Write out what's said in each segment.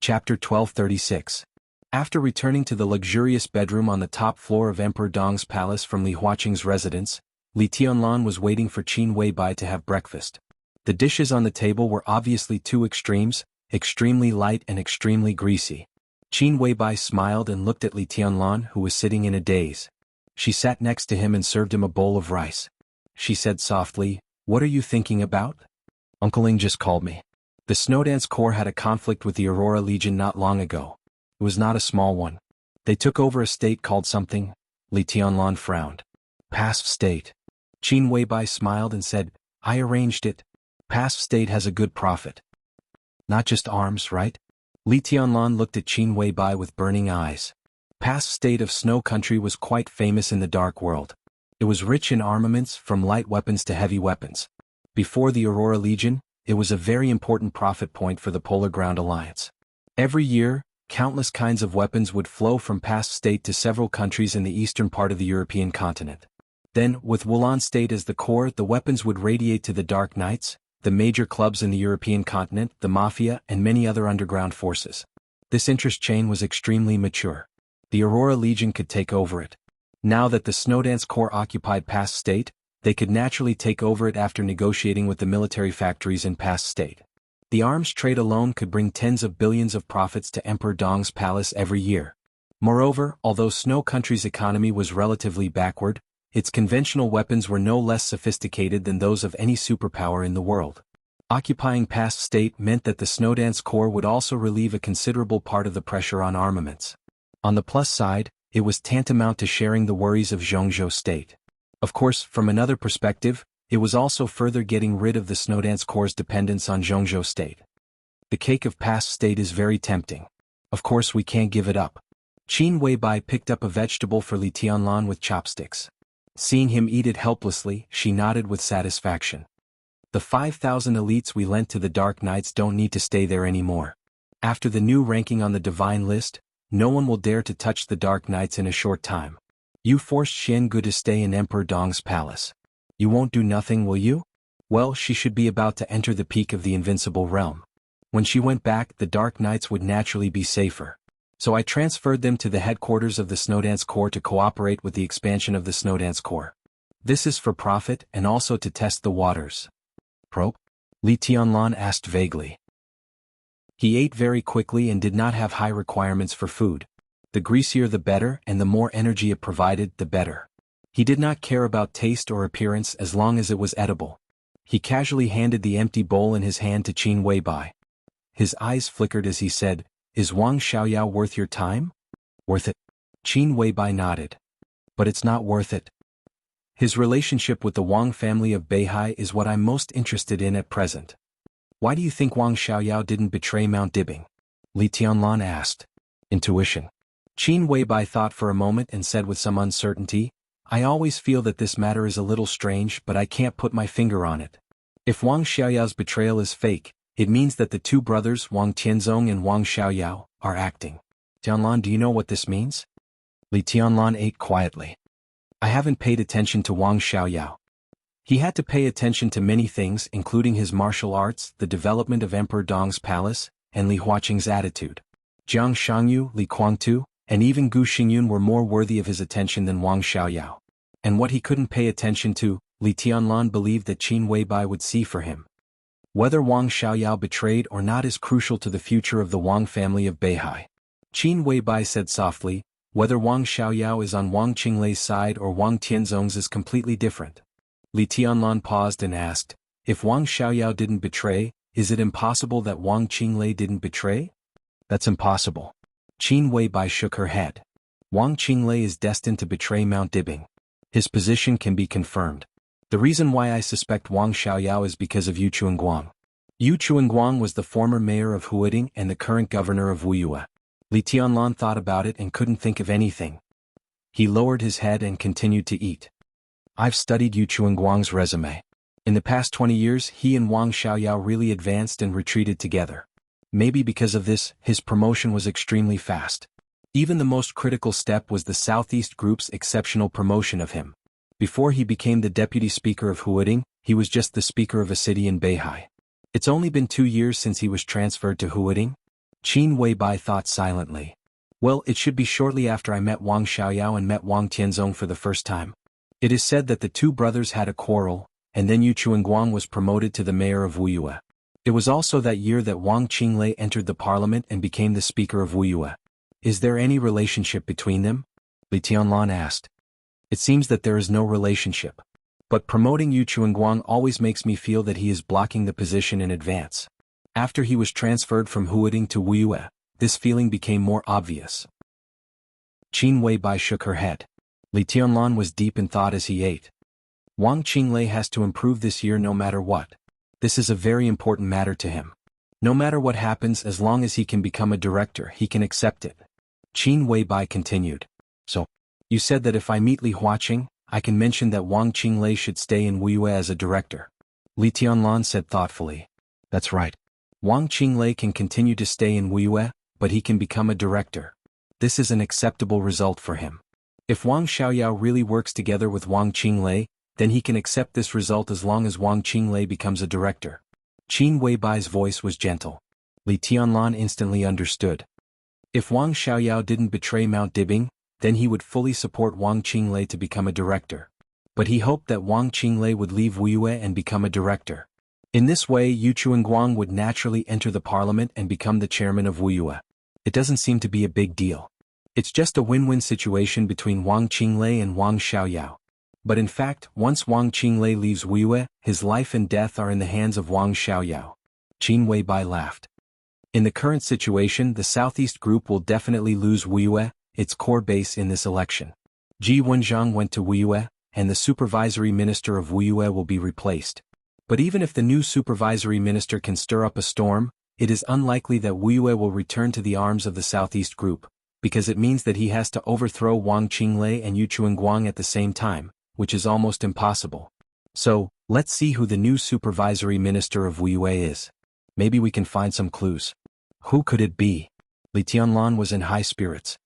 Chapter 1236. After returning to the luxurious bedroom on the top floor of Emperor Dong's palace from Li Huaqing's residence, Li Tianlan was waiting for Qin Weibai to have breakfast. The dishes on the table were obviously two extremes, extremely light and extremely greasy. Qin Weibai smiled and looked at Li Tianlan, who was sitting in a daze. She sat next to him and served him a bowl of rice. She said softly, "What are you thinking about?" "Uncle Ling just called me. The Snowdance Corps had a conflict with the Aurora Legion not long ago. It was not a small one. They took over a state called something." Li Tianlan frowned. "Pasf State." Qin Weibai smiled and said, "I arranged it. Pasf State has a good profit. Not just arms, right?" Li Tianlan looked at Qin Weibai with burning eyes. Pasf State of Snow Country was quite famous in the Dark World. It was rich in armaments from light weapons to heavy weapons. Before the Aurora Legion, it was a very important profit point for the Polar Ground Alliance. Every year, countless kinds of weapons would flow from Pasf State to several countries in the eastern part of the European continent. Then, with Wulan State as the core, the weapons would radiate to the Dark Knights, the major clubs in the European continent, the Mafia, and many other underground forces. This interest chain was extremely mature. The Aurora Legion could take over it. Now that the Snowdance Corps occupied Pasf State, they could naturally take over it after negotiating with the military factories in Pasf State. The arms trade alone could bring tens of billions of profits to Emperor Dong's palace every year. Moreover, although Snow Country's economy was relatively backward, its conventional weapons were no less sophisticated than those of any superpower in the world. Occupying Pasf State meant that the Snowdance Corps would also relieve a considerable part of the pressure on armaments. On the plus side, it was tantamount to sharing the worries of Zhongzhou State. Of course, from another perspective, it was also further getting rid of the Snowdance Corps' dependence on Zhongzhou State. The cake of Pasf State is very tempting. Of course we can't give it up. Qin Weibai picked up a vegetable for Li Tianlan with chopsticks. Seeing him eat it helplessly, she nodded with satisfaction. The 5,000 elites we lent to the Dark Knights don't need to stay there anymore. After the new ranking on the Divine List, no one will dare to touch the Dark Knights in a short time. You forced Xian Gu to stay in Emperor Dong's palace. You won't do nothing, will you? Well, she should be about to enter the peak of the invincible realm. When she went back, the Dark Knights would naturally be safer. So I transferred them to the headquarters of the Snowdance Corps to cooperate with the expansion of the Snowdance Corps. This is for profit and also to test the waters. Probe? Li Tianlan asked vaguely. He ate very quickly and did not have high requirements for food. The greasier the better, and the more energy it provided, the better. He did not care about taste or appearance as long as it was edible. He casually handed the empty bowl in his hand to Qin Weibai. His eyes flickered as he said, "Is Wang Xiaoyao worth your time?" "Worth it?" Qin Weibai nodded. "But it's not worth it. His relationship with the Wang family of Beihai is what I'm most interested in at present." "Why do you think Wang Xiaoyao didn't betray Mount Dibing?" Li Tianlan asked. "Intuition." Qin Weibai thought for a moment and said with some uncertainty, "I always feel that this matter is a little strange, but I can't put my finger on it. If Wang Xiaoyao's betrayal is fake, it means that the two brothers Wang Tianzong and Wang Xiaoyao are acting." "Tianlan, do you know what this means?" Li Tianlan ate quietly. "I haven't paid attention to Wang Xiaoyao. He had to pay attention to many things, including his martial arts, the development of Emperor Dong's palace, and Li Huaqing's attitude. Jiang Shangyu, Li Guangtu, and even Gu Xingyun were more worthy of his attention than Wang Xiaoyao. And what he couldn't pay attention to, Li Tianlan believed that Qin Weibai would see for him. Whether Wang Xiaoyao betrayed or not is crucial to the future of the Wang family of Beihai." Qin Weibai said softly, "Whether Wang Xiaoyao is on Wang Qinglei's side or Wang Tianzong's is completely different." Li Tianlan paused and asked, "If Wang Xiaoyao didn't betray, is it impossible that Wang Qinglei didn't betray?" "That's impossible." Qin Weibai shook her head. "Wang Qinglei is destined to betray Mount Dibing. His position can be confirmed. The reason why I suspect Wang Xiaoyao is because of Yu Chuanguang. Yu Chuanguang was the former mayor of Huading and the current governor of Wuyue." Li Tianlan thought about it and couldn't think of anything. He lowered his head and continued to eat. "I've studied Yu Chuanguang's resume. In the past 20 years he and Wang Xiaoyao really advanced and retreated together. Maybe because of this, his promotion was extremely fast. Even the most critical step was the Southeast Group's exceptional promotion of him. Before he became the deputy speaker of Huading, he was just the speaker of a city in Beihai. It's only been 2 years since he was transferred to Huading. Qin Weibai thought silently. Well, it should be shortly after I met Wang Xiaoyao and met Wang Tianzong for the first time. It is said that the two brothers had a quarrel, and then Yu Chuanguang was promoted to the mayor of Wuyue. It was also that year that Wang Qinglei entered the parliament and became the speaker of Wuyue. Is there any relationship between them? Li Tianlan asked. It seems that there is no relationship. But promoting Yu Chuanguang always makes me feel that he is blocking the position in advance. After he was transferred from Huading to Wuyue, this feeling became more obvious. Qin Weibai shook her head. Li Tianlan was deep in thought as he ate. Wang Qinglei has to improve this year no matter what. This is a very important matter to him. No matter what happens, as long as he can become a director, he can accept it. Qin Weibai continued. So, you said that if I meet Li Huaqing, I can mention that Wang Qinglei should stay in Wuyue as a director. Li Tianlan said thoughtfully. That's right. Wang Qinglei can continue to stay in Wuyue, but he can become a director. This is an acceptable result for him. If Wang Xiaoyao really works together with Wang Qinglei, then he can accept this result as long as Wang Qinglei becomes a director. Qin Weibai's voice was gentle. Li Tianlan instantly understood. If Wang Xiaoyao didn't betray Mount Dibing, then he would fully support Wang Qinglei to become a director. But he hoped that Wang Qinglei would leave Wuyue and become a director. In this way, Yu Chuanguang would naturally enter the parliament and become the chairman of Wuyue. It doesn't seem to be a big deal. It's just a win-win situation between Wang Qinglei and Wang Xiaoyao. But in fact, once Wang Qinglei leaves Wuyue, his life and death are in the hands of Wang Xiaoyao. Qin Weibai laughed. In the current situation, the Southeast Group will definitely lose Wuyue, its core base in this election. Ji Wenxiang went to Wuyue, and the supervisory minister of Wuyue will be replaced. But even if the new supervisory minister can stir up a storm, it is unlikely that Wuyue will return to the arms of the Southeast Group, because it means that he has to overthrow Wang Qinglei and Yu Chuanguang at the same time, which is almost impossible. So, let's see who the new supervisory minister of Wuyue is. Maybe we can find some clues. Who could it be? Li Tianlan was in high spirits.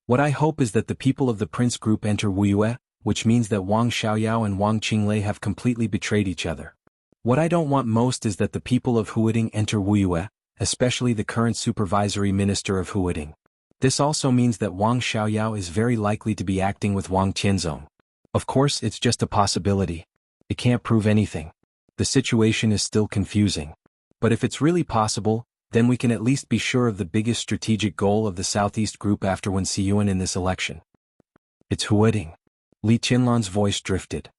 What I hope is that the people of the Prince Group enter Wuyue, which means that Wang Xiaoyao and Wang Qinglei have completely betrayed each other. What I don't want most is that the people of Huading enter Wuyue, especially the current supervisory minister of Huading. This also means that Wang Xiaoyao is very likely to be acting with Wang Tianzong. Of course, it's just a possibility. It can't prove anything. The situation is still confusing. But if it's really possible, then we can at least be sure of the biggest strategic goal of the Southeast Group after Wen Xiyuan in this election. It's Huading. Li Tianlan's voice drifted.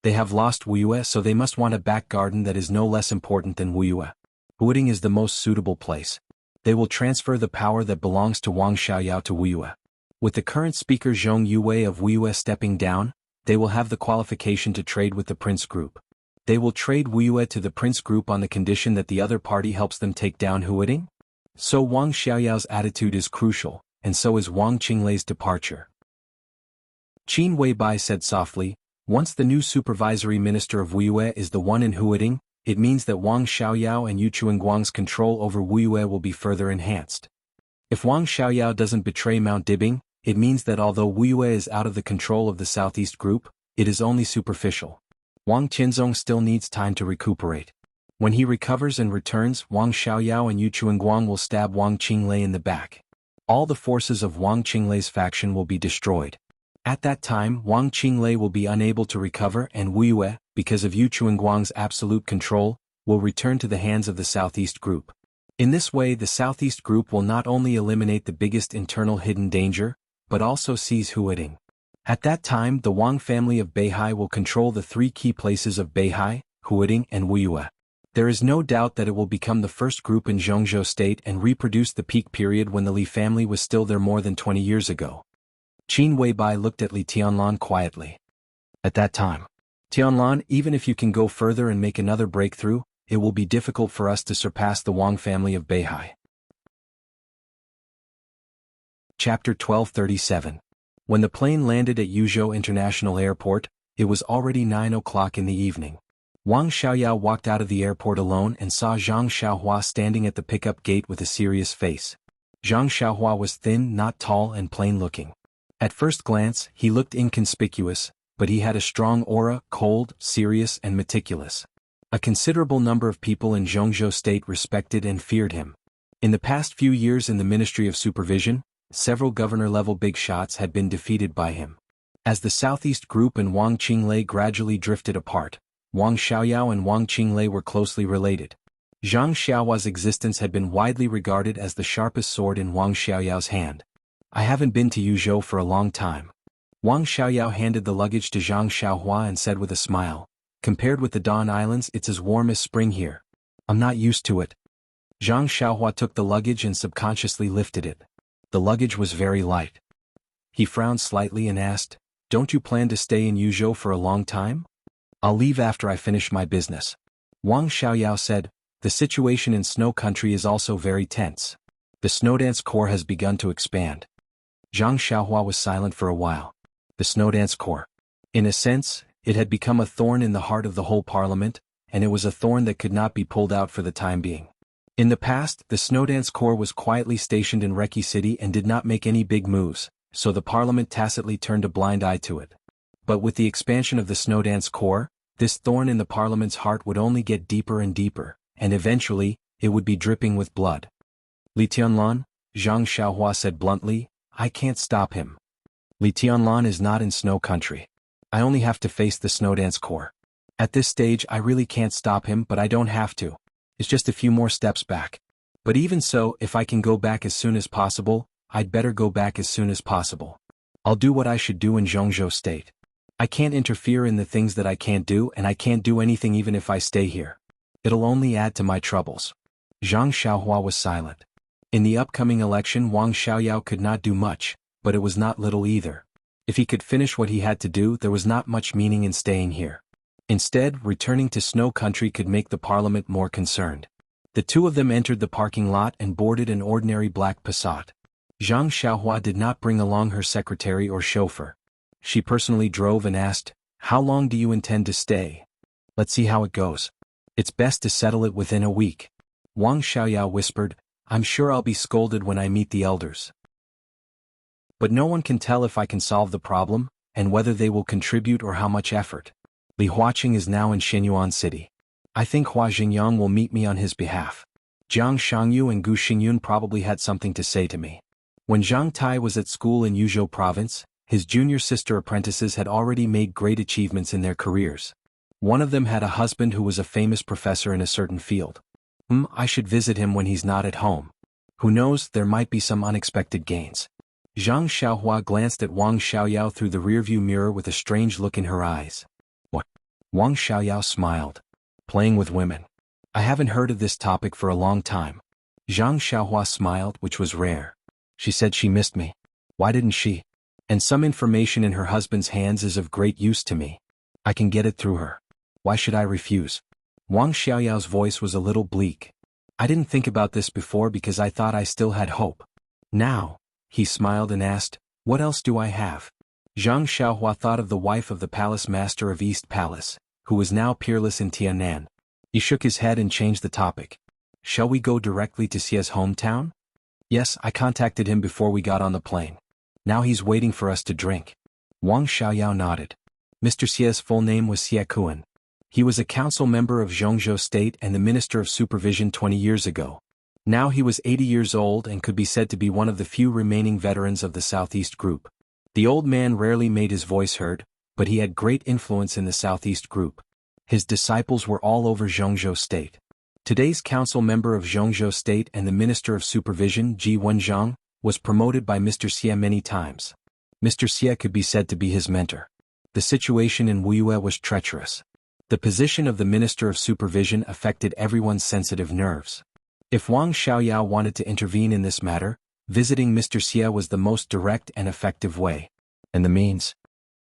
They have lost Wuyue, so they must want a back garden that is no less important than Wuyue. Huading is the most suitable place. They will transfer the power that belongs to Wang Xiaoyao to Wuyue. With the current speaker Zhong Yue of Wuyue stepping down, they will have the qualification to trade with the Prince Group. They will trade Wuyue to the Prince Group on the condition that the other party helps them take down Huading? So Wang Xiaoyao's attitude is crucial, and so is Wang Qinglei's departure. Qin Weibai said softly, once the new supervisory minister of Wuyue is the one in Huading, it means that Wang Xiaoyao and Yu Chuanguang's control over Wuyue will be further enhanced. If Wang Xiaoyao doesn't betray Mount Dibing, it means that although Wuyue is out of the control of the Southeast Group, it is only superficial. Wang Tianzong still needs time to recuperate. When he recovers and returns, Wang Xiaoyao and Yu Chuanguang will stab Wang Qinglei in the back. All the forces of Wang Qinglei's faction will be destroyed. At that time, Wang Qinglei will be unable to recover and Wuyue, because of Yu Chuanguang's absolute control, will return to the hands of the Southeast Group. In this way, the Southeast Group will not only eliminate the biggest internal hidden danger, but also seize Huading. At that time, the Wang family of Beihai will control the three key places of Beihai, Huading, and Wuyue. There is no doubt that it will become the first group in Zhongzhou State and reproduce the peak period when the Li family was still there more than 20 years ago. Qin Weibai looked at Li Tianlan quietly. At that time, Tianlan, even if you can go further and make another breakthrough, it will be difficult for us to surpass the Wang family of Beihai. Chapter 1237. When the plane landed at Yuzhou International Airport, it was already 9 o'clock in the evening. Wang Xiaoyao walked out of the airport alone and saw Zhang Xiaohua standing at the pickup gate with a serious face. Zhang Xiaohua was thin, not tall, and plain-looking. At first glance, he looked inconspicuous, but he had a strong aura, cold, serious, and meticulous. A considerable number of people in Zhongzhou State respected and feared him. In the past few years in the Ministry of Supervision, several governor-level big shots had been defeated by him. As the Southeast Group and Wang Qinglei gradually drifted apart, Wang Xiaoyao and Wang Qinglei were closely related. Zhang Xiaohua's existence had been widely regarded as the sharpest sword in Wang Xiaoyao's hand. I haven't been to Yuzhou for a long time. Wang Xiaoyao handed the luggage to Zhang Xiaohua and said with a smile, compared with the Dawn Islands, it's as warm as spring here. I'm not used to it. Zhang Xiaohua took the luggage and subconsciously lifted it. The luggage was very light. He frowned slightly and asked, don't you plan to stay in Yuzhou for a long time? I'll leave after I finish my business. Wang Xiaoyao said, the situation in Snow Country is also very tense. The Snowdance Corps has begun to expand. Zhang Xiaohua was silent for a while. The Snowdance Corps. In a sense, it had become a thorn in the heart of the whole parliament, and it was a thorn that could not be pulled out for the time being. In the past, the Snowdance Corps was quietly stationed in Reki City and did not make any big moves, so the parliament tacitly turned a blind eye to it. But with the expansion of the Snowdance Corps, this thorn in the parliament's heart would only get deeper and deeper, and eventually, it would be dripping with blood. Li Tianlan, Zhang Xiaohua said bluntly, I can't stop him. Li Tianlan is not in Snow Country. I only have to face the Snowdance Corps. At this stage I really can't stop him, but I don't have to. It's just a few more steps back. But even so, if I can go back as soon as possible, I'd better go back as soon as possible. I'll do what I should do in Zhongzhou State. I can't interfere in the things that I can't do, and I can't do anything even if I stay here. It'll only add to my troubles. Zhang Xiaohua was silent. In the upcoming election Wang Xiaoyao could not do much, but it was not little either. If he could finish what he had to do, there was not much meaning in staying here. Instead, returning to Snow Country could make the parliament more concerned. The two of them entered the parking lot and boarded an ordinary black Passat. Zhang Xiaohua did not bring along her secretary or chauffeur. She personally drove and asked, how long do you intend to stay? Let's see how it goes. It's best to settle it within a week. Wang Xiaoyao whispered, I'm sure I'll be scolded when I meet the elders. But no one can tell if I can solve the problem, and whether they will contribute or how much effort. Li Huaqing is now in Xinyuan City. I think Hua Jingyang will meet me on his behalf. Jiang Shangyu and Gu Xingyun probably had something to say to me. When Zhang Tai was at school in Yuzhou Province, his junior sister apprentices had already made great achievements in their careers. One of them had a husband who was a famous professor in a certain field. I should visit him when he's not at home. Who knows, there might be some unexpected gains. Zhang Xiaohua glanced at Wang Xiaoyao through the rearview mirror with a strange look in her eyes. What? Wang Xiaoyao smiled. Playing with women. I haven't heard of this topic for a long time. Zhang Xiaohua smiled, which was rare. She said she missed me. Why didn't she? And some information in her husband's hands is of great use to me. I can get it through her. Why should I refuse? Wang Xiaoyao's voice was a little bleak. I didn't think about this before because I thought I still had hope. Now, he smiled and asked, what else do I have? Zhang Xiaohua thought of the wife of the palace master of East Palace, who was now peerless in Tiannan. He shook his head and changed the topic. Shall we go directly to Xia's hometown? Yes, I contacted him before we got on the plane. Now he's waiting for us to drink. Wang Xiaoyao nodded. Mr. Xia's full name was Xia Kuan. He was a council member of Zhongzhou State and the Minister of Supervision 20 years ago. Now he was 80 years old and could be said to be one of the few remaining veterans of the Southeast Group. The old man rarely made his voice heard, but he had great influence in the Southeast Group. His disciples were all over Zhongzhou State. Today's council member of Zhongzhou State and the Minister of Supervision, Ji Wenzhang, was promoted by Mr. Xia many times. Mr. Xia could be said to be his mentor. The situation in Wuyue was treacherous. The position of the Minister of Supervision affected everyone's sensitive nerves. If Wang Xiaoyao wanted to intervene in this matter, visiting Mr. Xia was the most direct and effective way. And the means?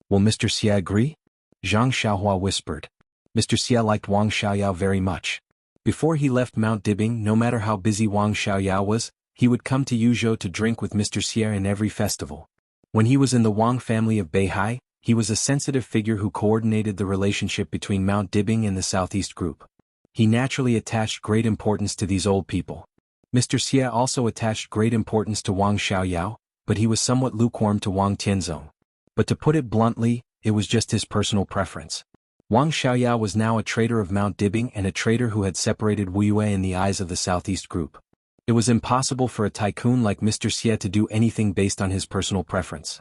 Will Mr. Xia agree? Zhang Xiaohua whispered. Mr. Xia liked Wang Xiaoyao very much. Before he left Mount Dibing, no matter how busy Wang Xiaoyao was, he would come to Yuzhou to drink with Mr. Xia in every festival. When he was in the Wang family of Beihai, he was a sensitive figure who coordinated the relationship between Mount Dibing and the Southeast Group. He naturally attached great importance to these old people. Mr. Xia also attached great importance to Wang Xiaoyao, but he was somewhat lukewarm to Wang Tianzong. But to put it bluntly, it was just his personal preference. Wang Xiaoyao was now a traitor of Mount Dibing and a traitor who had separated Wuyue in the eyes of the Southeast Group. It was impossible for a tycoon like Mr. Xie to do anything based on his personal preference.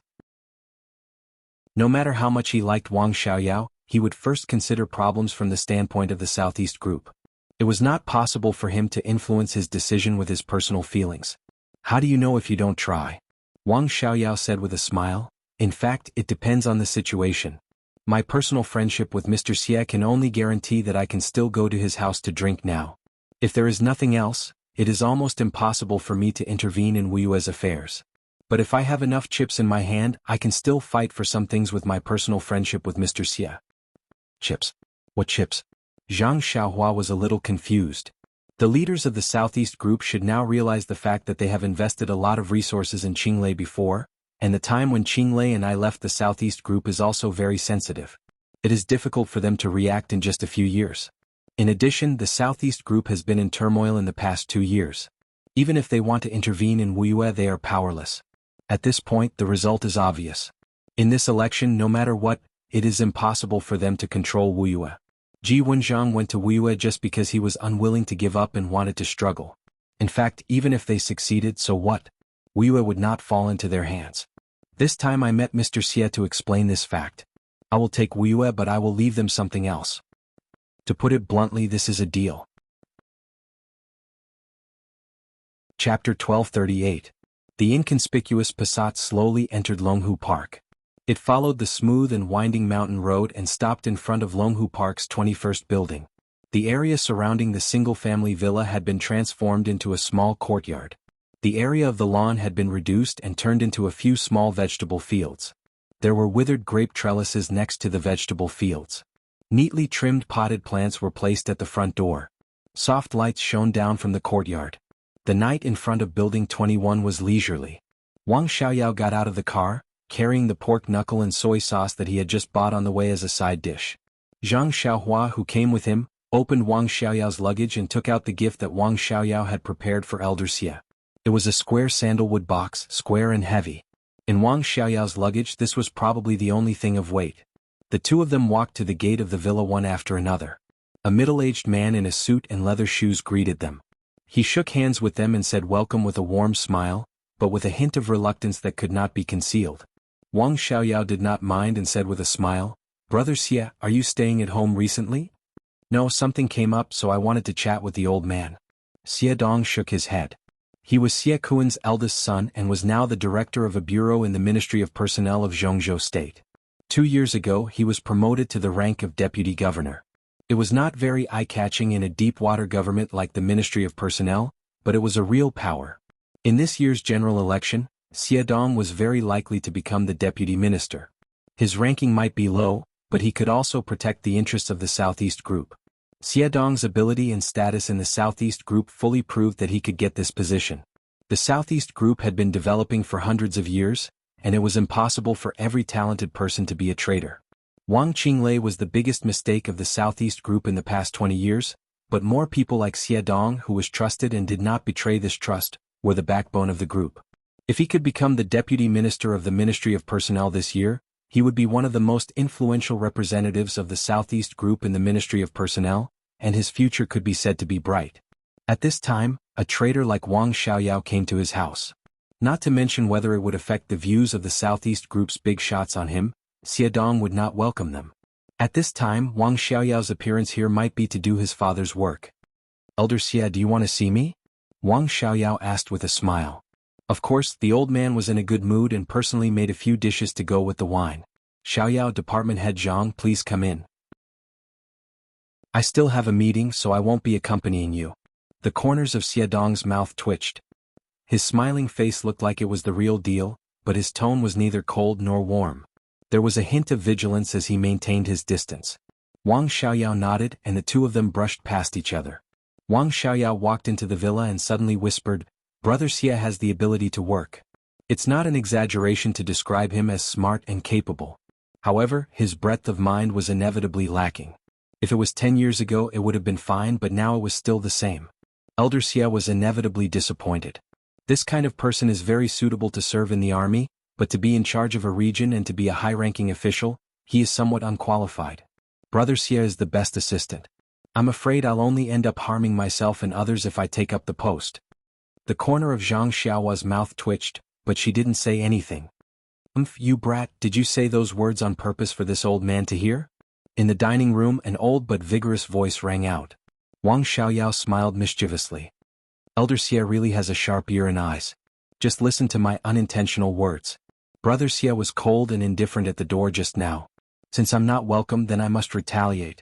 No matter how much he liked Wang Xiaoyao, he would first consider problems from the standpoint of the Southeast Group. It was not possible for him to influence his decision with his personal feelings. How do you know if you don't try? Wang Xiaoyao said with a smile. In fact, it depends on the situation. My personal friendship with Mr. Xie can only guarantee that I can still go to his house to drink now. If there is nothing else, it is almost impossible for me to intervene in Wu Yue's affairs. But if I have enough chips in my hand, I can still fight for some things with my personal friendship with Mr. Xie. Chips? What chips? Zhang Xiaohua was a little confused. The leaders of the Southeast Group should now realize the fact that they have invested a lot of resources in Qinglei before, and the time when Qinglei and I left the Southeast Group is also very sensitive. It is difficult for them to react in just a few years. In addition, the Southeast Group has been in turmoil in the past 2 years. Even if they want to intervene in Wu Yue, they are powerless. At this point, the result is obvious. In this election, no matter what, it is impossible for them to control Wu Yue. Ji Wenxiang went to Wu Yue just because he was unwilling to give up and wanted to struggle. In fact, even if they succeeded, so what? Wu Yue would not fall into their hands. This time I met Mr. Xie to explain this fact. I will take Wu Yue, but I will leave them something else. To put it bluntly, this is a deal. Chapter 1238. The inconspicuous Passat slowly entered Longhu Park. It followed the smooth and winding mountain road and stopped in front of Longhu Park's 21st building. The area surrounding the single-family villa had been transformed into a small courtyard. The area of the lawn had been reduced and turned into a few small vegetable fields. There were withered grape trellises next to the vegetable fields. Neatly trimmed potted plants were placed at the front door. Soft lights shone down from the courtyard. The night in front of Building 21 was leisurely. Wang Xiaoyao got out of the car, carrying the pork knuckle and soy sauce that he had just bought on the way as a side dish. Zhang Xiaohua, who came with him, opened Wang Xiaoyao's luggage and took out the gift that Wang Xiaoyao had prepared for Elder Xie. It was a square sandalwood box, square and heavy. In Wang Xiaoyao's luggage, this was probably the only thing of weight. The two of them walked to the gate of the villa one after another. A middle-aged man in a suit and leather shoes greeted them. He shook hands with them and said welcome with a warm smile, but with a hint of reluctance that could not be concealed. Wang Xiaoyao did not mind and said with a smile, "Brother Xie, are you staying at home recently?" "No, something came up, so I wanted to chat with the old man." Xie Dong shook his head. He was Xie Kuan's eldest son and was now the director of a bureau in the Ministry of Personnel of Zhongzhou State. 2 years ago, he was promoted to the rank of deputy governor. It was not very eye-catching in a deep-water government like the Ministry of Personnel, but it was a real power. In this year's general election, Xie Dong was very likely to become the deputy minister. His ranking might be low, but he could also protect the interests of the Southeast Group. Xie Dong's ability and status in the Southeast Group fully proved that he could get this position. The Southeast Group had been developing for hundreds of years, and it was impossible for every talented person to be a traitor. Wang Qinglei was the biggest mistake of the Southeast Group in the past 20 years, but more people like Xie Dong, who was trusted and did not betray this trust, were the backbone of the group. If he could become the deputy minister of the Ministry of Personnel this year, he would be one of the most influential representatives of the Southeast Group in the Ministry of Personnel, and his future could be said to be bright. At this time, a traitor like Wang Xiaoyao came to his house. Not to mention whether it would affect the views of the Southeast Group's big shots on him, Xie Dong would not welcome them. At this time, Wang Xiaoyao's appearance here might be to do his father's work. "Elder Xie, do you want to see me?" Wang Xiaoyao asked with a smile. Of course, the old man was in a good mood and personally made a few dishes to go with the wine. "Xiaoyao, Department Head Zhang, please come in. I still have a meeting, so I won't be accompanying you." The corners of Xie Dong's mouth twitched. His smiling face looked like it was the real deal, but his tone was neither cold nor warm. There was a hint of vigilance as he maintained his distance. Wang Xiaoyao nodded and the two of them brushed past each other. Wang Xiaoyao walked into the villa and suddenly whispered, "Brother Xie has the ability to work. It's not an exaggeration to describe him as smart and capable. However, his breadth of mind was inevitably lacking. If it was 10 years ago it would have been fine, but now it was still the same." Elder Xie was inevitably disappointed. This kind of person is very suitable to serve in the army, but to be in charge of a region and to be a high-ranking official, he is somewhat unqualified. Brother Xie is the best assistant. I'm afraid I'll only end up harming myself and others if I take up the post. The corner of Zhang Xiaohua's mouth twitched, but she didn't say anything. You brat, did you say those words on purpose for this old man to hear? In the dining room an old but vigorous voice rang out. Wang Xiaoyao smiled mischievously. Elder Xie really has a sharp ear and eyes. Just listen to my unintentional words. Brother Xie was cold and indifferent at the door just now. Since I'm not welcome, then I must retaliate.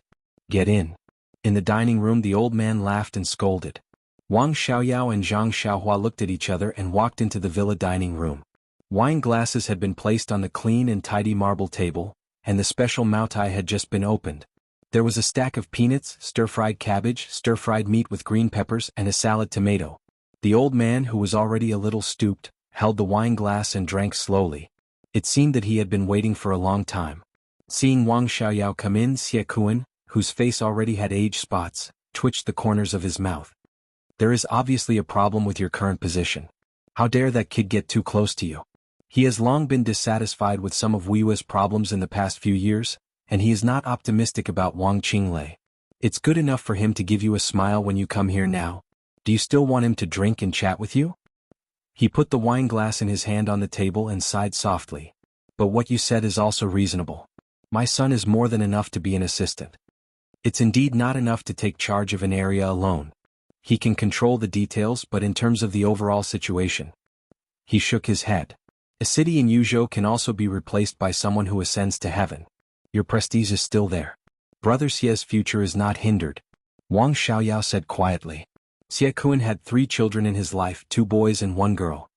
Get in. In the dining room the old man laughed and scolded. Wang Xiaoyao and Zhang Xiaohua looked at each other and walked into the villa dining room. Wine glasses had been placed on the clean and tidy marble table, and the special moutai had just been opened. There was a stack of peanuts, stir-fried cabbage, stir-fried meat with green peppers, and a salad tomato. The old man, who was already a little stooped, held the wine glass and drank slowly. It seemed that he had been waiting for a long time. Seeing Wang Xiaoyao come in, Xie Kuan, whose face already had age spots, twitched the corners of his mouth. There is obviously a problem with your current position. How dare that kid get too close to you? He has long been dissatisfied with some of Weiwa's problems in the past few years, and he is not optimistic about Wang Qinglei. It's good enough for him to give you a smile when you come here now. Do you still want him to drink and chat with you? He put the wine glass in his hand on the table and sighed softly. But what you said is also reasonable. My son is more than enough to be an assistant. It's indeed not enough to take charge of an area alone. He can control the details, but in terms of the overall situation. He shook his head. A city in Yuzhou can also be replaced by someone who ascends to heaven. Your prestige is still there. Brother Xie's future is not hindered. Wang Xiaoyao said quietly. Xie Kuan had 3 children in his life, 2 boys and 1 girl.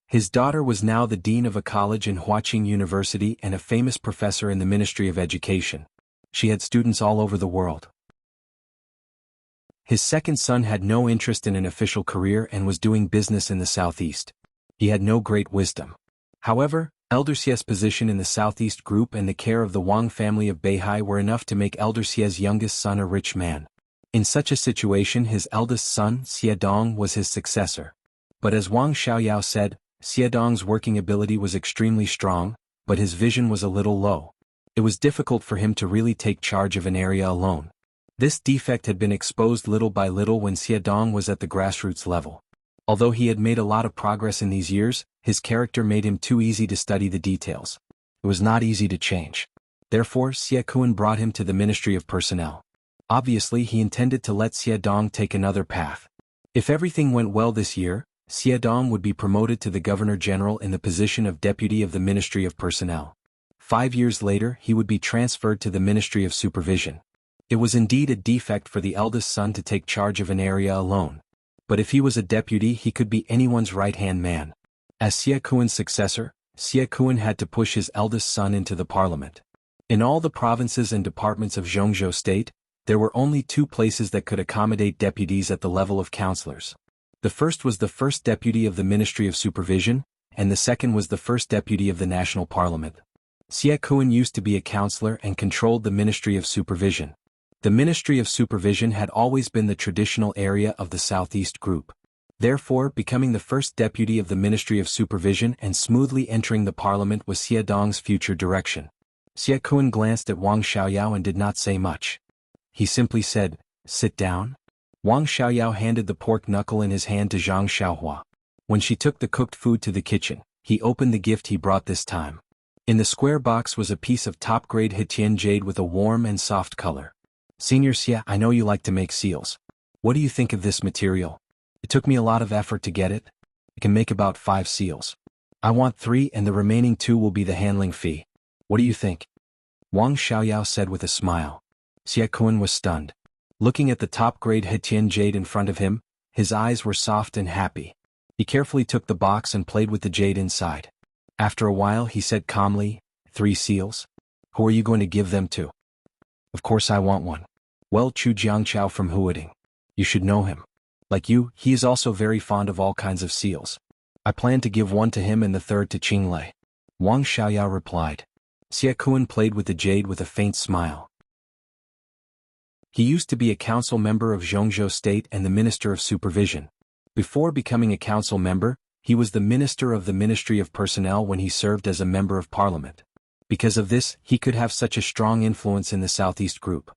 His daughter was now the dean of a college in Huaqing University and a famous professor in the Ministry of Education. She had students all over the world. His second son had no interest in an official career and was doing business in the southeast. He had no great wisdom. However, Elder Xie's position in the Southeast Group and the care of the Wang family of Beihai were enough to make Elder Xie's youngest son a rich man. In such a situation his eldest son, Xie Dong, was his successor. But as Wang Xiaoyao said, Xie Dong's working ability was extremely strong, but his vision was a little low. It was difficult for him to really take charge of an area alone. This defect had been exposed little by little when Xie Dong was at the grassroots level. Although he had made a lot of progress in these years, his character made him too easy to study the details. It was not easy to change. Therefore, Xie Kuan brought him to the Ministry of Personnel. Obviously, he intended to let Xie Dong take another path. If everything went well this year, Xie Dong would be promoted to the Governor-General in the position of Deputy of the Ministry of Personnel. 5 years later, he would be transferred to the Ministry of Supervision. It was indeed a defect for the eldest son to take charge of an area alone. But if he was a deputy, he could be anyone's right-hand man. As Xie Kuan's successor, Xie Kuan had to push his eldest son into the parliament. In all the provinces and departments of Zhongzhou State, there were only 2 places that could accommodate deputies at the level of councillors. The first was the first deputy of the Ministry of Supervision, and the second was the first deputy of the National Parliament. Xie Kuan used to be a councillor and controlled the Ministry of Supervision. The Ministry of Supervision had always been the traditional area of the Southeast Group. Therefore, becoming the first deputy of the Ministry of Supervision and smoothly entering the parliament was Xie Dong's future direction. Xie Kuan glanced at Wang Xiaoyao and did not say much. He simply said, "Sit down." Wang Xiaoyao handed the pork knuckle in his hand to Zhang Xiaohua. When she took the cooked food to the kitchen, he opened the gift he brought this time. In the square box was a piece of top-grade Hetian jade with a warm and soft color. "Senior Xie, I know you like to make seals. What do you think of this material? It took me a lot of effort to get it. I can make about 5 seals. I want 3 and the remaining 2 will be the handling fee. What do you think?" Wang Xiaoyao said with a smile. Xie Kuan was stunned. Looking at the top-grade Hetian jade in front of him, his eyes were soft and happy. He carefully took the box and played with the jade inside. After a while he said calmly, 3 seals? Who are you going to give them to?" "Of course I want one. Well, Chu Jiangchao from Huading. You should know him. Like you, he is also very fond of all kinds of seals. I plan to give 1 to him and the 3rd to Qinglei." Wang Xiaoyao replied. Xie Kuan played with the jade with a faint smile. He used to be a council member of Zhongzhou State and the Minister of Supervision. Before becoming a council member, he was the Minister of the Ministry of Personnel when he served as a member of Parliament. Because of this, he could have such a strong influence in the Southeast Group.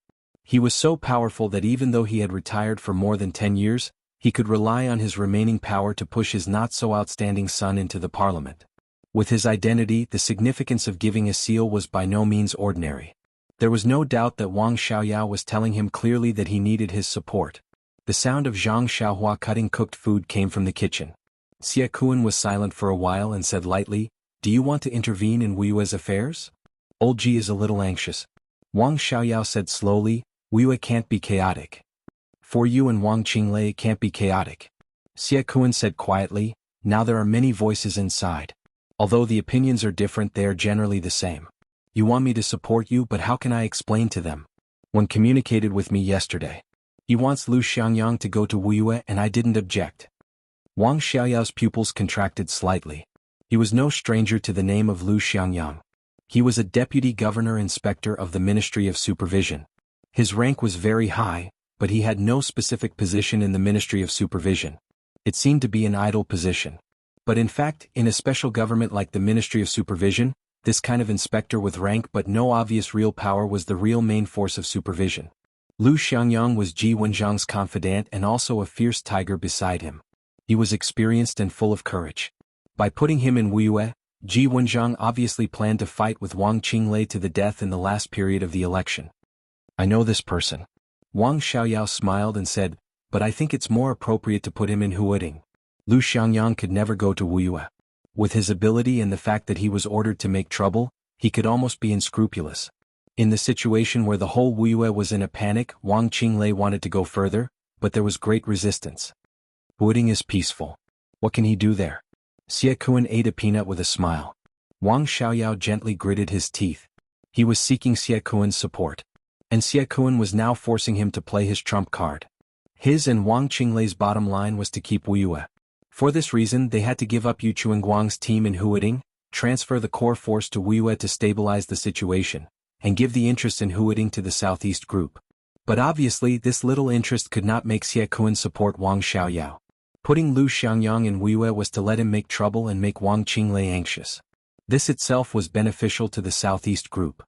He was so powerful that even though he had retired for more than 10 years, He could rely on his remaining power to push his not-so-outstanding son into the parliament. With his identity, the significance of giving a seal was by no means ordinary. There was no doubt that Wang Xiaoyao was telling him clearly that he needed his support. The sound of Zhang Xiaohua cutting cooked food came from the kitchen. Xie Kuan was silent for a while and said lightly, "Do you want to intervene in Wu Yue's affairs?" "Old Ji is a little anxious." Wang Xiaoyao said slowly, "Wu Yue can't be chaotic. For you and Wang Qinglei it can't be chaotic." Xie Kuan said quietly, "Now there are many voices inside. Although the opinions are different, they are generally the same. You want me to support you, but how can I explain to them? One communicated with me yesterday. He wants Lu Xiangyang to go to Wu Yue and I didn't object." Wang Xiaoyao's pupils contracted slightly. He was no stranger to the name of Lu Xiangyang. He was a deputy governor-inspector of the Ministry of Supervision. His rank was very high, but he had no specific position in the Ministry of Supervision. It seemed to be an idle position. But in fact, in a special government like the Ministry of Supervision, this kind of inspector with rank but no obvious real power was the real main force of supervision. Lu Xiangyang was Ji Wenjiang's confidant and also a fierce tiger beside him. He was experienced and full of courage. By putting him in Wu Yue, Ji Wenjiang obviously planned to fight with Wang Qinglei to the death in the last period of the election. "I know this person." Wang Xiaoyao smiled and said, "But I think it's more appropriate to put him in Huading. Lu Xiangyang could never go to Wu Yue. With his ability and the fact that he was ordered to make trouble, he could almost be unscrupulous." In the situation where the whole Wu Yue was in a panic, Wang Qinglei wanted to go further, but there was great resistance. Huading is peaceful. What can he do there? Xie Kuan ate a peanut with a smile. Wang Xiaoyao gently gritted his teeth. He was seeking Xie Kuan's support. And Xie Kuan was now forcing him to play his trump card. His and Wang Qinglei's bottom line was to keep Wu Yue. For this reason they had to give up Yu Chuanguang's team in Huading, transfer the core force to Wu Yue to stabilize the situation, and give the interest in Huading to the Southeast Group. But obviously this little interest could not make Xie Kuan support Wang Xiaoyao. Putting Lu Xiangyang in Wu Yue was to let him make trouble and make Wang Qinglei anxious. This itself was beneficial to the Southeast Group.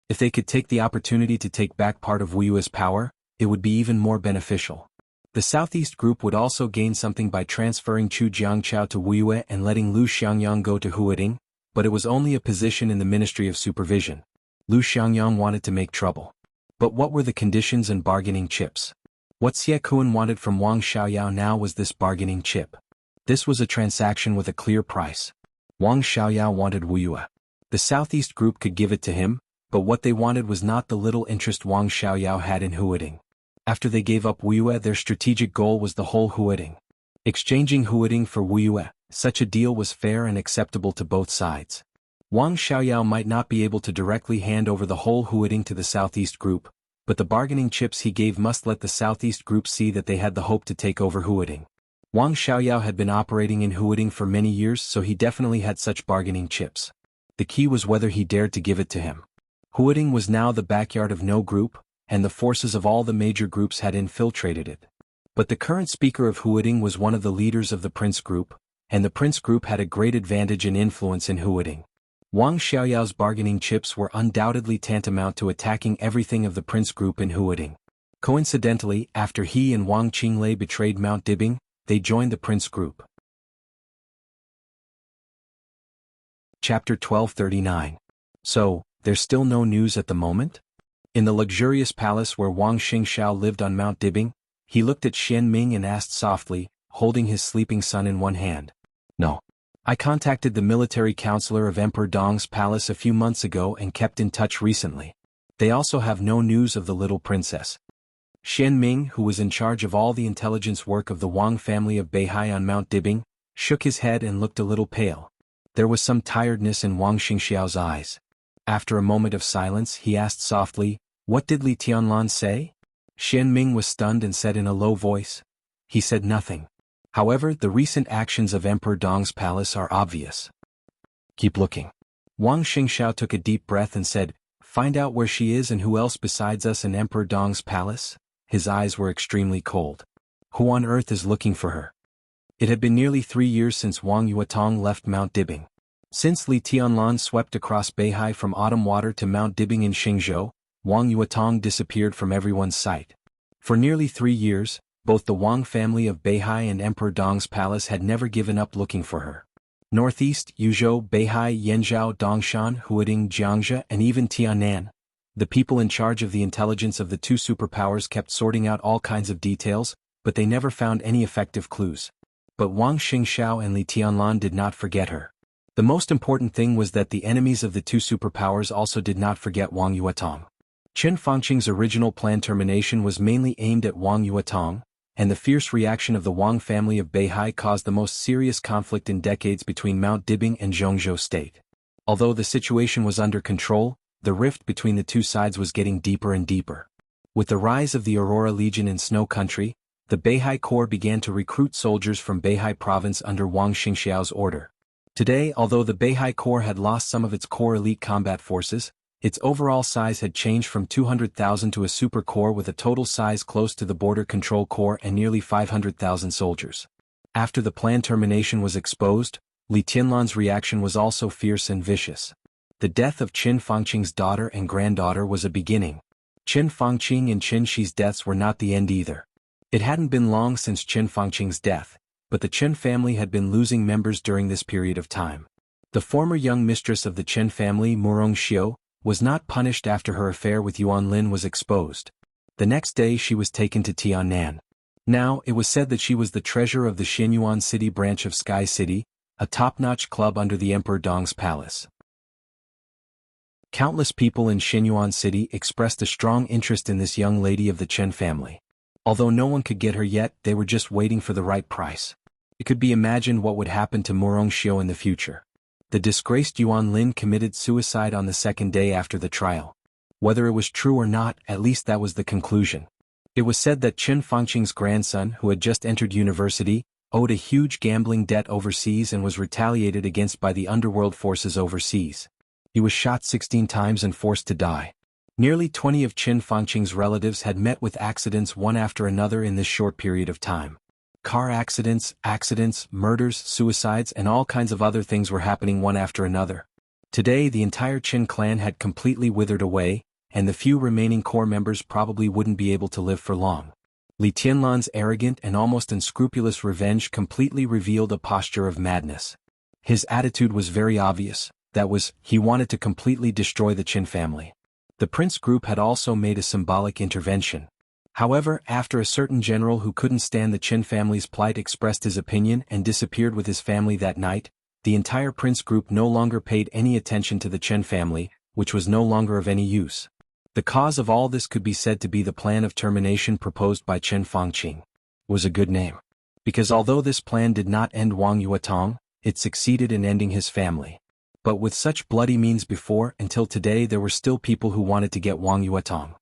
If they could take the opportunity to take back part of Wu Yue's power, it would be even more beneficial. The Southeast Group would also gain something by transferring Chu Jiangchao to Wu Yue and letting Lu Xiangyang go to Huading, but it was only a position in the Ministry of Supervision. Lu Xiangyang wanted to make trouble. But what were the conditions and bargaining chips? What Xie Kuan wanted from Wang Xiaoyao now was this bargaining chip. This was a transaction with a clear price. Wang Xiaoyao wanted Wu Yue. The Southeast Group could give it to him, but what they wanted was not the little interest Wang Xiaoyao had in Huading. After they gave up Wu Yue, their strategic goal was the whole Huading. Exchanging Huading for Wu Yue, such a deal was fair and acceptable to both sides. Wang Xiaoyao might not be able to directly hand over the whole Huading to the Southeast Group, but the bargaining chips he gave must let the Southeast Group see that they had the hope to take over Huading. Wang Xiaoyao had been operating in Huading for many years, so he definitely had such bargaining chips. The key was whether he dared to give it to him. Huading was now the backyard of no group, and the forces of all the major groups had infiltrated it. But the current speaker of Huading was one of the leaders of the Prince Group, and the Prince Group had a great advantage and influence in Huading. Wang Xiaoyao's bargaining chips were undoubtedly tantamount to attacking everything of the Prince Group in Huading. Coincidentally, after he and Wang Qinglei betrayed Mount Dibing, they joined the Prince Group. Chapter 1239. So, there's still no news at the moment? In the luxurious palace where Wang Xingxiao lived on Mount Dibing, he looked at Xian Ming and asked softly, holding his sleeping son in one hand. "No. I contacted the military counselor of Emperor Dong's palace a few months ago and kept in touch recently. They also have no news of the little princess." Xian Ming, who was in charge of all the intelligence work of the Wang family of Beihai on Mount Dibing, shook his head and looked a little pale. There was some tiredness in Wang Xingxiao's eyes. After a moment of silence, he asked softly, "What did Li Tianlan say?" Xian Ming was stunned and said in a low voice, "He said nothing. However, the recent actions of Emperor Dong's palace are obvious. Keep looking." Wang Xingxiao took a deep breath and said, "Find out where she is and who else besides us in Emperor Dong's palace?" His eyes were extremely cold. "Who on earth is looking for her?" It had been nearly 3 years since Wang Yuetong left Mount Dibing. Since Li Tianlan swept across Beihai from Autumn Water to Mount Dibing in Xingzhou, Wang Yuetong disappeared from everyone's sight. For nearly 3 years, Both the Wang family of Beihai and Emperor Dong's palace had never given up looking for her. Northeast, Yuzhou, Beihai, Yanzhou, Dongshan, Huading, Jiangxia, and even Tianan. The people in charge of the intelligence of the two superpowers kept sorting out all kinds of details, but they never found any effective clues. But Wang Xingxiao and Li Tianlan did not forget her. The most important thing was that the enemies of the two superpowers also did not forget Wang Yuetong. Qin Fangqing's original plan termination was mainly aimed at Wang Yuetong, and the fierce reaction of the Wang family of Beihai caused the most serious conflict in decades between Mount Dibing and Zhongzhou State. Although the situation was under control, the rift between the two sides was getting deeper and deeper. With the rise of the Aurora Legion in Snow Country, the Beihai Corps began to recruit soldiers from Beihai Province under Wang Xingxiao's order. Today, although the Beihai Corps had lost some of its core elite combat forces, its overall size had changed from 200,000 to a super corps with a total size close to the Border Control Corps and nearly 500,000 soldiers. After the plan termination was exposed, Li Tianlan's reaction was also fierce and vicious. The death of Qin Fangqing's daughter and granddaughter was a beginning. Qin Fangqing and Qin Shi's deaths were not the end either. It hadn't been long since Qin Fangqing's death, but the Qin family had been losing members during this period of time. The former young mistress of the Qin family, Murong Xiu, was not punished after her affair with Yuan Lin was exposed. The next day she was taken to Tianan. Now, it was said that she was the treasurer of the Xianyuan City branch of Sky City, a top-notch club under the Emperor Dong's palace. Countless people in Xianyuan City expressed a strong interest in this young lady of the Qin family. Although no one could get her yet, they were just waiting for the right price. It could be imagined what would happen to Murong Xiu in the future. The disgraced Yuan Lin committed suicide on the second day after the trial. Whether it was true or not, at least that was the conclusion. It was said that Qin Fangqing's grandson, who had just entered university, owed a huge gambling debt overseas and was retaliated against by the underworld forces overseas. He was shot 16 times and forced to die. Nearly 20 of Qin Fangqing's relatives had met with accidents one after another in this short period of time. Car accidents, murders, suicides, and all kinds of other things were happening one after another. Today the entire Qin clan had completely withered away, and the few remaining core members probably wouldn't be able to live for long. Li Tianlan's arrogant and almost unscrupulous revenge completely revealed a posture of madness. His attitude was very obvious, that was, he wanted to completely destroy the Qin family. The prince group had also made a symbolic intervention. However, after a certain general who couldn't stand the Qin family's plight expressed his opinion and disappeared with his family that night, the entire prince group no longer paid any attention to the Qin family, which was no longer of any use. The cause of all this could be said to be the plan of termination proposed by Qin Fangqing. Was a good name. Because although this plan did not end Wang Yuetong, it succeeded in ending his family. But with such bloody means before, until today there were still people who wanted to get Wang Yuetong.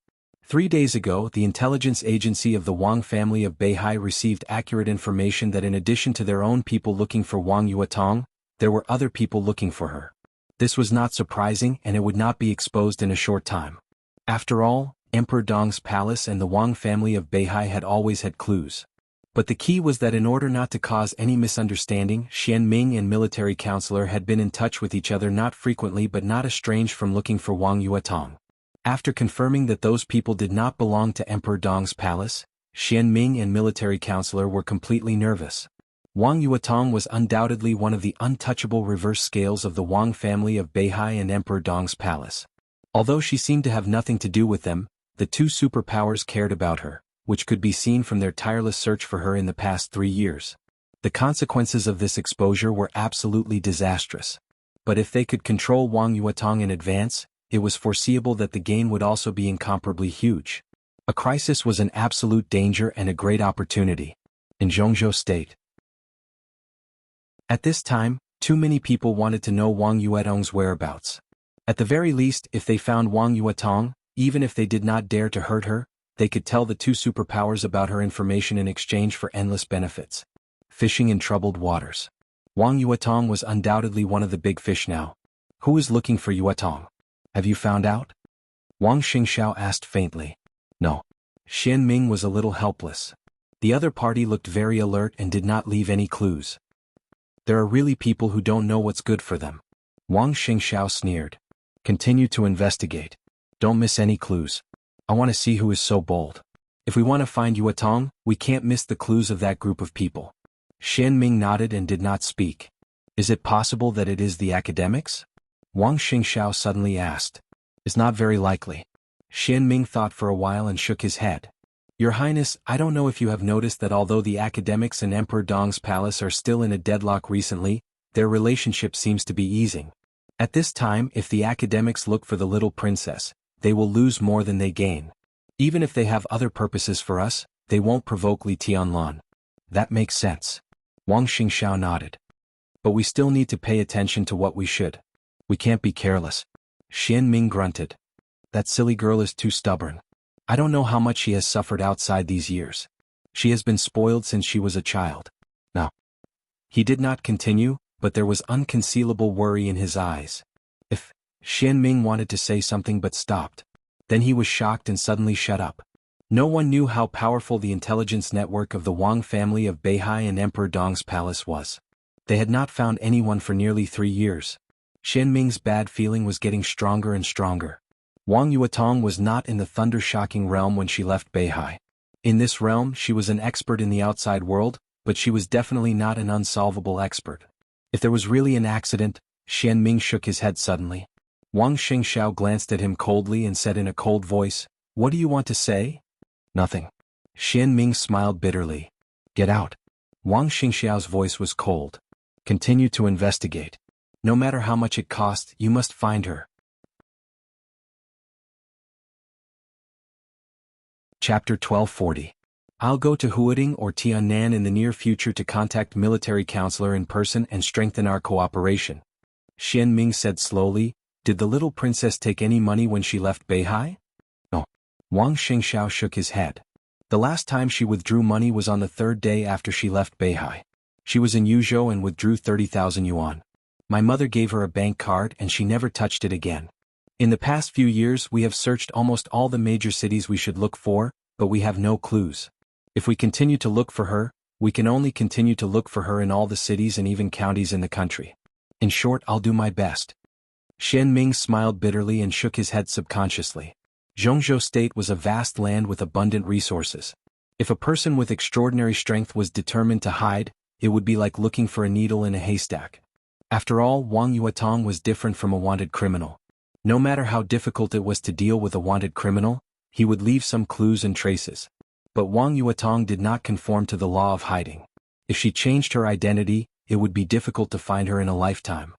3 days ago, the intelligence agency of the Wang family of Beihai received accurate information that in addition to their own people looking for Wang Yuetong, there were other people looking for her. This was not surprising and it would not be exposed in a short time. After all, Emperor Dong's palace and the Wang family of Beihai had always had clues. But the key was that in order not to cause any misunderstanding, Xian Ming and military counselor had been in touch with each other not frequently but not estranged from looking for Wang Yuetong. After confirming that those people did not belong to Emperor Dong's palace, Xian Ming and military counselor were completely nervous. Wang Yuetong was undoubtedly one of the untouchable reverse scales of the Wang family of Beihai and Emperor Dong's palace. Although she seemed to have nothing to do with them, the two superpowers cared about her, which could be seen from their tireless search for her in the past 3 years. The consequences of this exposure were absolutely disastrous. But if they could control Wang Yuetong in advance, it was foreseeable that the gain would also be incomparably huge. A crisis was an absolute danger and a great opportunity. In Zhongzhou State. At this time, too many people wanted to know Wang Yuetong's whereabouts. At the very least, if they found Wang Yuetong, even if they did not dare to hurt her, they could tell the two superpowers about her information in exchange for endless benefits. Fishing in troubled waters. Wang Yuetong was undoubtedly one of the big fish now. Who is looking for Yuetong? Have you found out? Wang Xingxiao asked faintly. No. Xian Ming was a little helpless. The other party looked very alert and did not leave any clues. There are really people who don't know what's good for them. Wang Xingxiao sneered. Continue to investigate. Don't miss any clues. I want to see who is so bold. If we want to find Yuetong, we can't miss the clues of that group of people. Xian Ming nodded and did not speak. Is it possible that it is the academics? Wang Xingxiao suddenly asked. It's not very likely. Xian Ming thought for a while and shook his head. Your Highness, I don't know if you have noticed that although the academics and Emperor Dong's palace are still in a deadlock recently, their relationship seems to be easing. At this time, if the academics look for the little princess, they will lose more than they gain. Even if they have other purposes for us, they won't provoke Li Tianlan. That makes sense. Wang Xingxiao nodded. But we still need to pay attention to what we should. We can't be careless. Xian Ming grunted. That silly girl is too stubborn. I don't know how much she has suffered outside these years. She has been spoiled since she was a child. Now. He did not continue, but there was unconcealable worry in his eyes. Xian Ming wanted to say something but stopped. Then he was shocked and suddenly shut up. No one knew how powerful the intelligence network of the Wang family of Beihai and Emperor Dong's palace was. They had not found anyone for nearly 3 years. Xian Ming's bad feeling was getting stronger and stronger. Wang Yuetong was not in the thunder-shocking realm when she left Beihai. In this realm she was an expert in the outside world, but she was definitely not an unsolvable expert. If there was really an accident, Xian Ming shook his head suddenly. Wang Xingxiao glanced at him coldly and said in a cold voice, "What do you want to say?" "Nothing." Xian Ming smiled bitterly. "Get out." Wang Xingxiao's voice was cold. "Continue to investigate. No matter how much it costs, you must find her." Chapter 1240. I'll go to Huading or Tiannan in the near future to contact military counselor in person and strengthen our cooperation. Xian Ming said slowly, "Did the little princess take any money when she left Beihai?" "No." Wang Xingxiao shook his head. The last time she withdrew money was on the 3rd day after she left Beihai. She was in Yuzhou and withdrew 30,000 yuan. My mother gave her a bank card and she never touched it again. In the past few years we have searched almost all the major cities we should look for, but we have no clues. If we continue to look for her, we can only continue to look for her in all the cities and even counties in the country. In short, I'll do my best." Xian Ming smiled bitterly and shook his head subconsciously. Zhongzhou State was a vast land with abundant resources. If a person with extraordinary strength was determined to hide, it would be like looking for a needle in a haystack. After all, Wang Yuetong was different from a wanted criminal. No matter how difficult it was to deal with a wanted criminal, he would leave some clues and traces. But Wang Yuetong did not conform to the law of hiding. If she changed her identity, it would be difficult to find her in a lifetime.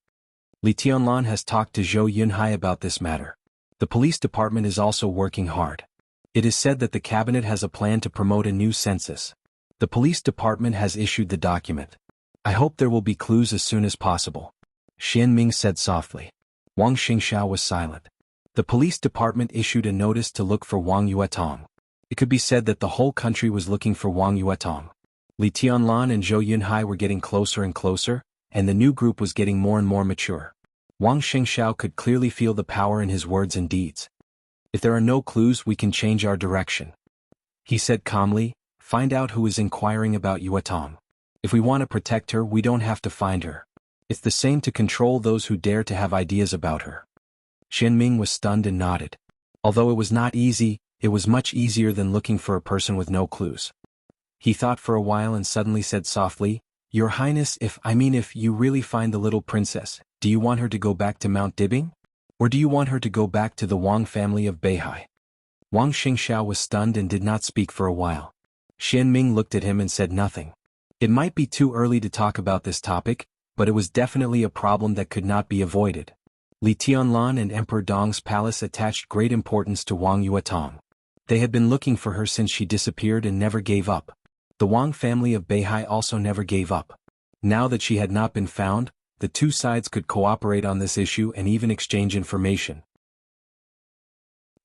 Li Tianlan has talked to Zhou Yunhai about this matter. The police department is also working hard. It is said that the cabinet has a plan to promote a new census. The police department has issued the document. I hope there will be clues as soon as possible. Xian Ming said softly. Wang Xingxiao was silent. The police department issued a notice to look for Wang Yuetong. It could be said that the whole country was looking for Wang Yuetong. Li Tianlan and Zhou Yunhai were getting closer and closer, and the new group was getting more and more mature. Wang Xingxiao could clearly feel the power in his words and deeds. If there are no clues, we can change our direction. He said calmly, find out who is inquiring about Yuetong. If we want to protect her, we don't have to find her. It's the same to control those who dare to have ideas about her. Xian Ming was stunned and nodded. Although it was not easy, it was much easier than looking for a person with no clues. He thought for a while and suddenly said softly, Your Highness, if you really find the little princess, do you want her to go back to Mount Dibing? Or do you want her to go back to the Wang family of Beihai? Wang Xingxiao was stunned and did not speak for a while. Xian Ming looked at him and said nothing. It might be too early to talk about this topic, but it was definitely a problem that could not be avoided. Li Tianlan and Emperor Dong's palace attached great importance to Wang Yuetong. They had been looking for her since she disappeared and never gave up. The Wang family of Beihai also never gave up. Now that she had not been found, the two sides could cooperate on this issue and even exchange information.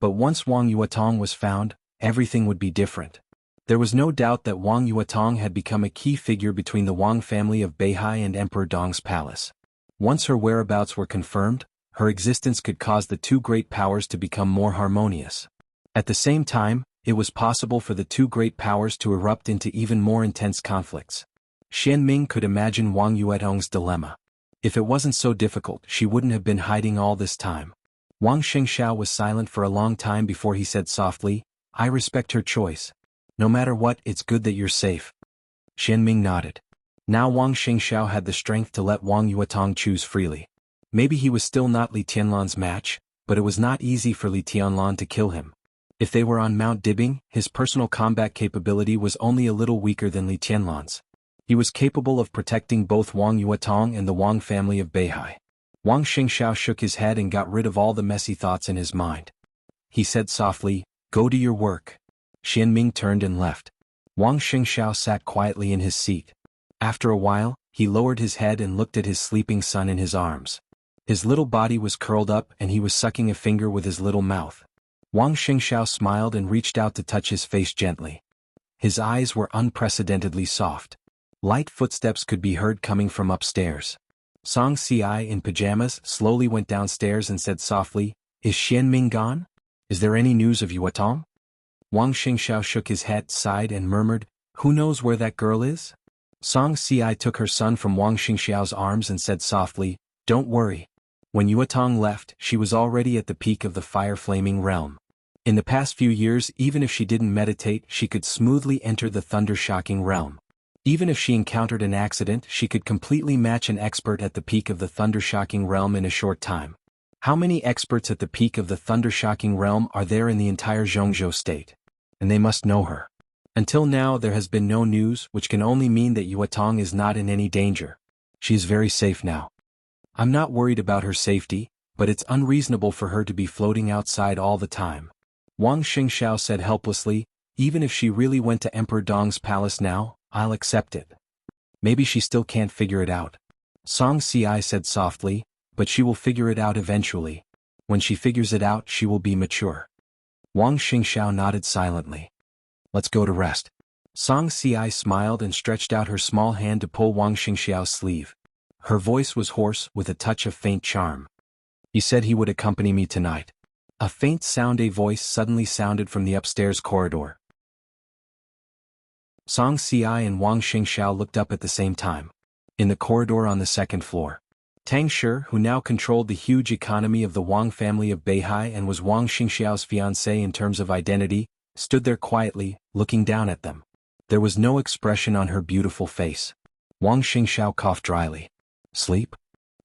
But once Wang Yuetong was found, everything would be different. There was no doubt that Wang Yuetong had become a key figure between the Wang family of Beihai and Emperor Dong's palace. Once her whereabouts were confirmed, her existence could cause the two great powers to become more harmonious. At the same time, it was possible for the two great powers to erupt into even more intense conflicts. Xian Ming could imagine Wang Yuetong's dilemma. If it wasn't so difficult, she wouldn't have been hiding all this time. Wang Xingxiao was silent for a long time before he said softly, I respect her choice, No matter what, it's good that you're safe. Xianming nodded. Now Wang Xingxiao had the strength to let Wang Yuetong choose freely. Maybe he was still not Li Tianlan's match, but it was not easy for Li Tianlan to kill him. If they were on Mount Dibing, his personal combat capability was only a little weaker than Li Tianlan's. He was capable of protecting both Wang Yuetong and the Wang family of Beihai. Wang Xingxiao shook his head and got rid of all the messy thoughts in his mind. He said softly, "Go to your work." Xianming turned and left. Wang Xingxiao sat quietly in his seat. After a while, he lowered his head and looked at his sleeping son in his arms. His little body was curled up and he was sucking a finger with his little mouth. Wang Xingxiao smiled and reached out to touch his face gently. His eyes were unprecedentedly soft. Light footsteps could be heard coming from upstairs. Song Ci in pajamas slowly went downstairs and said softly, "Is Xianming gone? Is there any news of Yuetong?" Wang Xingxiao shook his head, sighed and murmured, "Who knows where that girl is?" Song Ci took her son from Wang Xingxiao's arms and said softly, "Don't worry. When Yuetong left, she was already at the peak of the fire-flaming realm. In the past few years, even if she didn't meditate, she could smoothly enter the thunder-shocking realm. Even if she encountered an accident, she could completely match an expert at the peak of the thunder-shocking realm in a short time. How many experts at the peak of the thunder-shocking realm are there in the entire Zhongzhou state? And they must know her. Until now there has been no news, which can only mean that Yuetong is not in any danger. She is very safe now. I'm not worried about her safety, but it's unreasonable for her to be floating outside all the time." Wang Xingxiao said helplessly, "Even if she really went to Emperor Dong's palace now, I'll accept it. Maybe she still can't figure it out." Song Ci said softly, "But she will figure it out eventually. When she figures it out, she will be mature." Wang Xingxiao nodded silently. "Let's go to rest." Song Ci smiled and stretched out her small hand to pull Wang Xingxiao's sleeve. Her voice was hoarse with a touch of faint charm. "He said he would accompany me tonight." A faint sound, a voice suddenly sounded from the upstairs corridor. Song Ci and Wang Xingxiao looked up at the same time. In the corridor on the second floor, Tang Shi, who now controlled the huge economy of the Wang family of Beihai and was Wang Xingxiao's fiancé in terms of identity, stood there quietly, looking down at them. There was no expression on her beautiful face. Wang Xingxiao coughed dryly. "Sleep?"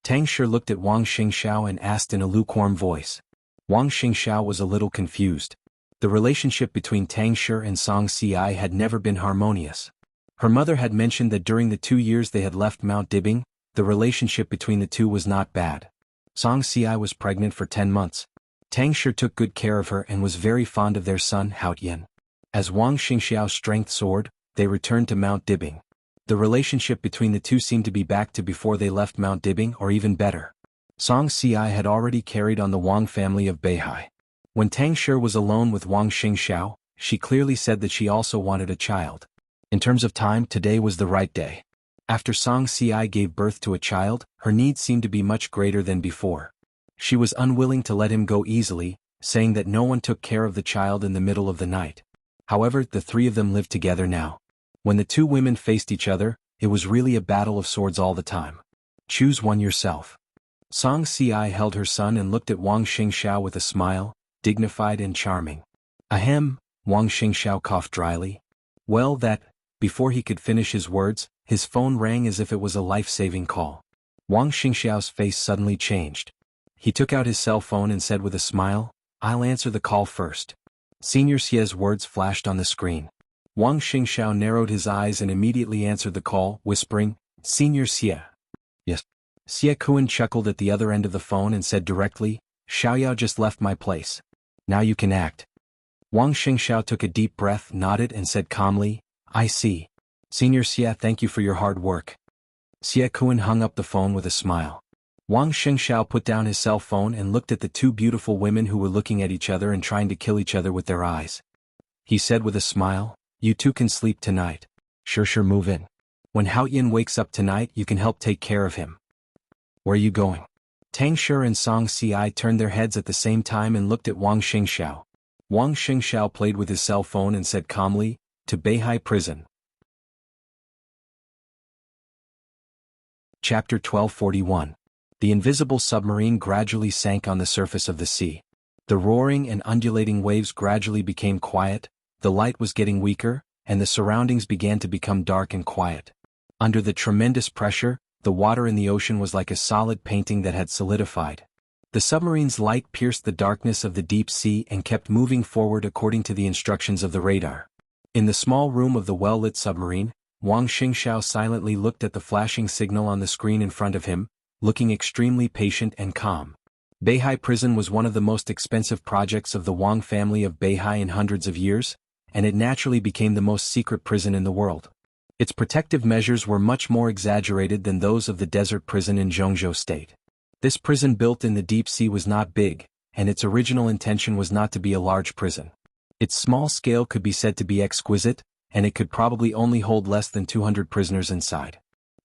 Tang Shi looked at Wang Xingxiao and asked in a lukewarm voice. Wang Xingxiao was a little confused. The relationship between Tang Shi and Song Ci had never been harmonious. Her mother had mentioned that during the 2 years they had left Mount Dibing, the relationship between the two was not bad. Song Ci was pregnant for 10 months. Tang Shi took good care of her and was very fond of their son Haotian. As Wang Xingxiao's strength soared, they returned to Mount Dibing. The relationship between the two seemed to be back to before they left Mount Dibing, or even better. Song Ci had already carried on the Wang family of Beihai. When Tang Shi was alone with Wang Xingxiao, she clearly said that she also wanted a child. In terms of time, today was the right day. After Song Ci gave birth to a child, her needs seemed to be much greater than before. She was unwilling to let him go easily, saying that no one took care of the child in the middle of the night. However, the three of them lived together now. When the two women faced each other, it was really a battle of swords all the time. Choose one yourself. Song Ci held her son and looked at Wang Xingxiao with a smile, dignified and charming. "Ahem," Wang Xingxiao coughed dryly. "Well, that..." Before he could finish his words, his phone rang as if it was a life-saving call. Wang Xingxiao's face suddenly changed. He took out his cell phone and said with a smile, "I'll answer the call first." Senior Xie's words flashed on the screen. Wang Xingxiao narrowed his eyes and immediately answered the call, whispering, "Senior Xie." "Yes." Xie Kuan chuckled at the other end of the phone and said directly, "Xiaoyao just left my place. Now you can act." Wang Xingxiao took a deep breath, nodded and said calmly, "I see. Senior Xie, thank you for your hard work." Xie Kuan hung up the phone with a smile. Wang Xingxiao put down his cell phone and looked at the two beautiful women who were looking at each other and trying to kill each other with their eyes. He said with a smile, "You two can sleep tonight. Sure, move in. When Haotian wakes up tonight, you can help take care of him." "Where are you going?" Tang Shi and Song Ci turned their heads at the same time and looked at Wang Xingxiao. Wang Xingxiao played with his cell phone and said calmly, "To Beihai Prison." Chapter 1241. The invisible submarine gradually sank on the surface of the sea. The roaring and undulating waves gradually became quiet, the light was getting weaker, and the surroundings began to become dark and quiet. Under the tremendous pressure, the water in the ocean was like a solid painting that had solidified. The submarine's light pierced the darkness of the deep sea and kept moving forward according to the instructions of the radar. In the small room of the well-lit submarine, Wang Xingxiao silently looked at the flashing signal on the screen in front of him, looking extremely patient and calm. Beihai Prison was one of the most expensive projects of the Wang family of Beihai in hundreds of years, and it naturally became the most secret prison in the world. Its protective measures were much more exaggerated than those of the desert prison in Zhongzhou State. This prison built in the deep sea was not big, and its original intention was not to be a large prison. Its small scale could be said to be exquisite, and it could probably only hold less than 200 prisoners inside.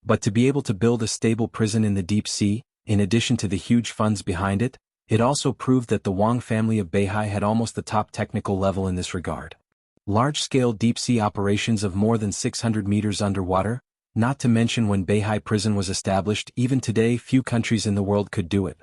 But to be able to build a stable prison in the deep sea, in addition to the huge funds behind it, it also proved that the Wang family of Beihai had almost the top technical level in this regard. Large-scale deep-sea operations of more than 600 meters underwater, not to mention when Beihai Prison was established, even today few countries in the world could do it.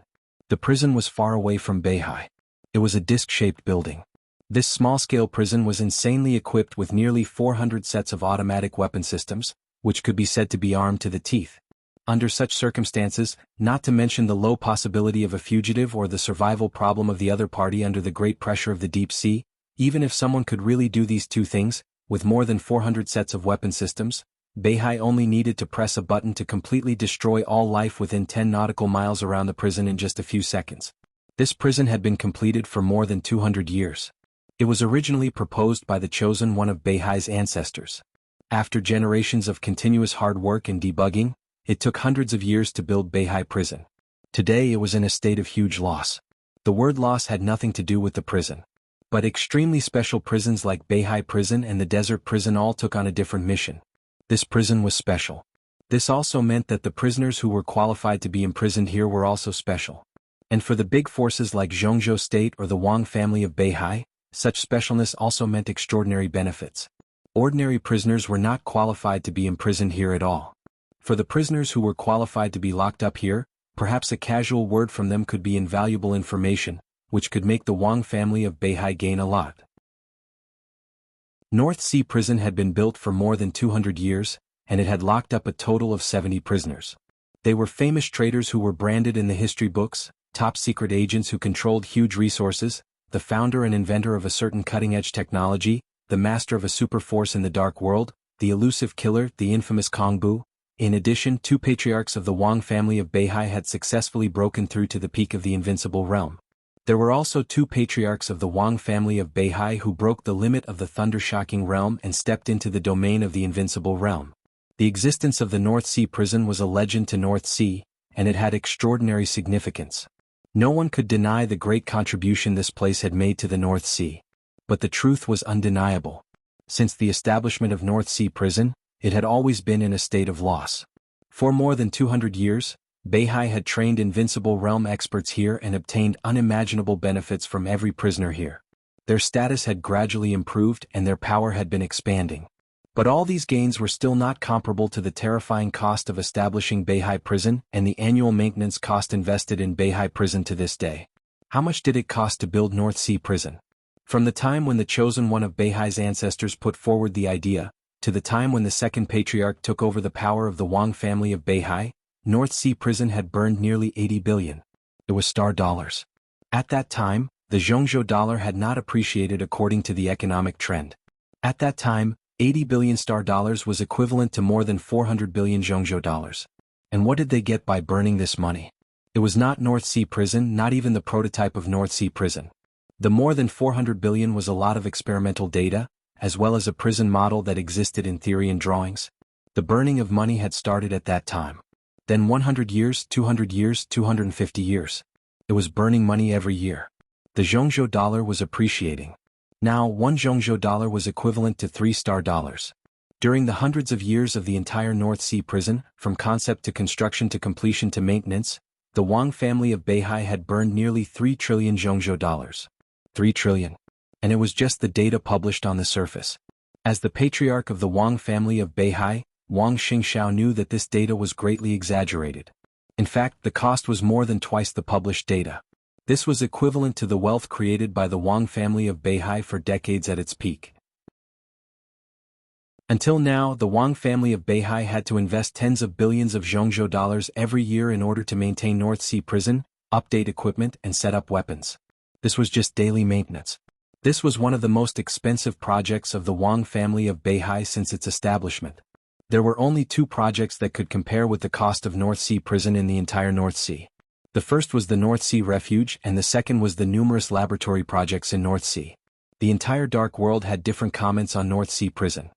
The prison was far away from Beihai. It was a disc-shaped building. This small-scale prison was insanely equipped with nearly 400 sets of automatic weapon systems, which could be said to be armed to the teeth. Under such circumstances, not to mention the low possibility of a fugitive or the survival problem of the other party under the great pressure of the deep sea, even if someone could really do these two things, with more than 400 sets of weapon systems, Beihai only needed to press a button to completely destroy all life within 10 nautical miles around the prison in just a few seconds. This prison had been completed for more than 200 years. It was originally proposed by the chosen one of Beihai's ancestors. After generations of continuous hard work and debugging, it took hundreds of years to build Beihai Prison. Today it was in a state of huge loss. The word loss had nothing to do with the prison. But extremely special prisons like Beihai Prison and the Desert Prison all took on a different mission. This prison was special. This also meant that the prisoners who were qualified to be imprisoned here were also special. And for the big forces like Zhongzhou State or the Wang family of Beihai, such specialness also meant extraordinary benefits. Ordinary prisoners were not qualified to be imprisoned here at all. For the prisoners who were qualified to be locked up here, perhaps a casual word from them could be invaluable information, which could make the Wang family of Beihai gain a lot. North Sea Prison had been built for more than 200 years, and it had locked up a total of 70 prisoners. They were famous traders who were branded in the history books, top secret agents who controlled huge resources, the founder and inventor of a certain cutting-edge technology, the master of a super force in the dark world, the elusive killer, the infamous Kong Bu. In addition, two patriarchs of the Wang family of Beihai had successfully broken through to the peak of the invincible realm. There were also two patriarchs of the Wang family of Beihai who broke the limit of the thunder-shocking realm and stepped into the domain of the invincible realm. The existence of the North Sea Prison was a legend to North Sea, and it had extraordinary significance. No one could deny the great contribution this place had made to the North Sea. But the truth was undeniable. Since the establishment of North Sea Prison, it had always been in a state of loss. For more than 200 years, Beihai had trained invincible realm experts here and obtained unimaginable benefits from every prisoner here. Their status had gradually improved and their power had been expanding. But all these gains were still not comparable to the terrifying cost of establishing Beihai Prison and the annual maintenance cost invested in Beihai Prison to this day. How much did it cost to build North Sea Prison? From the time when the chosen one of Beihai's ancestors put forward the idea, to the time when the second patriarch took over the power of the Wang family of Beihai, North Sea Prison had burned nearly 80 billion. It was star dollars. At that time, the Zhongzhou dollar had not appreciated according to the economic trend. At that time, 80 billion star dollars was equivalent to more than 400 billion Zhongzhou dollars. And what did they get by burning this money? It was not North Sea Prison, not even the prototype of North Sea Prison. The more than 400 billion was a lot of experimental data, as well as a prison model that existed in theory and drawings. The burning of money had started at that time. Then 100 years, 200 years, 250 years. It was burning money every year. The Zhongzhou dollar was appreciating. Now, one Zhongzhou dollar was equivalent to 3 star dollars. During the hundreds of years of the entire North Sea Prison, from concept to construction to completion to maintenance, the Wang family of Beihai had burned nearly 3 trillion Zhongzhou dollars. 3 trillion. And it was just the data published on the surface. As the patriarch of the Wang family of Beihai, Wang Xingxiao knew that this data was greatly exaggerated. In fact, the cost was more than twice the published data. This was equivalent to the wealth created by the Wang family of Beihai for decades at its peak. Until now, the Wang family of Beihai had to invest tens of billions of Zhongzhou dollars every year in order to maintain North Sea prison, update equipment and set up weapons. This was just daily maintenance. This was one of the most expensive projects of the Wang family of Beihai since its establishment. There were only two projects that could compare with the cost of North Sea prison in the entire North Sea. The first was the North Sea Refuge and the second was the numerous laboratory projects in North Sea. The entire dark world had different comments on North Sea prison.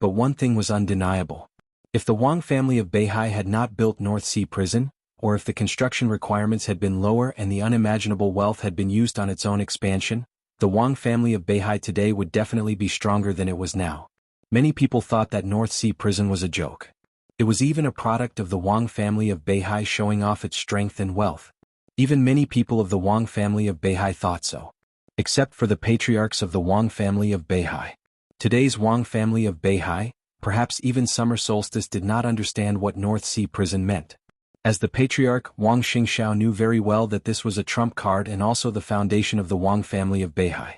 But one thing was undeniable. If the Wang family of Beihai had not built North Sea prison, or if the construction requirements had been lower and the unimaginable wealth had been used on its own expansion, the Wang family of Beihai today would definitely be stronger than it was now. Many people thought that North Sea prison was a joke. It was even a product of the Wang family of Beihai showing off its strength and wealth. Even many people of the Wang family of Beihai thought so. Except for the patriarchs of the Wang family of Beihai. Today's Wang family of Beihai, perhaps even Summer Solstice, did not understand what North Sea prison meant. As the patriarch, Wang Xingxiao knew very well that this was a trump card and also the foundation of the Wang family of Beihai.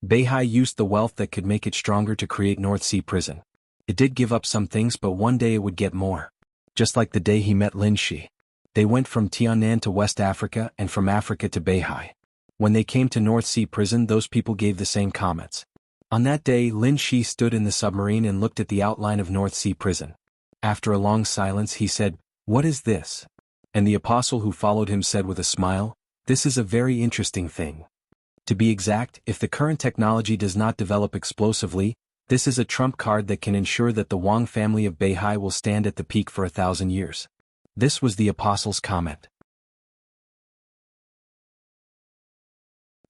Beihai used the wealth that could make it stronger to create North Sea prison. It did give up some things, but one day it would get more. Just like the day he met Lin Shi. They went from Tiannan to West Africa and from Africa to Beihai. When they came to North Sea prison, those people gave the same comments. On that day, Lin Shi stood in the submarine and looked at the outline of North Sea prison. After a long silence he said, "What is this?" And the apostle who followed him said with a smile, "This is a very interesting thing. To be exact, if the current technology does not develop explosively, this is a trump card that can ensure that the Wang family of Beihai will stand at the peak for 1,000 years. This was the apostle's comment.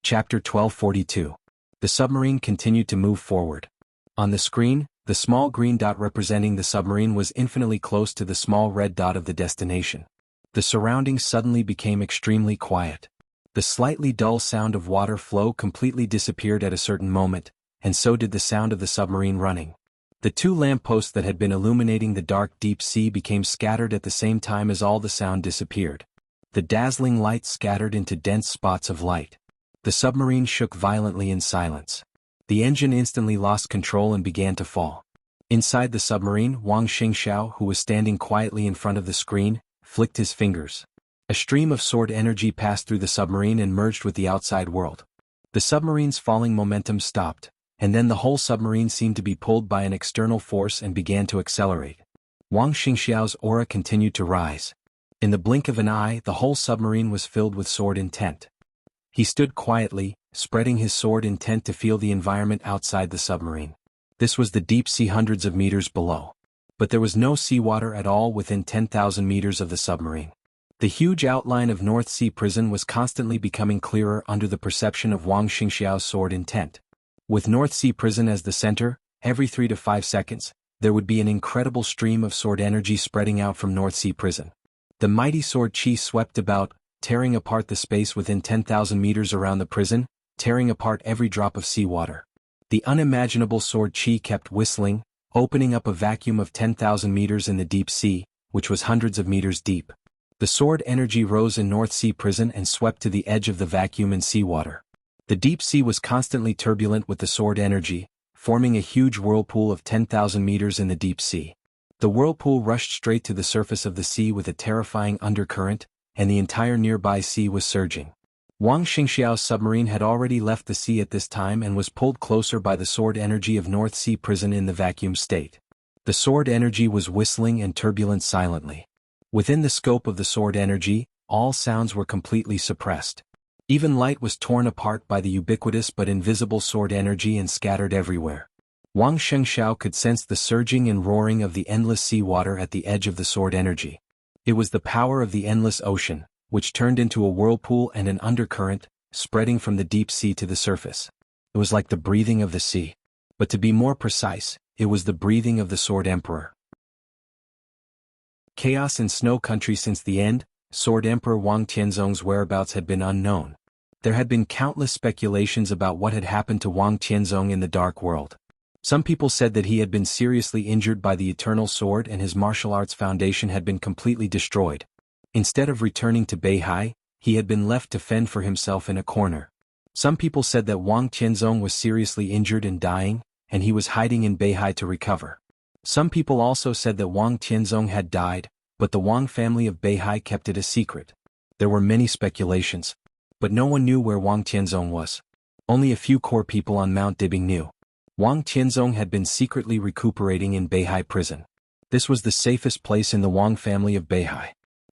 Chapter 1242. The submarine continued to move forward. On the screen, the small green dot representing the submarine was infinitely close to the small red dot of the destination. The surroundings suddenly became extremely quiet. The slightly dull sound of water flow completely disappeared at a certain moment, and so did the sound of the submarine running. The two lampposts that had been illuminating the dark deep sea became scattered at the same time as all the sound disappeared. The dazzling light scattered into dense spots of light. The submarine shook violently in silence. The engine instantly lost control and began to fall. Inside the submarine, Wang Xingxiao, who was standing quietly in front of the screen, flicked his fingers. A stream of sword energy passed through the submarine and merged with the outside world. The submarine's falling momentum stopped, and then the whole submarine seemed to be pulled by an external force and began to accelerate. Wang Xingxiao's aura continued to rise. In the blink of an eye, the whole submarine was filled with sword intent. He stood quietly, spreading his sword intent to feel the environment outside the submarine. This was the deep sea hundreds of meters below. But there was no seawater at all within 10,000 meters of the submarine. The huge outline of North Sea prison was constantly becoming clearer under the perception of Wang Xingxiao's sword intent. With North Sea prison as the center, every 3 to 5 seconds, there would be an incredible stream of sword energy spreading out from North Sea prison. The mighty sword chi swept about, tearing apart the space within 10,000 meters around the prison, tearing apart every drop of seawater. The unimaginable sword chi kept whistling, opening up a vacuum of 10,000 meters in the deep sea, which was hundreds of meters deep. The sword energy rose in North Sea prison and swept to the edge of the vacuum in seawater. The deep sea was constantly turbulent with the sword energy, forming a huge whirlpool of 10,000 meters in the deep sea. The whirlpool rushed straight to the surface of the sea with a terrifying undercurrent, and the entire nearby sea was surging. Wang Xingxiao's submarine had already left the sea at this time and was pulled closer by the sword energy of North Sea prison in the vacuum state. The sword energy was whistling and turbulent silently. Within the scope of the sword energy, all sounds were completely suppressed. Even light was torn apart by the ubiquitous but invisible sword energy and scattered everywhere. Wang Xingxiao could sense the surging and roaring of the endless seawater at the edge of the sword energy. It was the power of the endless ocean, which turned into a whirlpool and an undercurrent, spreading from the deep sea to the surface. It was like the breathing of the sea. But to be more precise, it was the breathing of the Sword Emperor. Chaos in Snow Country. Since the end, Sword Emperor Wang Tianzong's whereabouts had been unknown. There had been countless speculations about what had happened to Wang Tianzong in the Dark World. Some people said that he had been seriously injured by the Eternal Sword and his martial arts foundation had been completely destroyed. Instead of returning to Beihai, he had been left to fend for himself in a corner. Some people said that Wang Tianzong was seriously injured and dying, and he was hiding in Beihai to recover. Some people also said that Wang Tianzong had died, but the Wang family of Beihai kept it a secret. There were many speculations, but no one knew where Wang Tianzong was. Only a few core people on Mount Dibing knew. Wang Tianzong had been secretly recuperating in Beihai prison. This was the safest place in the Wang family of Beihai.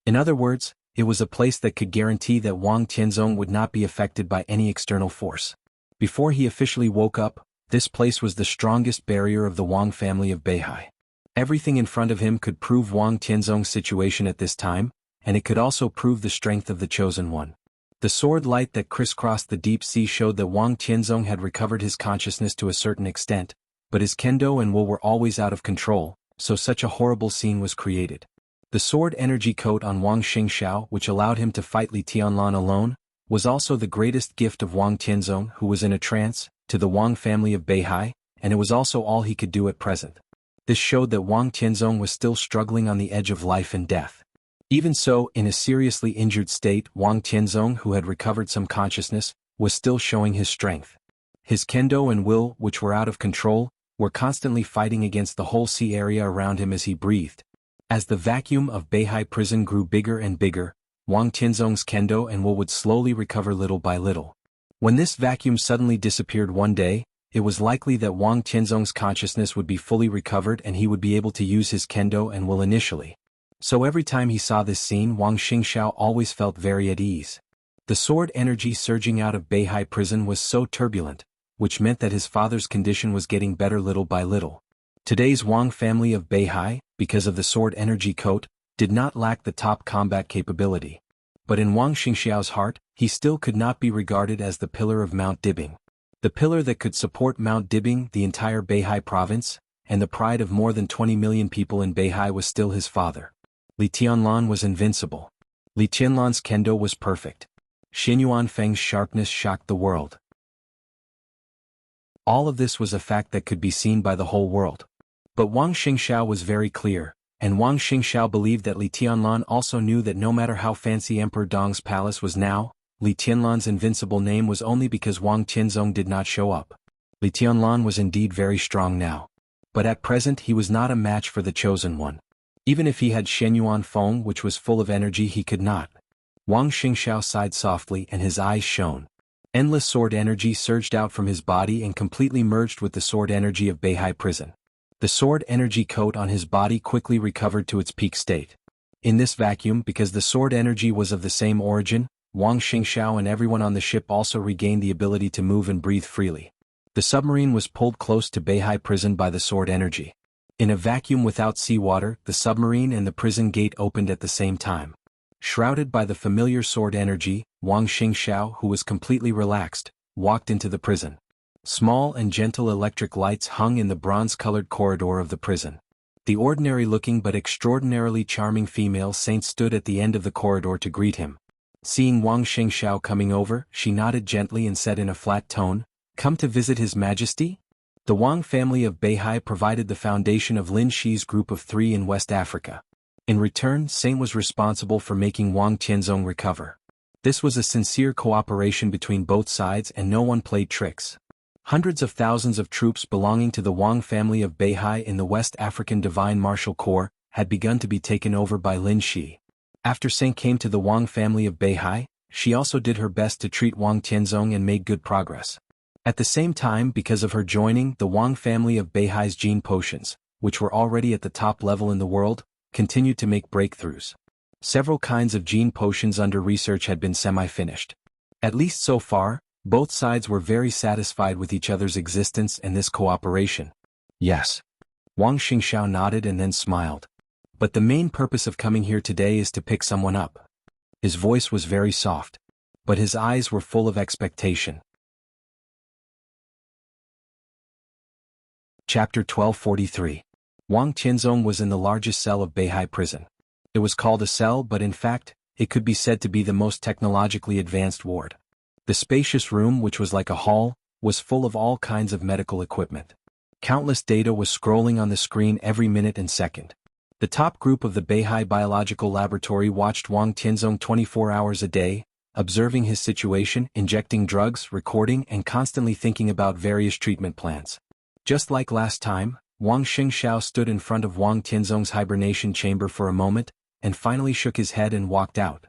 In other words, it was a place that could guarantee that Wang Tianzong would not be affected by any external force. Before he officially woke up, this place was the strongest barrier of the Wang family of Beihai. Everything in front of him could prove Wang Tianzong's situation at this time, and it could also prove the strength of the Chosen One. The sword light that crisscrossed the deep sea showed that Wang Tianzong had recovered his consciousness to a certain extent, but his kendo and will were always out of control, so such a horrible scene was created. The sword energy coat on Wang Xingxiao, which allowed him to fight Li Tianlan alone, was also the greatest gift of Wang Tianzong, who was in a trance, to the Wang family of Beihai, and it was also all he could do at present. This showed that Wang Tianzong was still struggling on the edge of life and death. Even so, in a seriously injured state, Wang Tianzong, who had recovered some consciousness, was still showing his strength. His kendo and will, which were out of control, were constantly fighting against the whole sea area around him as he breathed. As the vacuum of Beihai prison grew bigger and bigger, Wang Tianzong's kendo and will would slowly recover little by little. When this vacuum suddenly disappeared one day, it was likely that Wang Tianzong's consciousness would be fully recovered and he would be able to use his kendo and will initially. So every time he saw this scene, Wang Xingxiao always felt very at ease. The sword energy surging out of Beihai prison was so turbulent, which meant that his father's condition was getting better little by little. Today's Wang family of Beihai, because of the sword energy coat, did not lack the top combat capability. But in Wang Xingxiao's heart, he still could not be regarded as the pillar of Mount Dibing. The pillar that could support Mount Dibing, the entire Beihai province, and the pride of more than 20 million people in Beihai was still his father. Li Tianlan was invincible. Li Tianlan's kendo was perfect. Xin Yuanfeng's sharpness shocked the world. All of this was a fact that could be seen by the whole world. But Wang Xingxiao was very clear, and Wang Xingxiao believed that Li Tianlan also knew that no matter how fancy Emperor Dong's palace was now, Li Tianlan's invincible name was only because Wang Tianzong did not show up. Li Tianlan was indeed very strong now. But at present he was not a match for the Chosen One. Even if he had Shen Yuanfeng, which was full of energy, he could not. Wang Xingxiao sighed softly and his eyes shone. Endless sword energy surged out from his body and completely merged with the sword energy of Beihai prison. The sword energy coat on his body quickly recovered to its peak state. In this vacuum, because the sword energy was of the same origin, Wang Xingxiao and everyone on the ship also regained the ability to move and breathe freely. The submarine was pulled close to Beihai prison by the sword energy. In a vacuum without seawater, the submarine and the prison gate opened at the same time. Shrouded by the familiar sword energy, Wang Xingxiao, who was completely relaxed, walked into the prison. Small and gentle electric lights hung in the bronze-colored corridor of the prison. The ordinary-looking but extraordinarily charming female saint stood at the end of the corridor to greet him. Seeing Wang Xingxiao coming over, she nodded gently and said in a flat tone, "Come to visit His Majesty?" The Wang family of Beihai provided the foundation of Lin Shi's group of 3 in West Africa. In return, Saint was responsible for making Wang Tianzong recover. This was a sincere cooperation between both sides and no one played tricks. Hundreds of thousands of troops belonging to the Wang family of Beihai in the West African Divine Martial Corps had begun to be taken over by Lin Shi. After Saint came to the Wang family of Beihai, she also did her best to treat Wang Tianzong and made good progress. At the same time, because of her joining, the Wang family of Beihai's gene potions, which were already at the top level in the world, continued to make breakthroughs. Several kinds of gene potions under research had been semi-finished. At least so far, both sides were very satisfied with each other's existence and this cooperation. Yes. Wang Xingxiao nodded and then smiled. But the main purpose of coming here today is to pick someone up. His voice was very soft, but his eyes were full of expectation. Chapter 1243. Wang Tianzong was in the largest cell of Beihai prison. It was called a cell, but in fact, it could be said to be the most technologically advanced ward. The spacious room, which was like a hall, was full of all kinds of medical equipment. Countless data was scrolling on the screen every minute and second. The top group of the Beihai Biological Laboratory watched Wang Tianzong 24 hours a day, observing his situation, injecting drugs, recording, and constantly thinking about various treatment plans. Just like last time, Wang Xingxiao stood in front of Wang Tianzong's hibernation chamber for a moment, and finally shook his head and walked out.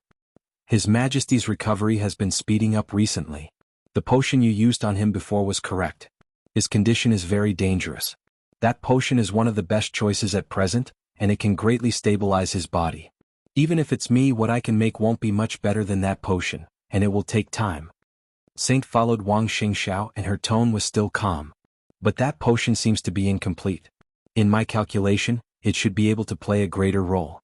His Majesty's recovery has been speeding up recently. The potion you used on him before was correct. His condition is very dangerous. That potion is one of the best choices at present, and it can greatly stabilize his body. Even if it's me, what I can make won't be much better than that potion, and it will take time. Saint followed Wang Xingxiao and her tone was still calm. But that potion seems to be incomplete. In my calculation, it should be able to play a greater role.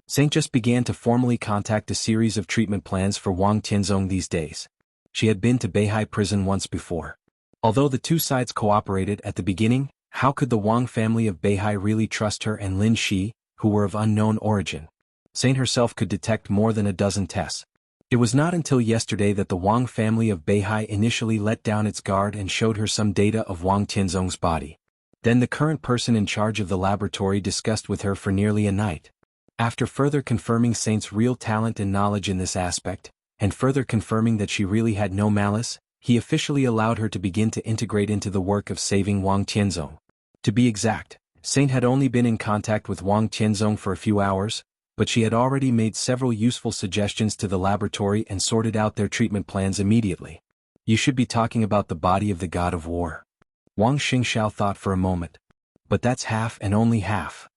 Saint just began to formally contact a series of treatment plans for Wang Tianzong these days. She had been to Beihai prison once before. Although the two sides cooperated at the beginning, how could the Wang family of Beihai really trust her and Lin Shi, who were of unknown origin? Saint herself could detect more than a dozen tests. It was not until yesterday that the Wang family of Beihai initially let down its guard and showed her some data of Wang Tianzong's body. Then the current person in charge of the laboratory discussed with her for nearly a night. After further confirming Saint's real talent and knowledge in this aspect, and further confirming that she really had no malice, he officially allowed her to begin to integrate into the work of saving Wang Tianzong. To be exact, Saint had only been in contact with Wang Tianzong for a few hours, but she had already made several useful suggestions to the laboratory and sorted out their treatment plans immediately. You should be talking about the body of the god of war. Wang Xingxiao thought for a moment. But that's half and only half.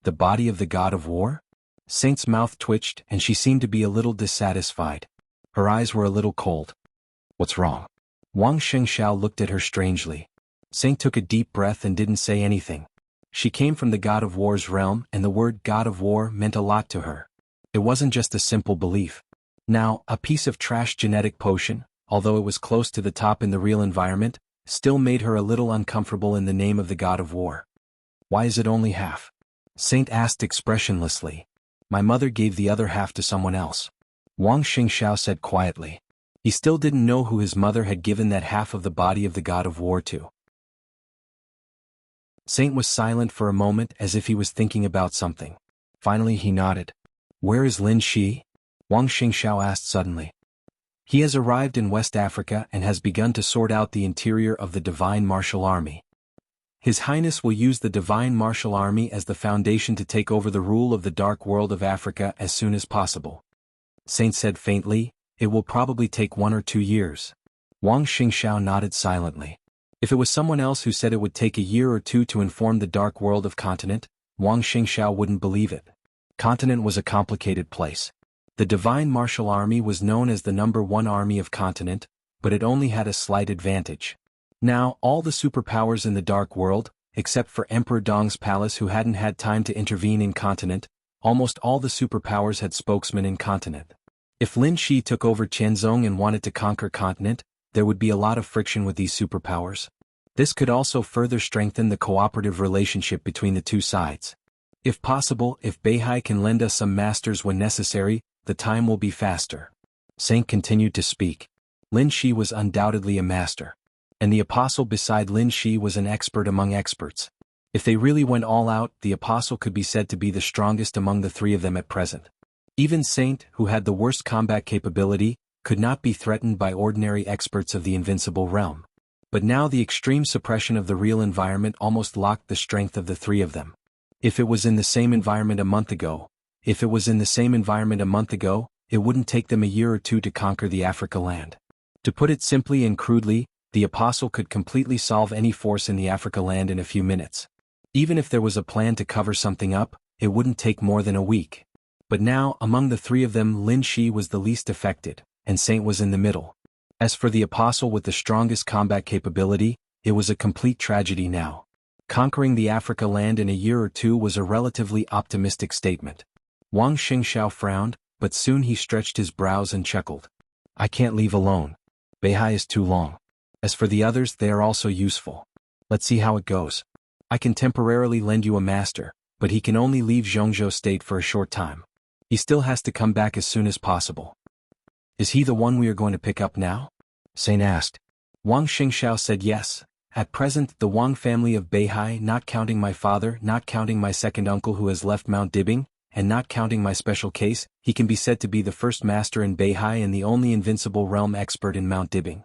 The body of the god of war? Saint's mouth twitched and she seemed to be a little dissatisfied. Her eyes were a little cold. What's wrong? Wang Xingxiao looked at her strangely. Saint took a deep breath and didn't say anything. She came from the god of war's realm and the word god of war meant a lot to her. It wasn't just a simple belief. Now, a piece of trash genetic potion, although it was close to the top in the real environment, still made her a little uncomfortable in the name of the god of war. Why is it only half? Saint asked expressionlessly. My mother gave the other half to someone else. Wang Xingxiao said quietly. He still didn't know who his mother had given that half of the body of the god of war to. Saint was silent for a moment as if he was thinking about something. Finally he nodded. Where is Lin Shi? Wang Xingxiao asked suddenly. He has arrived in West Africa and has begun to sort out the interior of the Divine Martial Army. His Highness will use the Divine Martial Army as the foundation to take over the rule of the Dark World of Africa as soon as possible. Saint said faintly, it will probably take 1 or 2 years. Wang Xingxiao nodded silently. If it was someone else who said it would take a year or 2 to inform the Dark World of Continent, Wang Xingxiao wouldn't believe it. Continent was a complicated place. The Divine Martial Army was known as the #1 army of Continent, but it only had a slight advantage. Now, all the superpowers in the Dark World, except for Emperor Dong's palace who hadn't had time to intervene in Continent, almost all the superpowers had spokesmen in Continent. If Lin Shi took over Tianzong and wanted to conquer Continent, there would be a lot of friction with these superpowers. This could also further strengthen the cooperative relationship between the two sides. If possible, if Beihai can lend us some masters when necessary, the time will be faster. Saint continued to speak. Lin Shi was undoubtedly a master. And the apostle beside Lin Shi was an expert among experts. If they really went all out, the apostle could be said to be the strongest among the 3 of them at present. Even Saint, who had the worst combat capability, could not be threatened by ordinary experts of the invincible realm. But now the extreme suppression of the real environment almost locked the strength of the 3 of them. If it was in the same environment a month ago, it wouldn't take them a year or 2 to conquer the Africa land. To put it simply and crudely, the apostle could completely solve any force in the Africa land in a few minutes. Even if there was a plan to cover something up, it wouldn't take more than a week. But now, among the 3 of them, Lin Shi was the least affected, and Saint was in the middle. As for the apostle with the strongest combat capability, it was a complete tragedy now. Conquering the Africa land in a year or 2 was a relatively optimistic statement. Wang Xingxiao frowned, but soon he stretched his brows and chuckled. I can't leave alone. Beihai is too long. As for the others, they are also useful. Let's see how it goes. I can temporarily lend you a master, but he can only leave Zhongzhou state for a short time. He still has to come back as soon as possible. Is he the one we are going to pick up now? Saint asked. Wang Xingxiao said yes. At present, the Wang family of Beihai, not counting my father, not counting my second uncle who has left Mount Dibing, and not counting my special case, he can be said to be the first master in Beihai and the only invincible realm expert in Mount Dibing.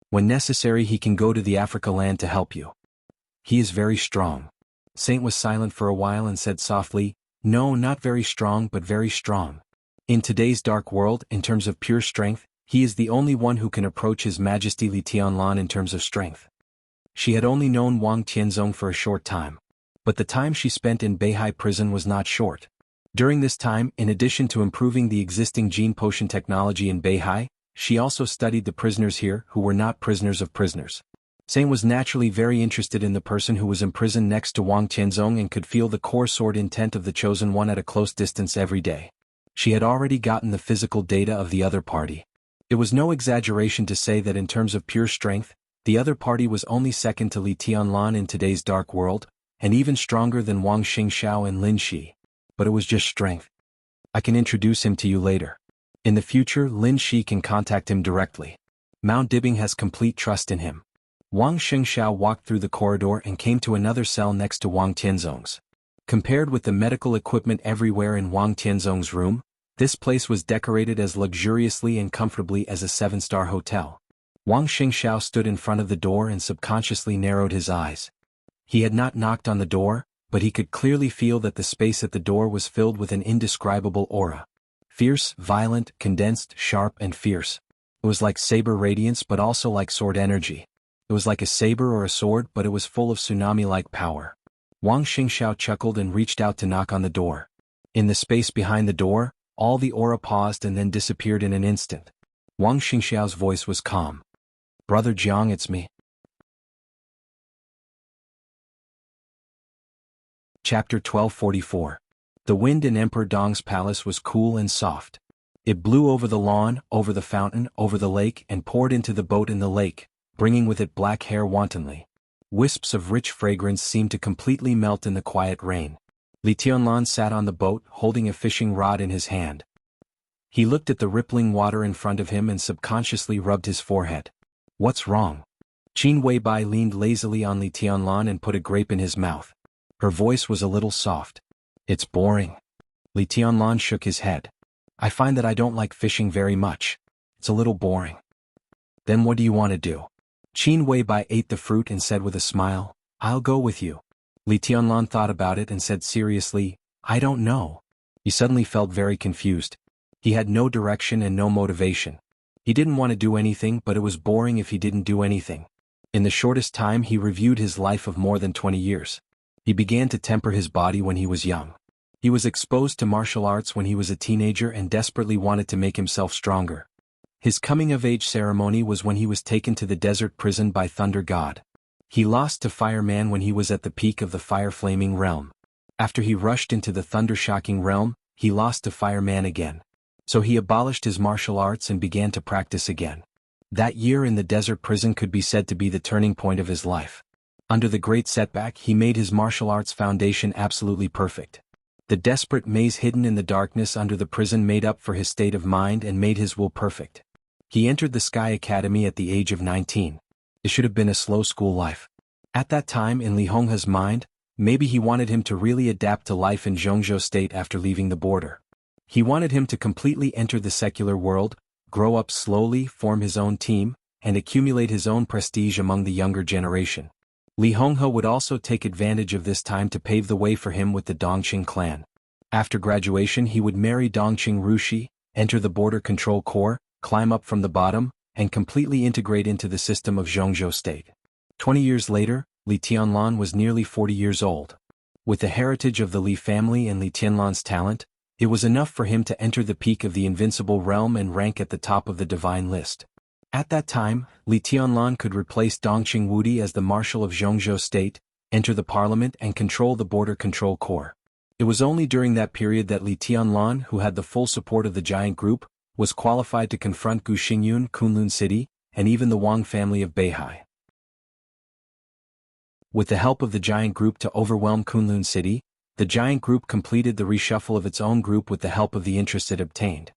When necessary, he can go to the Africa land to help you. He is very strong. Saint was silent for a while and said softly, "No, not very strong but very strong. In today's dark world, in terms of pure strength, he is the only one who can approach His Majesty Li Tianlan in terms of strength." She had only known Wang Tianzong for a short time. But the time she spent in Beihai prison was not short. During this time, in addition to improving the existing gene potion technology in Beihai, she also studied the prisoners here who were not prisoners of prisoners. Saint was naturally very interested in the person who was imprisoned next to Wang Tianzong and could feel the core sword intent of the Chosen One at a close distance every day. She had already gotten the physical data of the other party. It was no exaggeration to say that in terms of pure strength, the other party was only second to Li Tianlan in today's dark world, and even stronger than Wang Xingxiao and Lin Shi. But it was just strength. I can introduce him to you later. In the future, Lin Shi can contact him directly. Mount Dibbing has complete trust in him. Wang Xingxiao walked through the corridor and came to another cell next to Wang Tianzong's. Compared with the medical equipment everywhere in Wang Tianzong's room, this place was decorated as luxuriously and comfortably as a 7-star hotel. Wang Xingxiao stood in front of the door and subconsciously narrowed his eyes. He had not knocked on the door, but he could clearly feel that the space at the door was filled with an indescribable aura. Fierce, violent, condensed, sharp and fierce. It was like saber radiance but also like sword energy. It was like a saber or a sword but it was full of tsunami-like power. Wang Xingxiao chuckled and reached out to knock on the door. In the space behind the door, all the aura paused and then disappeared in an instant. Wang Xingxiao's voice was calm. "Brother Jiang, it's me." Chapter 1244. The wind in Emperor Dong's palace was cool and soft. It blew over the lawn, over the fountain, over the lake and poured into the boat in the lake, bringing with it black hair wantonly. Wisps of rich fragrance seemed to completely melt in the quiet rain. Li Tianlan sat on the boat, holding a fishing rod in his hand. He looked at the rippling water in front of him and subconsciously rubbed his forehead. "What's wrong?" Qin Weibai leaned lazily on Li Tianlan and put a grape in his mouth. Her voice was a little soft. "It's boring." Li Tianlan shook his head. "I find that I don't like fishing very much. It's a little boring." "Then what do you want to do?" Qin Weibai ate the fruit and said with a smile, "I'll go with you." Li Tianlan thought about it and said seriously, "I don't know." He suddenly felt very confused. He had no direction and no motivation. He didn't want to do anything but it was boring if he didn't do anything. In the shortest time he reviewed his life of more than 20 years. He began to temper his body when he was young. He was exposed to martial arts when he was a teenager and desperately wanted to make himself stronger. His coming-of-age ceremony was when he was taken to the desert prison by Thunder God. He lost to Fireman when he was at the peak of the fire-flaming realm. After he rushed into the thunder-shocking realm, he lost to Fireman again. So he abolished his martial arts and began to practice again. That year in the desert prison could be said to be the turning point of his life. Under the great setback he made his martial arts foundation absolutely perfect. The desperate maze hidden in the darkness under the prison made up for his state of mind and made his will perfect. He entered the Sky Academy at the age of 19. It should have been a slow school life. At that time in Li Honghe's mind, maybe he wanted him to really adapt to life in Zhongzhou state after leaving the border. He wanted him to completely enter the secular world, grow up slowly, form his own team, and accumulate his own prestige among the younger generation. Li Honghe would also take advantage of this time to pave the way for him with the Dongqing clan. After graduation he would marry Dongqing Rushi, enter the Border Control Corps, climb up from the bottom, and completely integrate into the system of Zhongzhou state. 20 years later, Li Tianlan was nearly 40 years old. With the heritage of the Li family and Li Tianlan's talent, it was enough for him to enter the peak of the invincible realm and rank at the top of the divine list. At that time, Li Tianlan could replace Dongqing Wudi as the Marshal of Zhongzhou state, enter the parliament and control the Border Control Corps. It was only during that period that Li Tianlan, who had the full support of the giant group, was qualified to confront Gu Xingyun, Kunlun City, and even the Wang family of Beihai. With the help of the giant group to overwhelm Kunlun City, the giant group completed the reshuffle of its own group with the help of the interest it obtained.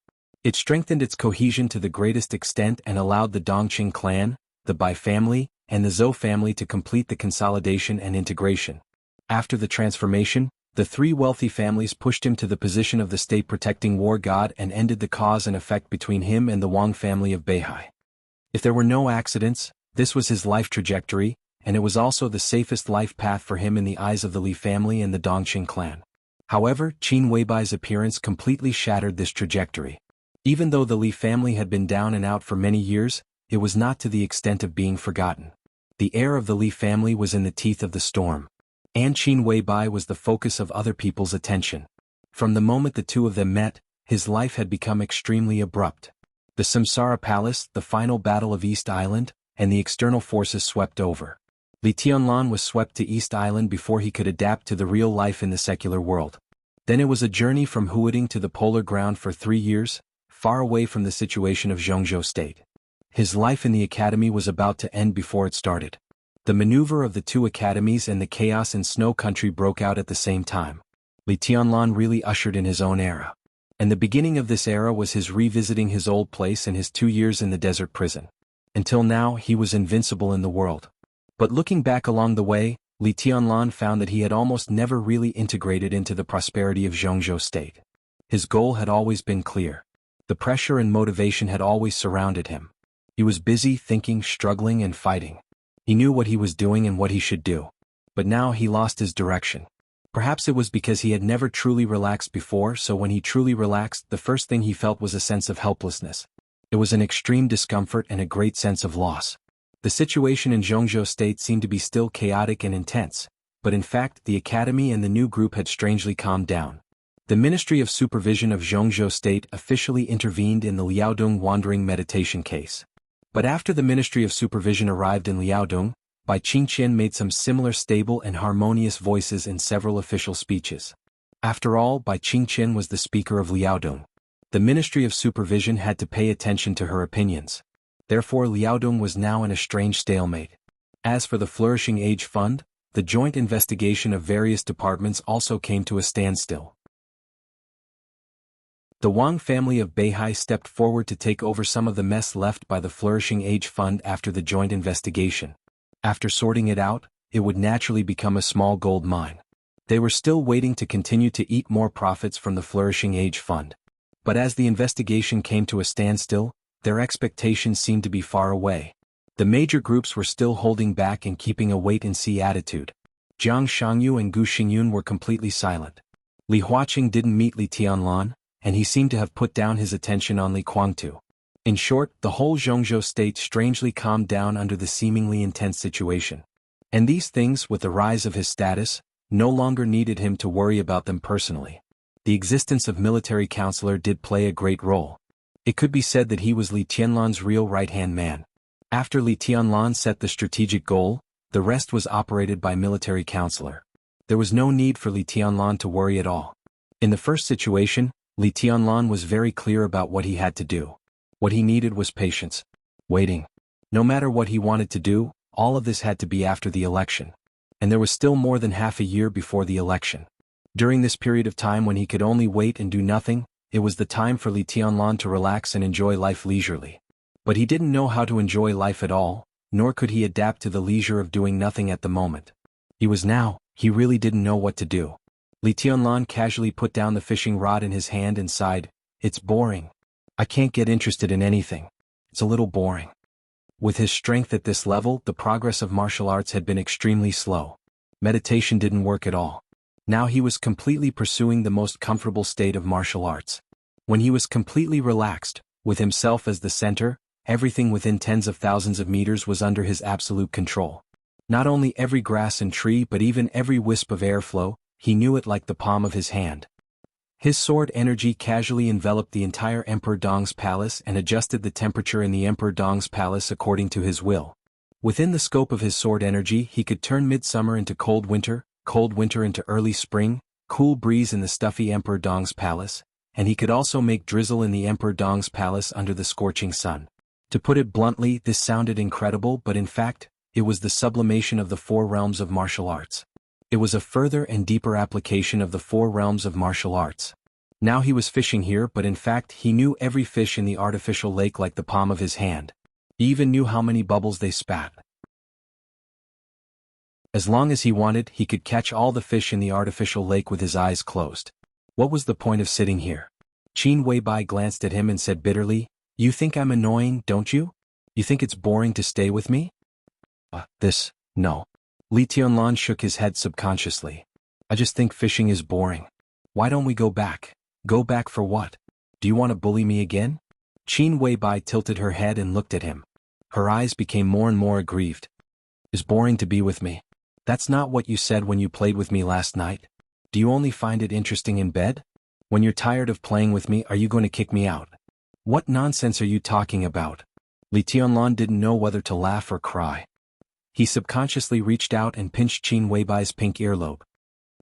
It strengthened its cohesion to the greatest extent and allowed the Dongqing clan, the Bai family, and the Zhou family to complete the consolidation and integration. After the transformation, the three wealthy families pushed him to the position of the state-protecting war god and ended the cause and effect between him and the Wang family of Beihai. If there were no accidents, this was his life trajectory, and it was also the safest life path for him in the eyes of the Li family and the Dongqing clan. However, Qin Weibai's appearance completely shattered this trajectory. Even though the Li family had been down and out for many years, it was not to the extent of being forgotten. The heir of the Li family was in the teeth of the storm, and Qin Weibai was the focus of other people's attention. From the moment the two of them met, his life had become extremely abrupt. The Samsara Palace, the final battle of East Island, and the external forces swept over. Li Tianlan was swept to East Island before he could adapt to the real life in the secular world. Then it was a journey from Huading to the polar ground for 3 years, far away from the situation of Zhongzhou State. His life in the academy was about to end before it started. The maneuver of the two academies and the chaos in Snow Country broke out at the same time. Li Tianlan really ushered in his own era. And the beginning of this era was his revisiting his old place and his 2 years in the desert prison. Until now, he was invincible in the world. But looking back along the way, Li Tianlan found that he had almost never really integrated into the prosperity of Zhongzhou State. His goal had always been clear. The pressure and motivation had always surrounded him. He was busy thinking, struggling, and fighting. He knew what he was doing and what he should do. But now he lost his direction. Perhaps it was because he had never truly relaxed before, so when he truly relaxed, the first thing he felt was a sense of helplessness. It was an extreme discomfort and a great sense of loss. The situation in Zhongzhou State seemed to be still chaotic and intense, but in fact the academy and the new group had strangely calmed down. The Ministry of Supervision of Zhongzhou State officially intervened in the Liaodong wandering meditation case. But after the Ministry of Supervision arrived in Liaodong, Bai Qingqian made some similar stable and harmonious voices in several official speeches. After all, Bai Qingqian was the speaker of Liaodong. The Ministry of Supervision had to pay attention to her opinions. Therefore Liaodong was now in a strange stalemate. As for the Flourishing Age Fund, the joint investigation of various departments also came to a standstill. The Wang family of Beihai stepped forward to take over some of the mess left by the Flourishing Age Fund after the joint investigation. After sorting it out, it would naturally become a small gold mine. They were still waiting to continue to eat more profits from the Flourishing Age Fund. But as the investigation came to a standstill, their expectations seemed to be far away. The major groups were still holding back and keeping a wait-and-see attitude. Jiang Shangyu and Gu Xingyun were completely silent. Li Huaqing didn't meet Li Tianlan, and he seemed to have put down his attention on Li Guangtu. In short, the whole Zhongzhou State strangely calmed down under the seemingly intense situation. And these things, with the rise of his status, no longer needed him to worry about them personally. The existence of military counselor did play a great role. It could be said that he was Li Tianlan's real right-hand man. After Li Tianlan set the strategic goal, the rest was operated by military counselor. There was no need for Li Tianlan to worry at all. In the first situation, Li Tianlan was very clear about what he had to do. What he needed was patience. Waiting. No matter what he wanted to do, all of this had to be after the election. And there was still more than half a year before the election. During this period of time when he could only wait and do nothing, it was the time for Li Tianlan to relax and enjoy life leisurely. But he didn't know how to enjoy life at all, nor could he adapt to the leisure of doing nothing at the moment. He really didn't know what to do. Li Tianlan casually put down the fishing rod in his hand and sighed, "It's boring. I can't get interested in anything. It's a little boring." With his strength at this level, the progress of martial arts had been extremely slow. Meditation didn't work at all. Now he was completely pursuing the most comfortable state of martial arts. When he was completely relaxed, with himself as the center, everything within tens of thousands of meters was under his absolute control. Not only every grass and tree but even every wisp of airflow, he knew it like the palm of his hand. His sword energy casually enveloped the entire Emperor Dong's palace and adjusted the temperature in the Emperor Dong's palace according to his will. Within the scope of his sword energy he could turn midsummer into cold winter into early spring, cool breeze in the stuffy Emperor Dong's palace, and he could also make drizzle in the Emperor Dong's palace under the scorching sun. To put it bluntly, this sounded incredible, but in fact, it was the sublimation of the 4 realms of martial arts. It was a further and deeper application of the 4 realms of martial arts. Now he was fishing here, but in fact he knew every fish in the artificial lake like the palm of his hand. He even knew how many bubbles they spat. As long as he wanted, he could catch all the fish in the artificial lake with his eyes closed. What was the point of sitting here? Qin Weibai glanced at him and said bitterly, "You think I'm annoying, don't you? You think it's boring to stay with me?" No. Li Tianlan shook his head subconsciously. I just think fishing is boring. Why don't we go back? Go back for what? Do you want to bully me again? Qin Weibai tilted her head and looked at him. Her eyes became more and more aggrieved. Is boring to be with me? That's not what you said when you played with me last night. Do you only find it interesting in bed? When you're tired of playing with me, are you going to kick me out? What nonsense are you talking about? Li Tianlan didn't know whether to laugh or cry. He subconsciously reached out and pinched Qin Weibai's pink earlobe.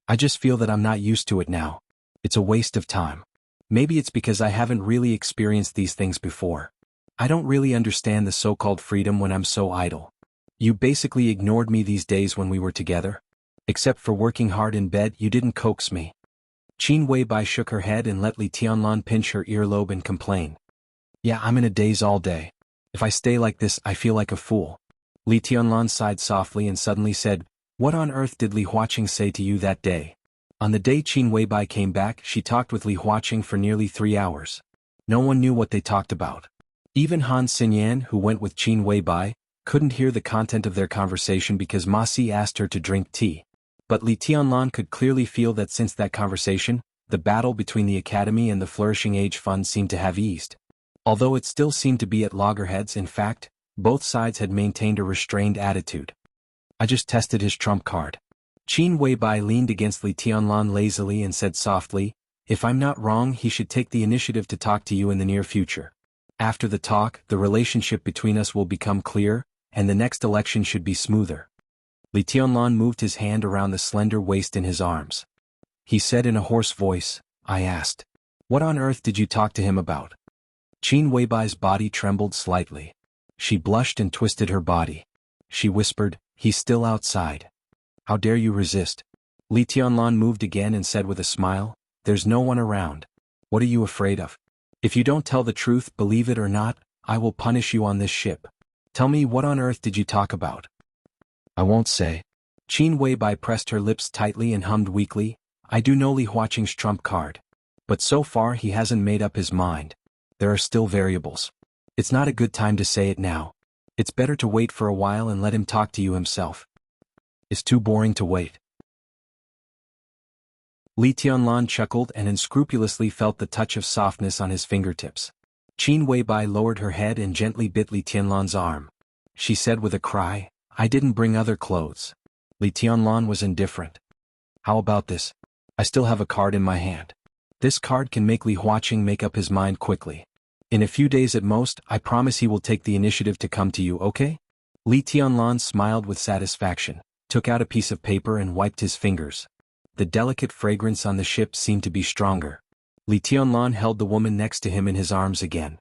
I just feel that I'm not used to it now. It's a waste of time. Maybe it's because I haven't really experienced these things before. I don't really understand the so-called freedom when I'm so idle. You basically ignored me these days when we were together. Except for working hard in bed, you didn't coax me. Qin Weibai shook her head and let Li Tianlan pinch her earlobe and complain. Yeah, I'm in a daze all day. If I stay like this, I feel like a fool. Li Tianlan sighed softly and suddenly said, What on earth did Li Huaqing say to you that day? On the day Qin Weibai came back, she talked with Li Huaqing for nearly 3 hours. No one knew what they talked about. Even Han Xinyan, who went with Qin Weibai, couldn't hear the content of their conversation because Ma Si asked her to drink tea. But Li Tianlan could clearly feel that since that conversation, the battle between the Academy and the Flourishing Age Fund seemed to have eased. Although it still seemed to be at loggerheads, in fact, both sides had maintained a restrained attitude. I just tested his trump card. Qin Weibai leaned against Li Tianlan lazily and said softly, If I'm not wrong, he should take the initiative to talk to you in the near future. After the talk, the relationship between us will become clear, and the next election should be smoother. Li Tianlan moved his hand around the slender waist in his arms. He said in a hoarse voice, I asked, What on earth did you talk to him about? Qin Weibai's body trembled slightly. She blushed and twisted her body. She whispered, He's still outside. How dare you resist? Li Tianlan moved again and said with a smile, There's no one around. What are you afraid of? If you don't tell the truth, believe it or not, I will punish you on this ship. Tell me, what on earth did you talk about? I won't say. Qin Weibai pressed her lips tightly and hummed weakly, I do know Li Huaqing's trump card. But so far he hasn't made up his mind. There are still variables. It's not a good time to say it now. It's better to wait for a while and let him talk to you himself. It's too boring to wait. Li Tianlan chuckled and unscrupulously felt the touch of softness on his fingertips. Qin Weibai lowered her head and gently bit Li Tianlan's arm. She said with a cry, I didn't bring other clothes. Li Tianlan was indifferent. How about this? I still have a card in my hand. This card can make Li Huaqing make up his mind quickly. In a few days at most, I promise he will take the initiative to come to you, okay? Li Tianlan smiled with satisfaction, took out a piece of paper and wiped his fingers. The delicate fragrance on the ship seemed to be stronger. Li Tianlan held the woman next to him in his arms again.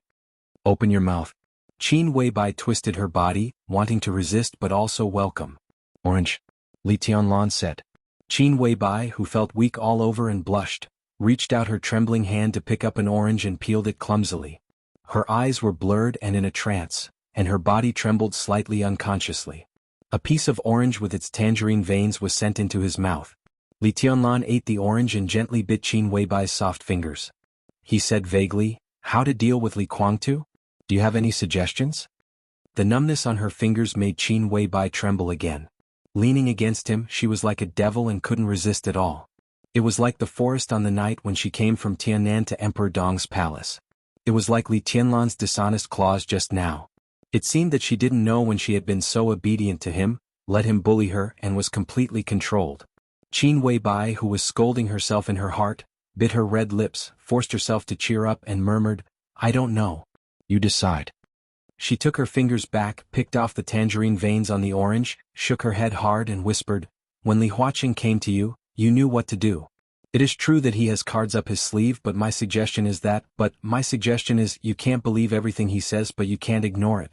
Open your mouth. Qin Weibai twisted her body, wanting to resist but also welcome. Orange. Li Tianlan said. Qin Weibai, who felt weak all over and blushed, reached out her trembling hand to pick up an orange and peeled it clumsily. Her eyes were blurred and in a trance, and her body trembled slightly unconsciously. A piece of orange with its tangerine veins was sent into his mouth. Li Tianlan ate the orange and gently bit Qin Weibai's soft fingers. He said vaguely, How to deal with Li Huaqing? Do you have any suggestions? The numbness on her fingers made Qin Weibai tremble again. Leaning against him, she was like a devil and couldn't resist at all. It was like the forest on the night when she came from Tiannan to Emperor Dong's palace. It was like Li Tianlan's dishonest claws just now. It seemed that she didn't know when she had been so obedient to him, let him bully her, and was completely controlled. Qin Weibai, who was scolding herself in her heart, bit her red lips, forced herself to cheer up and murmured, I don't know. You decide. She took her fingers back, picked off the tangerine veins on the orange, shook her head hard and whispered, When Li Huaqing came to you, you knew what to do. It is true that he has cards up his sleeve, but my suggestion is you can't believe everything he says, but you can't ignore it.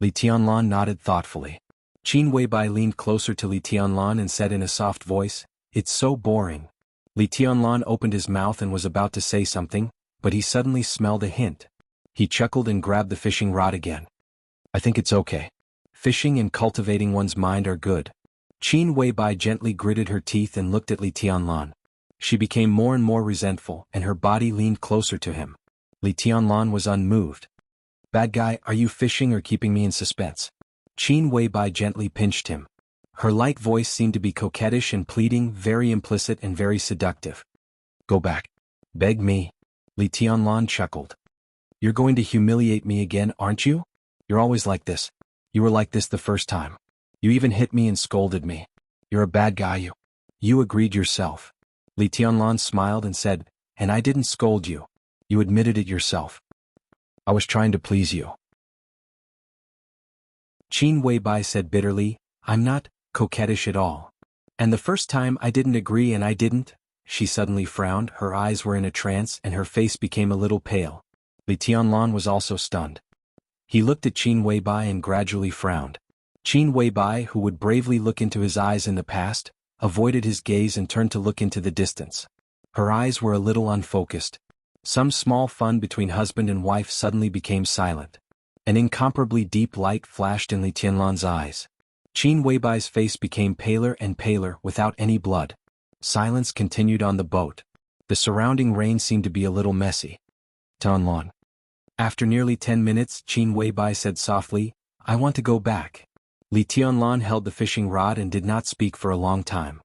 Li Tianlan nodded thoughtfully. Qin Weibai leaned closer to Li Tianlan and said in a soft voice, It's so boring. Li Tianlan opened his mouth and was about to say something, but he suddenly smelled a hint. He chuckled and grabbed the fishing rod again. I think it's okay. Fishing and cultivating one's mind are good. Qin Weibai gently gritted her teeth and looked at Li Tianlan. She became more and more resentful, and her body leaned closer to him. Li Tianlan was unmoved. Bad guy, are you fishing or keeping me in suspense? Qin Weibai gently pinched him. Her light voice seemed to be coquettish and pleading, very implicit and very seductive. Go back. Beg me. Li Tianlan chuckled. You're going to humiliate me again, aren't you? You're always like this. You were like this the first time. You even hit me and scolded me. You're a bad guy, you. You agreed yourself. Li Tianlan smiled and said, and I didn't scold you. You admitted it yourself. I was trying to please you. Qin Weibai said bitterly, I'm not coquettish at all. And the first time I didn't agree and I didn't. She suddenly frowned, her eyes were in a trance and her face became a little pale. Li Tianlan was also stunned. He looked at Qin Weibai and gradually frowned. Qin Weibai, who would bravely look into his eyes in the past, avoided his gaze and turned to look into the distance. Her eyes were a little unfocused. Some small fun between husband and wife suddenly became silent. An incomparably deep light flashed in Li Tianlan's eyes. Qin Weibai's face became paler and paler without any blood. Silence continued on the boat. The surrounding rain seemed to be a little messy. Tianlan. After nearly 10 minutes, Qin Weibai said softly, I want to go back. Li Tianlan held the fishing rod and did not speak for a long time.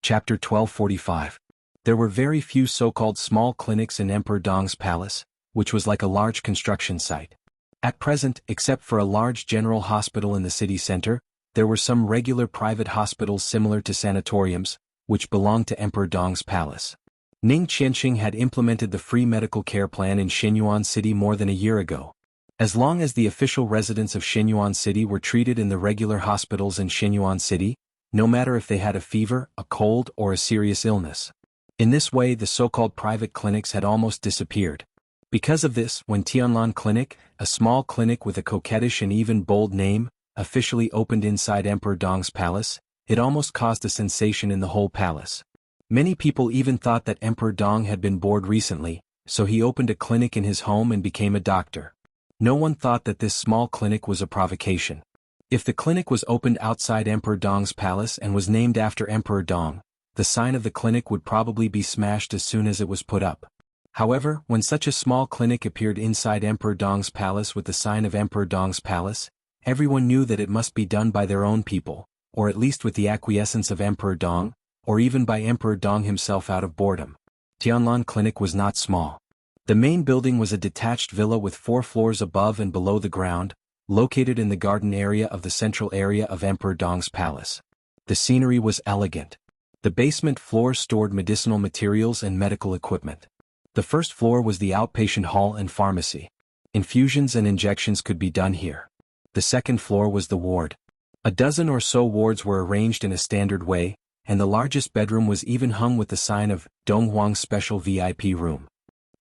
Chapter 1245. There were very few so-called small clinics in Emperor Dong's palace, which was like a large construction site. At present, except for a large general hospital in the city center, there were some regular private hospitals similar to sanatoriums, which belonged to Emperor Dong's palace. Ning Qianxing had implemented the free medical care plan in Shenyuan City more than a year ago. As long as the official residents of Shenyuan City were treated in the regular hospitals in Shenyuan City, no matter if they had a fever, a cold, or a serious illness. In this way, the so-called private clinics had almost disappeared. Because of this, when Tianlan Clinic, a small clinic with a coquettish and even bold name, officially opened inside Emperor Dong's palace, it almost caused a sensation in the whole palace. Many people even thought that Emperor Dong had been bored recently, so he opened a clinic in his home and became a doctor. No one thought that this small clinic was a provocation. If the clinic was opened outside Emperor Dong's palace and was named after Emperor Dong, the sign of the clinic would probably be smashed as soon as it was put up. However, when such a small clinic appeared inside Emperor Dong's palace with the sign of Emperor Dong's palace, everyone knew that it must be done by their own people, or at least with the acquiescence of Emperor Dong, or even by Emperor Dong himself out of boredom. Tianlan Clinic was not small. The main building was a detached villa with 4 floors above and below the ground, located in the garden area of the central area of Emperor Dong's palace. The scenery was elegant. The basement floor stored medicinal materials and medical equipment. The first floor was the outpatient hall and pharmacy. Infusions and injections could be done here. The second floor was the ward. A dozen or so wards were arranged in a standard way, and the largest bedroom was even hung with the sign of Donghuang Special VIP Room.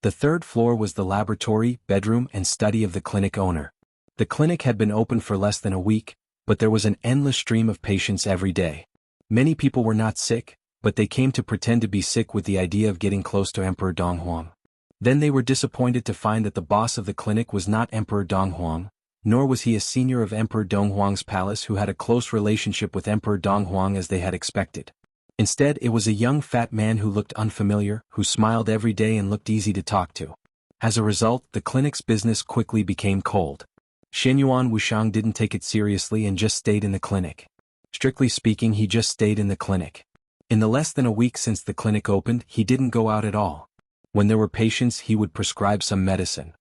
The third floor was the laboratory, bedroom, and study of the clinic owner. The clinic had been open for less than a week, but there was an endless stream of patients every day. Many people were not sick, but they came to pretend to be sick with the idea of getting close to Emperor Donghuang. Then they were disappointed to find that the boss of the clinic was not Emperor Donghuang, nor was he a senior of Emperor Donghuang's palace who had a close relationship with Emperor Donghuang as they had expected. Instead, it was a young fat man who looked unfamiliar, who smiled every day and looked easy to talk to. As a result, the clinic's business quickly became cold. Shenyuan Wuxiang didn't take it seriously and just stayed in the clinic. Strictly speaking, he just stayed in the clinic. In the less than a week since the clinic opened, he didn't go out at all. When there were patients, he would prescribe some medicine.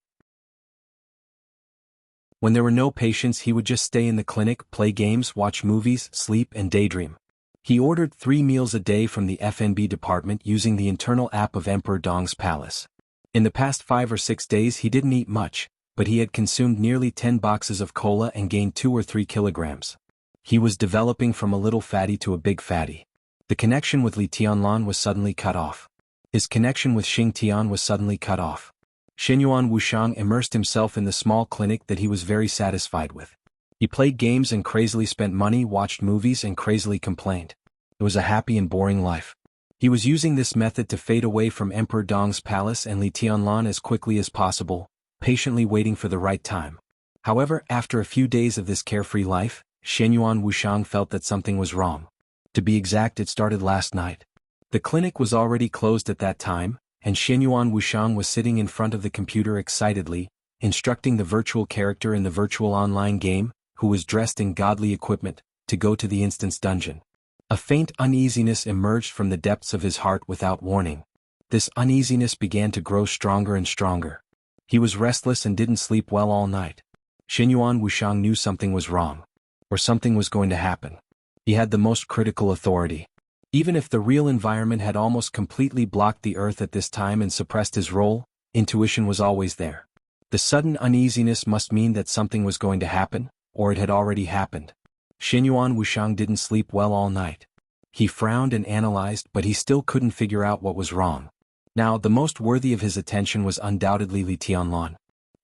When there were no patients, he would just stay in the clinic, play games, watch movies, sleep, and daydream. He ordered 3 meals a day from the F&B department using the internal app of Emperor Dong's palace. In the past 5 or 6 days he didn't eat much, but he had consumed nearly 10 boxes of cola and gained 2 or 3 kilograms. He was developing from a little fatty to a big fatty. The connection with Li Tianlan was suddenly cut off. His connection with Xing Tian was suddenly cut off. Shenyuan Wuxiang immersed himself in the small clinic that he was very satisfied with. He played games and crazily spent money, watched movies and crazily complained. It was a happy and boring life. He was using this method to fade away from Emperor Dong's palace and Li Tianlan as quickly as possible, patiently waiting for the right time. However, after a few days of this carefree life, Shenyuan Wuxiang felt that something was wrong. To be exact, it started last night. The clinic was already closed at that time, and Shenyuan Wuxiang was sitting in front of the computer excitedly, instructing the virtual character in the virtual online game, who was dressed in godly equipment, to go to the instance dungeon. A faint uneasiness emerged from the depths of his heart without warning. This uneasiness began to grow stronger and stronger. He was restless and didn't sleep well all night. Xinyuan Wuxiang knew something was wrong. Or something was going to happen. He had the most critical authority. Even if the real environment had almost completely blocked the earth at this time and suppressed his role, intuition was always there. The sudden uneasiness must mean that something was going to happen, or it had already happened. Xinyuan Wuxiang didn't sleep well all night. He frowned and analyzed, but he still couldn't figure out what was wrong. Now, the most worthy of his attention was undoubtedly Li Tianlan.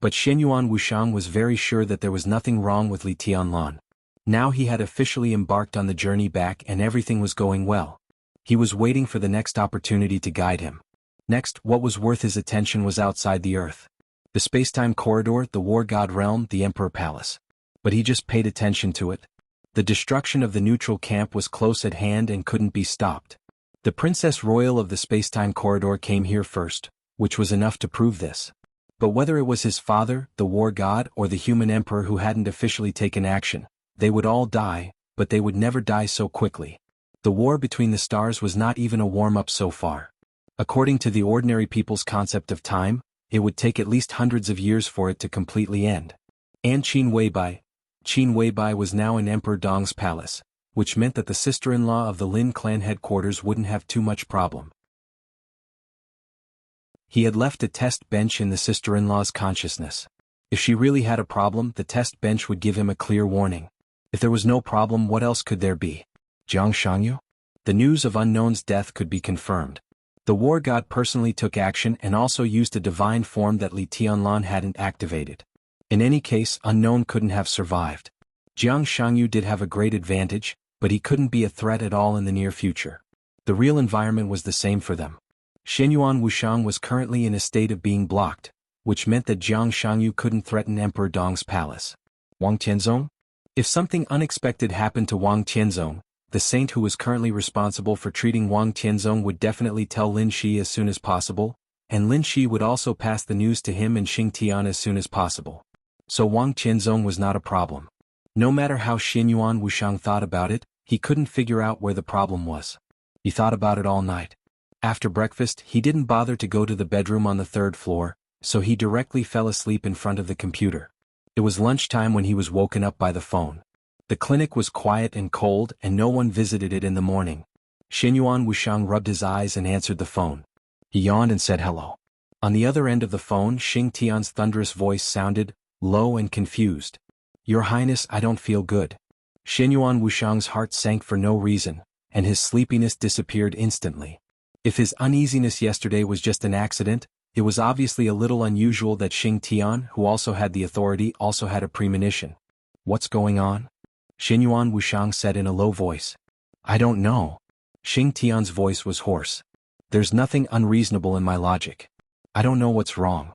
But Xinyuan Wuxiang was very sure that there was nothing wrong with Li Tianlan. Now he had officially embarked on the journey back and everything was going well. He was waiting for the next opportunity to guide him. Next, what was worth his attention was outside the Earth. The space-time corridor, the War God realm, the Emperor Palace. But he just paid attention to it. The destruction of the neutral camp was close at hand and couldn't be stopped. The Princess Royal of the space-time corridor came here first, which was enough to prove this. But whether it was his father, the War God, or the human emperor who hadn't officially taken action, they would all die, but they would never die so quickly. The war between the stars was not even a warm-up so far. According to the ordinary people's concept of time, it would take at least hundreds of years for it to completely end. And Qin Weibai was now in Emperor Dong's palace, which meant that the sister-in-law of the Lin clan headquarters wouldn't have too much problem. He had left a test bench in the sister-in-law's consciousness. If she really had a problem, the test bench would give him a clear warning. If there was no problem, what else could there be? Jiang Shangyu? The news of Unknown's death could be confirmed. The war god personally took action and also used a divine form that Li Tianlan hadn't activated. In any case, Unknown couldn't have survived. Jiang Shangyu did have a great advantage, but he couldn't be a threat at all in the near future. The real environment was the same for them. Xinyuan Wuxiang was currently in a state of being blocked, which meant that Jiang Shangyu couldn't threaten Emperor Dong's palace. Wang Tianzong? If something unexpected happened to Wang Tianzong, the saint who was currently responsible for treating Wang Tianzong would definitely tell Lin Shi as soon as possible, and Lin Shi would also pass the news to him and Xing Tian as soon as possible. So Wang Tianzong was not a problem. No matter how Xinyuan Wuxiang thought about it, he couldn't figure out where the problem was. He thought about it all night. After breakfast, he didn't bother to go to the bedroom on the 3rd floor, so he directly fell asleep in front of the computer. It was lunchtime when he was woken up by the phone. The clinic was quiet and cold and no one visited it in the morning. Xinyuan Wuxiang rubbed his eyes and answered the phone. He yawned and said hello. On the other end of the phone, Xing Tian's thunderous voice sounded, low and confused. Your Highness, I don't feel good. Xinyuan Wuxiang's heart sank for no reason, and his sleepiness disappeared instantly. If his uneasiness yesterday was just an accident, it was obviously a little unusual that Xing Tian, who also had the authority, also had a premonition. What's going on? Xinyuan Wuxiang said in a low voice. I don't know. Xing Tian's voice was hoarse. There's nothing unreasonable in my logic. I don't know what's wrong.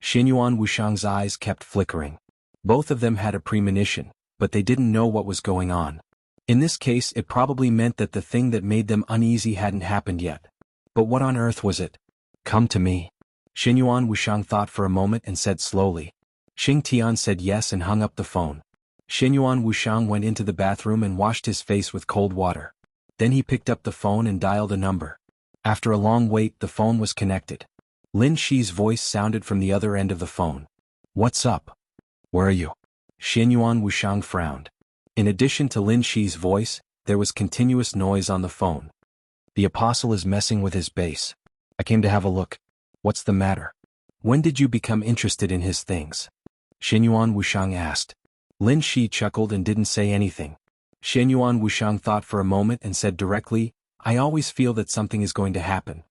Xinyuan Wuxiang's eyes kept flickering. Both of them had a premonition, but they didn't know what was going on. In this case, it probably meant that the thing that made them uneasy hadn't happened yet. But what on earth was it? Come to me. Xinyuan Wuxiang thought for a moment and said slowly. Xing Tian said yes and hung up the phone. Xinyuan Wuxiang went into the bathroom and washed his face with cold water. Then he picked up the phone and dialed a number. After a long wait, the phone was connected. Lin Shi's voice sounded from the other end of the phone. What's up? Where are you? Xinyuan Wuxiang frowned. In addition to Lin Shi's voice, there was continuous noise on the phone. The apostle is messing with his base. I came to have a look. What's the matter? When did you become interested in his things? Xinyuan Wuxiang asked. Lin Shi chuckled and didn't say anything. Xinyuan Wuxiang thought for a moment and said directly, I always feel that something is going to happen.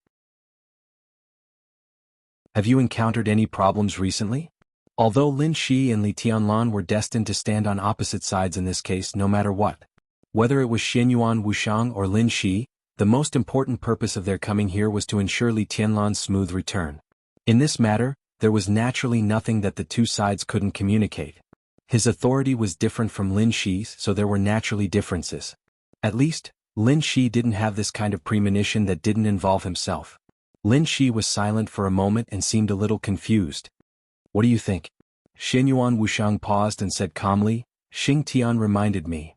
Have you encountered any problems recently? Although Lin Shi and Li Tianlan were destined to stand on opposite sides in this case no matter what. Whether it was Xinyuan Wuxiang or Lin Shi, the most important purpose of their coming here was to ensure Li Tianlan's smooth return. In this matter, there was naturally nothing that the two sides couldn't communicate. His authority was different from Lin Shi's, so there were naturally differences. At least, Lin Shi didn't have this kind of premonition that didn't involve himself. Lin Shi was silent for a moment and seemed a little confused. What do you think? Xianyuan Wushang paused and said calmly, Xing Tian reminded me.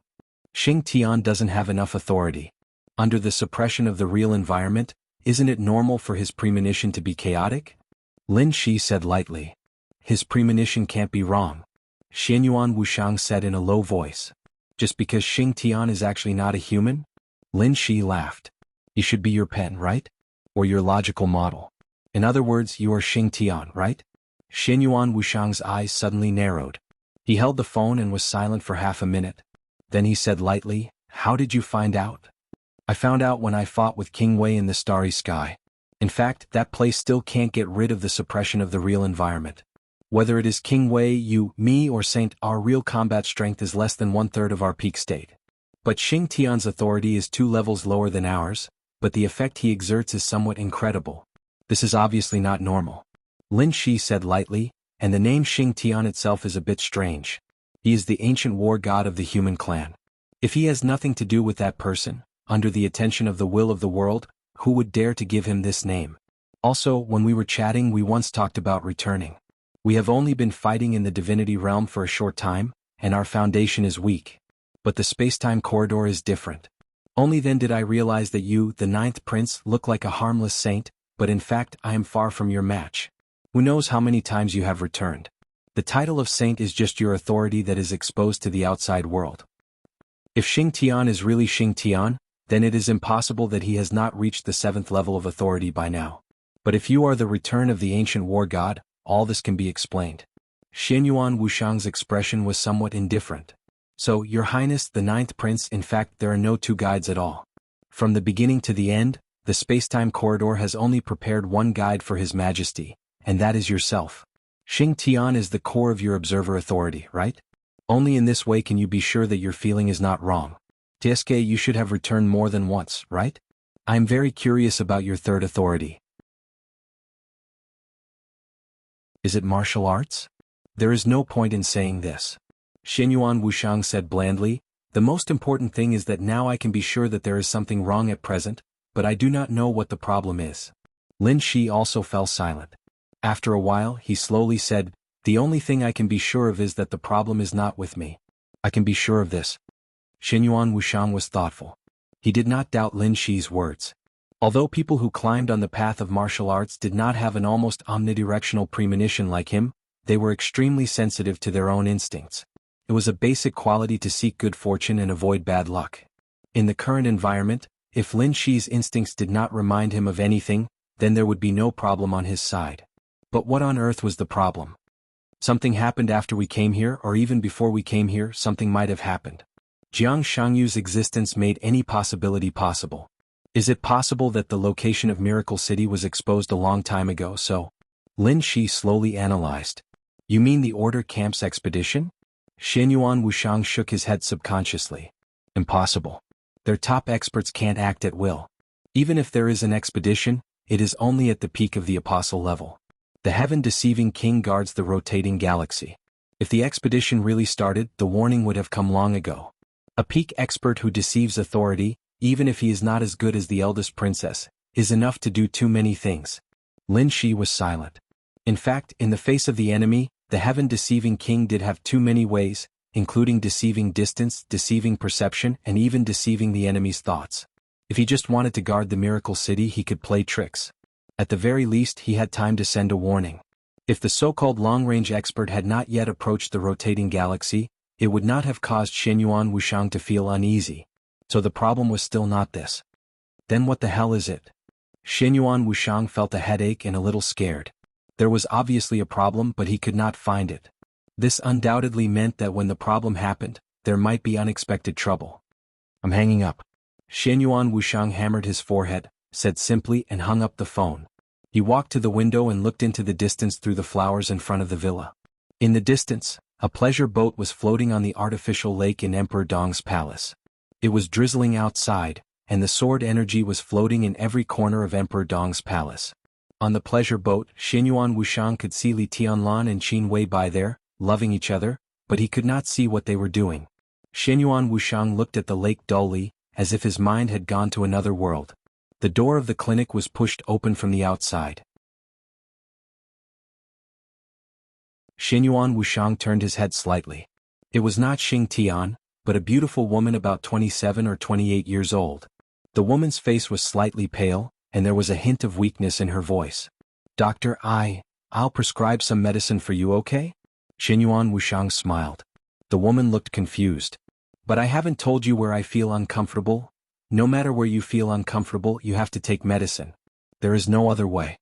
Xing Tian doesn't have enough authority. Under the suppression of the real environment, isn't it normal for his premonition to be chaotic? Lin Shi said lightly. His premonition can't be wrong. Xianyuan Wushang said in a low voice. Just because Xing Tian is actually not a human? Lin Shi laughed. He should be your pen, right? Or your logical model. In other words, you are Xing Tian, right? Xianyuan Wushang's eyes suddenly narrowed. He held the phone and was silent for half a minute. Then he said lightly, How did you find out? I found out when I fought with King Wei in the starry sky. In fact, that place still can't get rid of the suppression of the real environment. Whether it is King Wei, you, me or Saint, our real combat strength is less than 1/3 of our peak state. But Xing Tian's authority is 2 levels lower than ours, but the effect he exerts is somewhat incredible. This is obviously not normal. Lin Shi said lightly, and the name Xing Tian itself is a bit strange. He is the ancient war god of the human clan. If he has nothing to do with that person, under the attention of the will of the world, who would dare to give him this name? Also, when we were chatting we once talked about returning. We have only been fighting in the divinity realm for a short time, and our foundation is weak. But the space-time corridor is different. Only then did I realize that you, the 9th prince, look like a harmless saint, but in fact I am far from your match. Who knows how many times you have returned? The title of saint is just your authority that is exposed to the outside world. If Xing Tian is really Xing Tian, then it is impossible that he has not reached the 7th level of authority by now. But if you are the return of the ancient war god, all this can be explained. Xianyuan Wushang's expression was somewhat indifferent. So, Your Highness the 9th Prince, in fact there are no 2 guides at all. From the beginning to the end, the space-time corridor has only prepared one guide for His Majesty, and that is yourself. Xing Tian is the core of your observer authority, right? Only in this way can you be sure that your feeling is not wrong. Tsk, you should have returned more than once, right? I am very curious about your 3rd authority. Is it martial arts? There is no point in saying this. Xianyuan Wushang said blandly, The most important thing is that now I can be sure that there is something wrong at present, but I do not know what the problem is. Lin Shi also fell silent. After a while, he slowly said, The only thing I can be sure of is that the problem is not with me. I can be sure of this. Xianyuan Wushang was thoughtful. He did not doubt Lin Shi's words. Although people who climbed on the path of martial arts did not have an almost omnidirectional premonition like him, they were extremely sensitive to their own instincts. It was a basic quality to seek good fortune and avoid bad luck. In the current environment, if Lin Shi's instincts did not remind him of anything, then there would be no problem on his side. But what on earth was the problem? Something happened after we came here, or even before we came here, something might have happened. Jiang Shangyu's existence made any possibility possible. Is it possible that the location of Miracle City was exposed a long time ago? So, Lin Shi slowly analyzed. You mean the Order Camp's expedition? Xianyuan Wushang shook his head subconsciously. Impossible. Their top experts can't act at will. Even if there is an expedition, it is only at the peak of the apostle level. The heaven-deceiving king guards the rotating galaxy. If the expedition really started, the warning would have come long ago. A peak expert who deceives authority, even if he is not as good as the eldest princess, is enough to do too many things. Lin Shi was silent. In fact, in the face of the enemy, the heaven-deceiving king did have too many ways, including deceiving distance, deceiving perception, and even deceiving the enemy's thoughts. If he just wanted to guard the Miracle City, he could play tricks. At the very least, he had time to send a warning. If the so-called long-range expert had not yet approached the rotating galaxy, it would not have caused Xianyuan Wushang to feel uneasy. So the problem was still not this. Then what the hell is it? Xianyuan Wushang felt a headache and a little scared. There was obviously a problem, but he could not find it. This undoubtedly meant that when the problem happened, there might be unexpected trouble. I'm hanging up. Xianyuan Wushang hammered his forehead, said simply, and hung up the phone. He walked to the window and looked into the distance through the flowers in front of the villa. In the distance, a pleasure boat was floating on the artificial lake in Emperor Dong's palace. It was drizzling outside, and the sword energy was floating in every corner of Emperor Dong's palace. On the pleasure boat, Xianyuan Wushang could see Li Tianlan and Qin Wei by there, loving each other, but he could not see what they were doing. Xianyuan Wushang looked at the lake dully, as if his mind had gone to another world. The door of the clinic was pushed open from the outside. Xinyuan Wushang turned his head slightly. It was not Xing Tian, but a beautiful woman about 27 or 28 years old. The woman's face was slightly pale, and there was a hint of weakness in her voice. "Doctor, I'll prescribe some medicine for you, okay?" Xinyuan Wushang smiled. The woman looked confused. "But I haven't told you where I feel uncomfortable. No matter where you feel uncomfortable, you have to take medicine. There is no other way."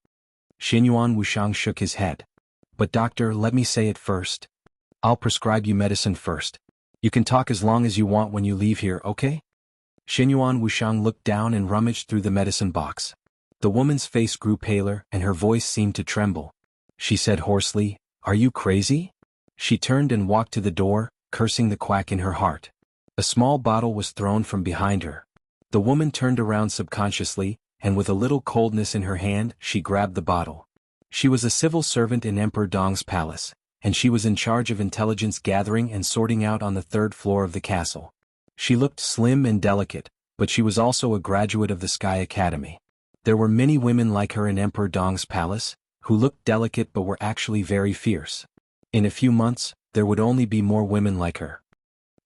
Xinyuan Wushang shook his head. "But doctor, let me say it first. I'll prescribe you medicine first. You can talk as long as you want when you leave here, okay?" Xinyuan Wushang looked down and rummaged through the medicine box. The woman's face grew paler and her voice seemed to tremble. She said hoarsely, "Are you crazy?" She turned and walked to the door, cursing the quack in her heart. A small bottle was thrown from behind her. The woman turned around subconsciously, and with a little coldness in her hand, she grabbed the bottle. She was a civil servant in Emperor Dong's palace, and she was in charge of intelligence gathering and sorting out on the third floor of the castle. She looked slim and delicate, but she was also a graduate of the Sky Academy. There were many women like her in Emperor Dong's palace, who looked delicate but were actually very fierce. In a few months, there would only be more women like her.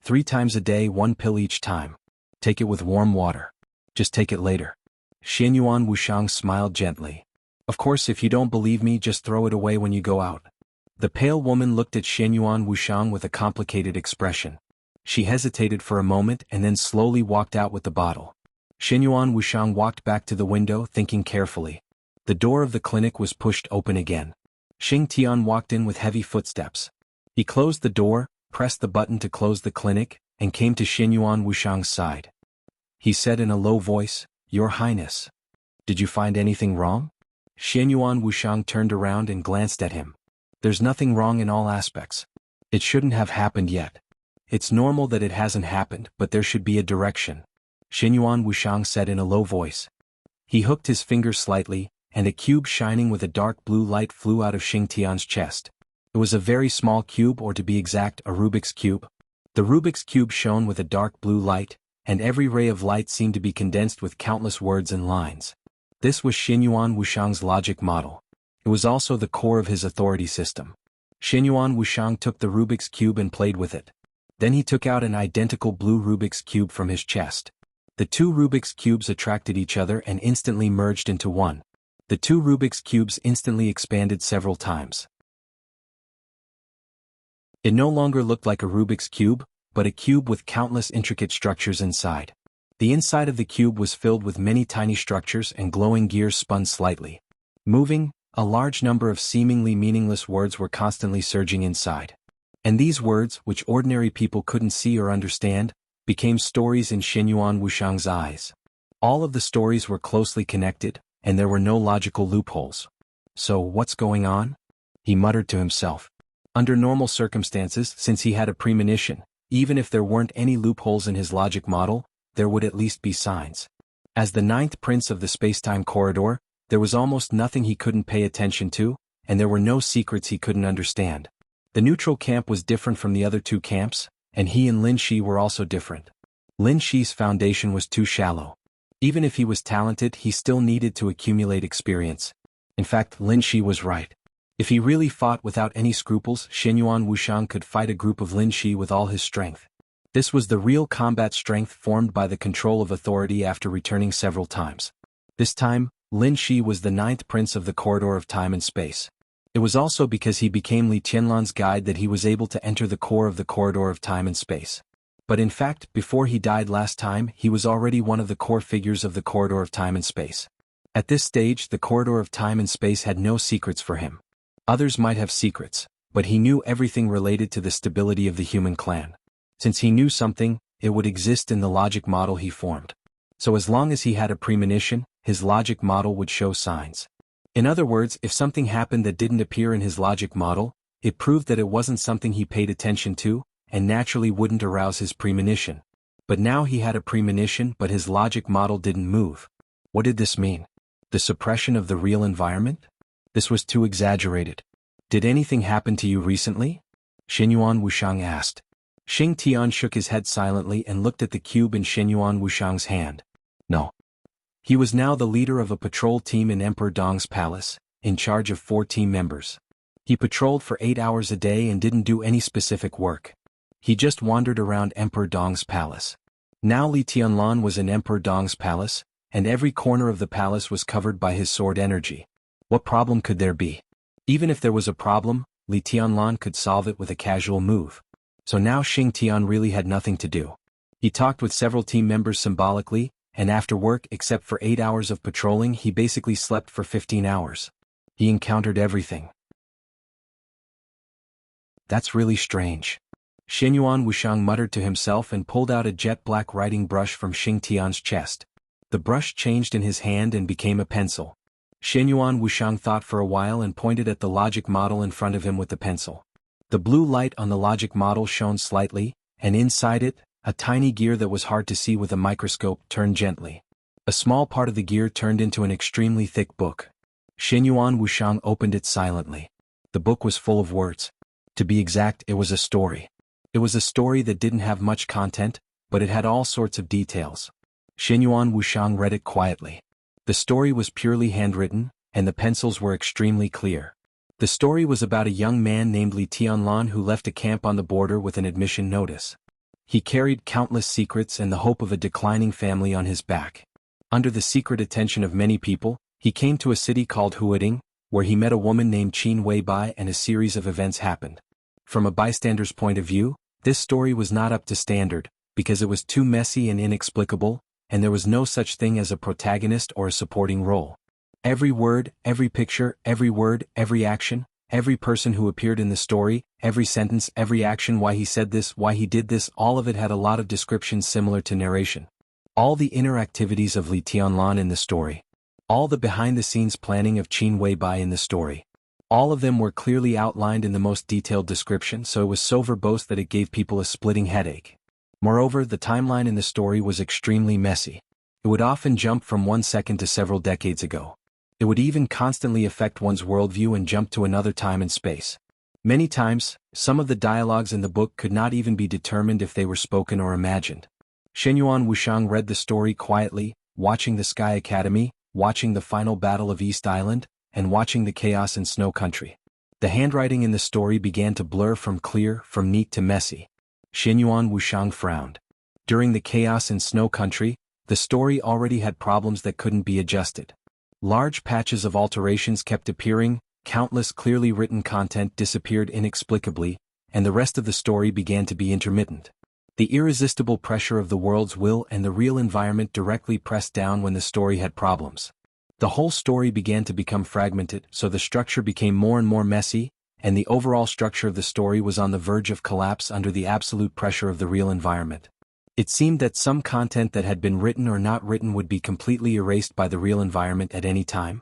3 times a day, 1 pill each time. Take it with warm water. Just take it later. Xinyuan Wushang smiled gently. "Of course, if you don't believe me, just throw it away when you go out." The pale woman looked at Xinyuan Wushang with a complicated expression. She hesitated for a moment and then slowly walked out with the bottle. Xinyuan Wushang walked back to the window, thinking carefully. The door of the clinic was pushed open again. Xing Tian walked in with heavy footsteps. He closed the door, pressed the button to close the clinic, and came to Xinyuan Wushang's side. He said in a low voice, "Your Highness. Did you find anything wrong?" Xinyuan Wushang turned around and glanced at him. "There's nothing wrong in all aspects. It shouldn't have happened yet. It's normal that it hasn't happened, but there should be a direction," Xinyuan Wushang said in a low voice. He hooked his finger slightly, and a cube shining with a dark blue light flew out of Xing Tian's chest. It was a very small cube, or to be exact, a Rubik's Cube. The Rubik's Cube shone with a dark blue light, and every ray of light seemed to be condensed with countless words and lines. This was Xinyuan Wushang's logic model. It was also the core of his authority system. Xinyuan Wushang took the Rubik's Cube and played with it. Then he took out an identical blue Rubik's Cube from his chest. The 2 Rubik's Cubes attracted each other and instantly merged into one. The 2 Rubik's Cubes instantly expanded several times. It no longer looked like a Rubik's Cube, but a cube with countless intricate structures inside. The inside of the cube was filled with many tiny structures, and glowing gears spun slightly. Moving, a large number of seemingly meaningless words were constantly surging inside. And these words, which ordinary people couldn't see or understand, became stories in Xinyuan Wushang's eyes. All of the stories were closely connected, and there were no logical loopholes. "So what's going on?" he muttered to himself. Under normal circumstances, since he had a premonition, even if there weren't any loopholes in his logic model, there would at least be signs. As the 9th prince of the spacetime corridor, there was almost nothing he couldn't pay attention to, and there were no secrets he couldn't understand. The neutral camp was different from the other 2 camps, and he and Lin Shi were also different. Lin Shi's foundation was too shallow. Even if he was talented, he still needed to accumulate experience. In fact, Lin Shi was right. If he really fought without any scruples, Xinyuan Wushang could fight a group of Lin Shi with all his strength. This was the real combat strength formed by the control of authority after returning several times. This time, Lin Shi was the 9th prince of the corridor of time and space. It was also because he became Li Tianlan's guide that he was able to enter the core of the corridor of time and space. But in fact, before he died last time, he was already one of the core figures of the corridor of time and space. At this stage, the corridor of time and space had no secrets for him. Others might have secrets, but he knew everything related to the stability of the human clan. Since he knew something, it would exist in the logic model he formed. So as long as he had a premonition, his logic model would show signs. In other words, if something happened that didn't appear in his logic model, it proved that it wasn't something he paid attention to, and naturally wouldn't arouse his premonition. But now he had a premonition, but his logic model didn't move. What did this mean? The suppression of the real environment? This was too exaggerated. "Did anything happen to you recently?" Xinyuan Wushang asked. Xing Tian shook his head silently and looked at the cube in Xinyuan Wushang's hand. No. He was now the leader of a patrol team in Emperor Dong's palace, in charge of 4 team members. He patrolled for 8 hours a day and didn't do any specific work. He just wandered around Emperor Dong's palace. Now Li Tianlan was in Emperor Dong's palace, and every corner of the palace was covered by his sword energy. What problem could there be? Even if there was a problem, Li Tianlan could solve it with a casual move. So now Xing Tian really had nothing to do. He talked with several team members symbolically, and after work, except for 8 hours of patrolling, he basically slept for 15 hours. He encountered everything. That's really strange. Shenyuan Wuxiang muttered to himself and pulled out a jet-black writing brush from Xing Tian's chest. The brush changed in his hand and became a pencil. Shenyuan Wuxiang thought for a while and pointed at the logic model in front of him with the pencil. The blue light on the logic model shone slightly, and inside it, a tiny gear that was hard to see with a microscope turned gently. A small part of the gear turned into an extremely thick book. Shenyuan Wuxiang opened it silently. The book was full of words. To be exact, it was a story. It was a story that didn't have much content, but it had all sorts of details. Shenyuan Wuxiang read it quietly. The story was purely handwritten, and the pencils were extremely clear. The story was about a young man named Li Tianlan who left a camp on the border with an admission notice. He carried countless secrets and the hope of a declining family on his back. Under the secret attention of many people, he came to a city called Huading, where he met a woman named Qin Weibai, and a series of events happened. From a bystander's point of view, this story was not up to standard, because it was too messy and inexplicable, and there was no such thing as a protagonist or a supporting role. Every word, every picture, every word, every action, every person who appeared in the story, every sentence, every action, why he said this, why he did this, all of it had a lot of descriptions similar to narration. All the inner activities of Li Tianlan in the story. All the behind-the-scenes planning of Qin Weibai in the story. All of them were clearly outlined in the most detailed description, so it was so verbose that it gave people a splitting headache. Moreover, the timeline in the story was extremely messy. It would often jump from 1 second to several decades ago. It would even constantly affect one's worldview and jump to another time and space. Many times, some of the dialogues in the book could not even be determined if they were spoken or imagined. Shenyuan Wuxiang read the story quietly, watching the Sky Academy, watching the final battle of East Island, and watching the chaos in Snow Country. The handwriting in the story began to blur from clear, from neat to messy. Shenyuan Wuxiang frowned. During the chaos in Snow Country, the story already had problems that couldn't be adjusted. Large patches of alterations kept appearing, countless clearly written content disappeared inexplicably, and the rest of the story began to be intermittent. The irresistible pressure of the world's will and the real environment directly pressed down when the story had problems. The whole story began to become fragmented, so the structure became more and more messy, and the overall structure of the story was on the verge of collapse under the absolute pressure of the real environment. It seemed that some content that had been written or not written would be completely erased by the real environment at any time.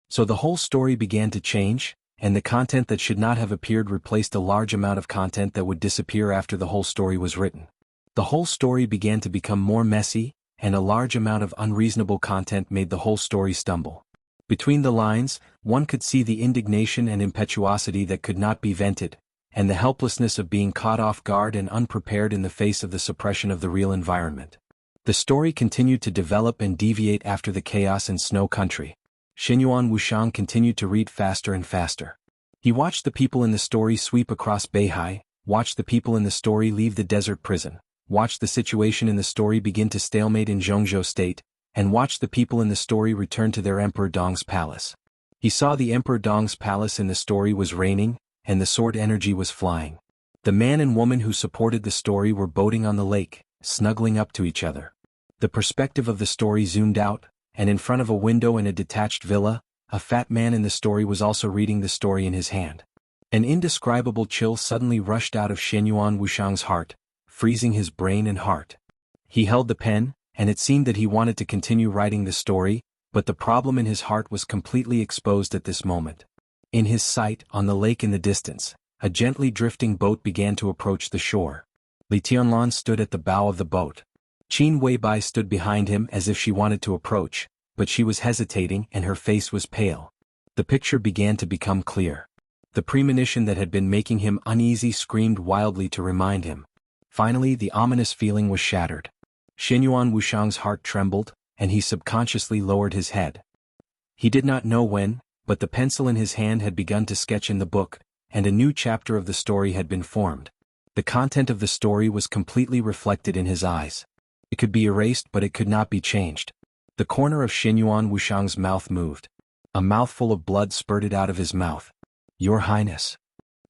So the whole story began to change, and the content that should not have appeared replaced a large amount of content that would disappear after the whole story was written. The whole story began to become more messy, and a large amount of unreasonable content made the whole story stumble. Between the lines, one could see the indignation and impetuosity that could not be vented, and the helplessness of being caught off guard and unprepared in the face of the suppression of the real environment. The story continued to develop and deviate after the chaos in Snow Country. Shenyuan Wuxiang continued to read faster and faster. He watched the people in the story sweep across Beihai, watched the people in the story leave the desert prison, watched the situation in the story begin to stalemate in Zhongzhou State, and watched the people in the story return to their Emperor Dong's palace. He saw the Emperor Dong's palace in the story was raining, and the sword energy was flying. The man and woman who supported the story were boating on the lake, snuggling up to each other. The perspective of the story zoomed out, and in front of a window in a detached villa, a fat man in the story was also reading the story in his hand. An indescribable chill suddenly rushed out of Shenyuan Wuxiang's heart, freezing his brain and heart. He held the pen, and it seemed that he wanted to continue writing the story, but the problem in his heart was completely exposed at this moment. In his sight, on the lake in the distance, a gently drifting boat began to approach the shore. Li Tianlan stood at the bow of the boat. Qin Weibai stood behind him as if she wanted to approach, but she was hesitating and her face was pale. The picture began to become clear. The premonition that had been making him uneasy screamed wildly to remind him. Finally, the ominous feeling was shattered. Shenyuan Wuxiang's heart trembled, and he subconsciously lowered his head. He did not know when, but the pencil in his hand had begun to sketch in the book, and a new chapter of the story had been formed. The content of the story was completely reflected in his eyes. It could be erased, but it could not be changed. The corner of Xinyuan Wushang's mouth moved. A mouthful of blood spurted out of his mouth. Your Highness.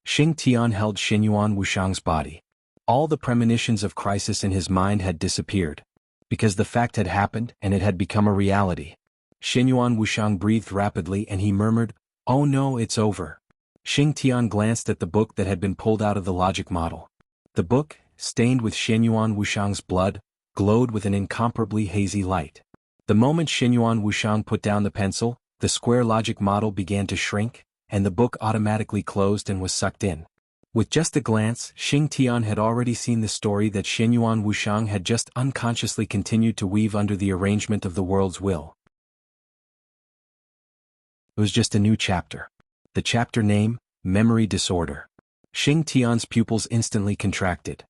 Xing Tian held Xinyuan Wushang's body. All the premonitions of crisis in his mind had disappeared. Because the fact had happened and it had become a reality. Xinyuan Wushang breathed rapidly and he murmured, "Oh no, it's over." Xing Tian glanced at the book that had been pulled out of the logic model. The book, stained with Xinyuan Wushang's blood, glowed with an incomparably hazy light. The moment Xinyuan Wushang put down the pencil, the square logic model began to shrink, and the book automatically closed and was sucked in. With just a glance, Xing Tian had already seen the story that Xinyuan Wushang had just unconsciously continued to weave under the arrangement of the world's will. It was just a new chapter. The chapter name, Memory Disorder. Xing Tian's pupils instantly contracted.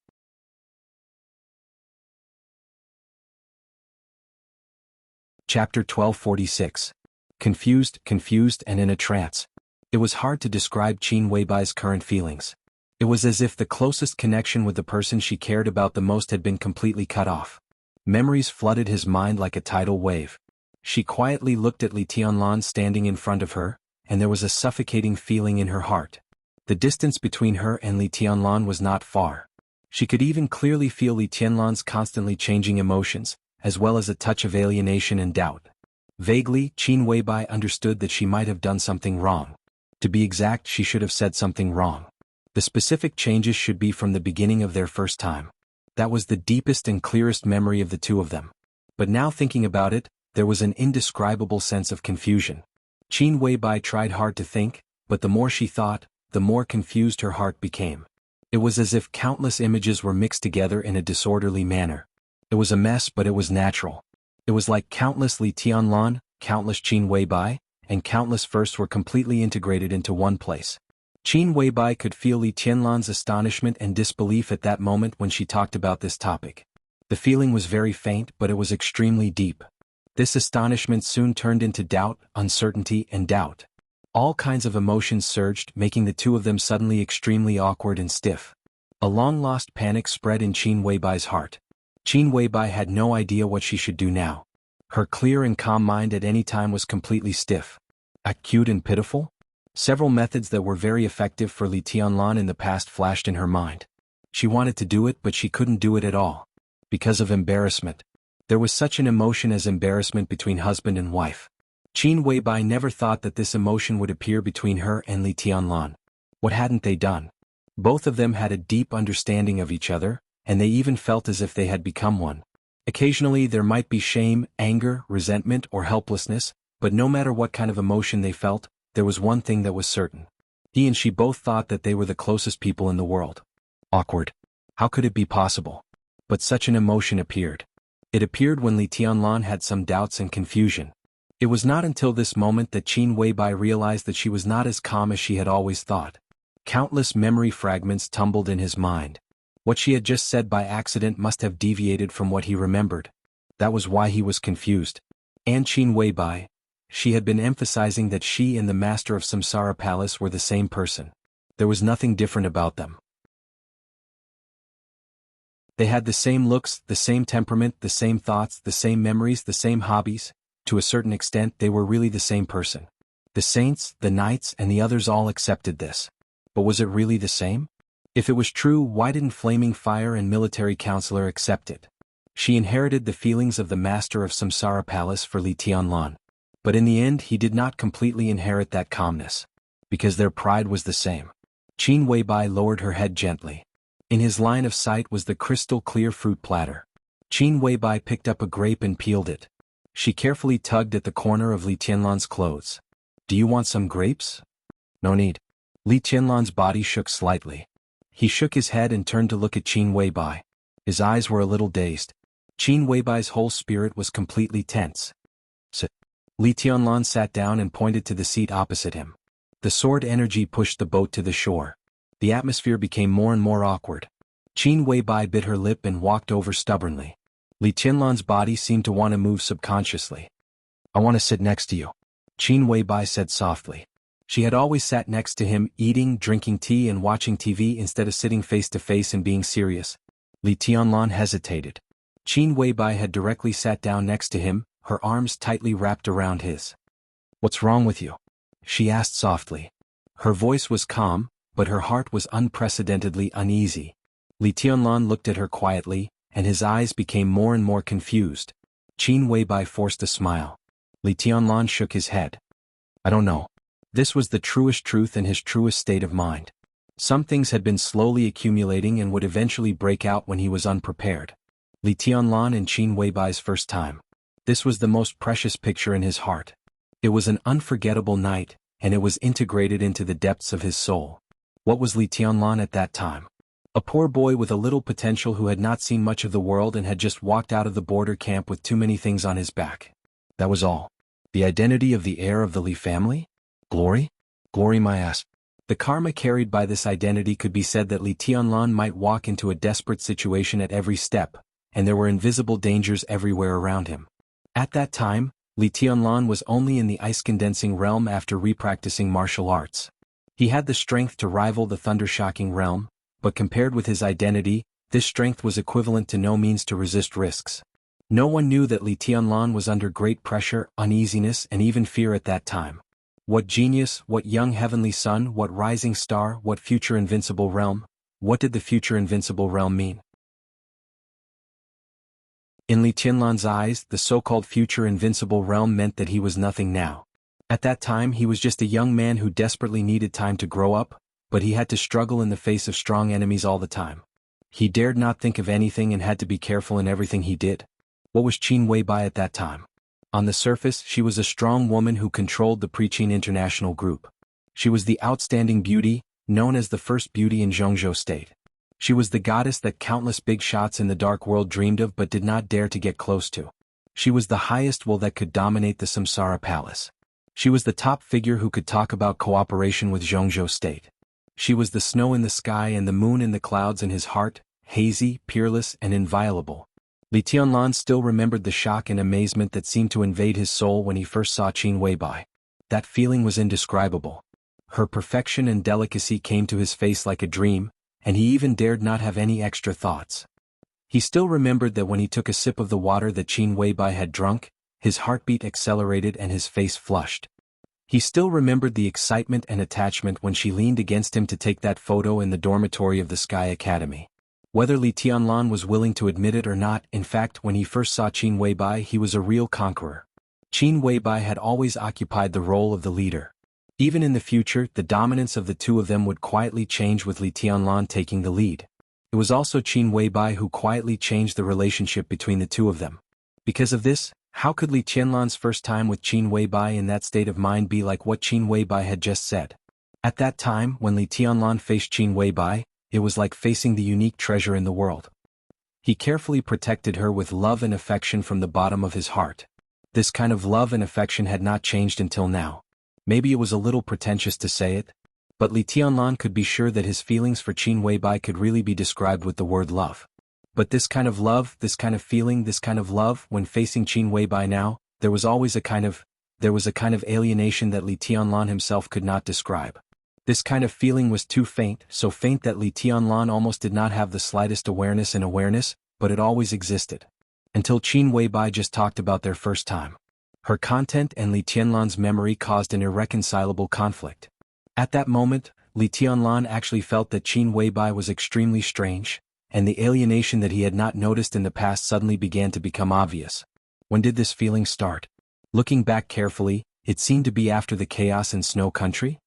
Chapter 1246. Confused and in a trance. It was hard to describe Qin Weibai's current feelings. It was as if the closest connection with the person she cared about the most had been completely cut off. Memories flooded his mind like a tidal wave. She quietly looked at Li Tianlan standing in front of her, and there was a suffocating feeling in her heart. The distance between her and Li Tianlan was not far. She could even clearly feel Li Tianlan's constantly changing emotions, as well as a touch of alienation and doubt. Vaguely, Qin Weibai understood that she might have done something wrong. To be exact, she should have said something wrong. The specific changes should be from the beginning of their first time. That was the deepest and clearest memory of the two of them. But now thinking about it, there was an indescribable sense of confusion. Qin Weibai tried hard to think, but the more she thought, the more confused her heart became. It was as if countless images were mixed together in a disorderly manner. It was a mess, but it was natural. It was like countless Li Tianlan, countless Qin Weibai, and countless firsts were completely integrated into one place. Qin Weibai could feel Li Tianlan's astonishment and disbelief at that moment when she talked about this topic. The feeling was very faint, but it was extremely deep. This astonishment soon turned into doubt, uncertainty, and doubt. All kinds of emotions surged, making the two of them suddenly extremely awkward and stiff. A long-lost panic spread in Qin Weibai's heart. Qin Weibai had no idea what she should do now. Her clear and calm mind at any time was completely stiff. Acute and pitiful? Several methods that were very effective for Li Tianlan in the past flashed in her mind. She wanted to do it, but she couldn't do it at all. Because of embarrassment. There was such an emotion as embarrassment between husband and wife. Qin Weibai never thought that this emotion would appear between her and Li Tianlan. What hadn't they done? Both of them had a deep understanding of each other, and they even felt as if they had become one. Occasionally there might be shame, anger, resentment, or helplessness, but no matter what kind of emotion they felt, there was one thing that was certain. He and she both thought that they were the closest people in the world. Awkward. How could it be possible? But such an emotion appeared. It appeared when Li Tianlan had some doubts and confusion. It was not until this moment that Qin Weibai realized that she was not as calm as she had always thought. Countless memory fragments tumbled in his mind. What she had just said by accident must have deviated from what he remembered. That was why he was confused. And Qin Weibai, she had been emphasizing that she and the master of Samsara Palace were the same person. There was nothing different about them. They had the same looks, the same temperament, the same thoughts, the same memories, the same hobbies. To a certain extent, they were really the same person. The saints, the knights, and the others all accepted this. But was it really the same? If it was true, why didn't Flaming Fire and Military Counselor accept it? She inherited the feelings of the master of Samsara Palace for Li Tianlan. But in the end, he did not completely inherit that calmness. Because their pride was the same. Qin Weibai lowered her head gently. In his line of sight was the crystal-clear fruit platter. Qin Weibai picked up a grape and peeled it. She carefully tugged at the corner of Li Tianlan's clothes. Do you want some grapes? No need. Li Tianlan's body shook slightly. He shook his head and turned to look at Qin Weibai. His eyes were a little dazed. Qin Weibai's whole spirit was completely tense. Sit. Li Tianlan sat down and pointed to the seat opposite him. The sword energy pushed the boat to the shore. The atmosphere became more and more awkward. Qin Weibai bit her lip and walked over stubbornly. Li Tianlan's body seemed to want to move subconsciously. I want to sit next to you. Qin Weibai said softly. She had always sat next to him, eating, drinking tea and watching TV instead of sitting face to face and being serious. Li Tianlan hesitated. Qin Weibai had directly sat down next to him, her arms tightly wrapped around his. "What's wrong with you?" she asked softly. Her voice was calm, but her heart was unprecedentedly uneasy. Li Tianlan looked at her quietly, and his eyes became more and more confused. Qin Weibai forced a smile. Li Tianlan shook his head. "I don't know." This was the truest truth and his truest state of mind. Some things had been slowly accumulating and would eventually break out when he was unprepared. Li Tianlan and Qin Weibai's first time. This was the most precious picture in his heart. It was an unforgettable night, and it was integrated into the depths of his soul. What was Li Tianlan at that time? A poor boy with a little potential who had not seen much of the world and had just walked out of the border camp with too many things on his back. That was all. The identity of the heir of the Li family? Glory? Glory my ass. The karma carried by this identity could be said that Li Tianlan might walk into a desperate situation at every step, and there were invisible dangers everywhere around him. At that time, Li Tianlan was only in the ice-condensing realm after repracticing martial arts. He had the strength to rival the thunder-shocking realm, but compared with his identity, this strength was equivalent to no means to resist risks. No one knew that Li Tianlan was under great pressure, uneasiness and even fear at that time. What genius, what young heavenly sun, what rising star, what future invincible realm? What did the future invincible realm mean? In Li Tianlan's eyes, the so-called future invincible realm meant that he was nothing now. At that time he was just a young man who desperately needed time to grow up, but he had to struggle in the face of strong enemies all the time. He dared not think of anything and had to be careful in everything he did. What was Qin Weibai at that time? On the surface, she was a strong woman who controlled the Preqin International Group. She was the outstanding beauty, known as the first beauty in Zhongzhou State. She was the goddess that countless big shots in the dark world dreamed of but did not dare to get close to. She was the highest will that could dominate the Samsara Palace. She was the top figure who could talk about cooperation with Zhongzhou State. She was the snow in the sky and the moon in the clouds in his heart, hazy, peerless, and inviolable. Li Tianlan still remembered the shock and amazement that seemed to invade his soul when he first saw Qin Weibai. That feeling was indescribable. Her perfection and delicacy came to his face like a dream, and he even dared not have any extra thoughts. He still remembered that when he took a sip of the water that Qin Weibai had drunk, his heartbeat accelerated and his face flushed. He still remembered the excitement and attachment when she leaned against him to take that photo in the dormitory of the Sky Academy. Whether Li Tianlan was willing to admit it or not, in fact, when he first saw Qin Weibai he was a real conqueror. Qin Weibai had always occupied the role of the leader. Even in the future, the dominance of the two of them would quietly change with Li Tianlan taking the lead. It was also Qin Weibai who quietly changed the relationship between the two of them. Because of this, how could Li Tianlan's first time with Qin Weibai in that state of mind be like what Qin Weibai had just said? At that time, when Li Tianlan faced Qin Weibai, it was like facing the unique treasure in the world. He carefully protected her with love and affection from the bottom of his heart. This kind of love and affection had not changed until now. Maybe it was a little pretentious to say it, but Li Tianlan could be sure that his feelings for Qin Weibai could really be described with the word love. But this kind of love, this kind of feeling, this kind of love, when facing Qin Weibai now, there was a kind of alienation that Li Tianlan himself could not describe. This kind of feeling was too faint, so faint that Li Tianlan almost did not have the slightest awareness, but it always existed. Until Qin Weibai just talked about their first time. Her content and Li Tianlan's memory caused an irreconcilable conflict. At that moment, Li Tianlan actually felt that Qin Weibai was extremely strange, and the alienation that he had not noticed in the past suddenly began to become obvious. When did this feeling start? Looking back carefully, it seemed to be after the chaos in Snow Country.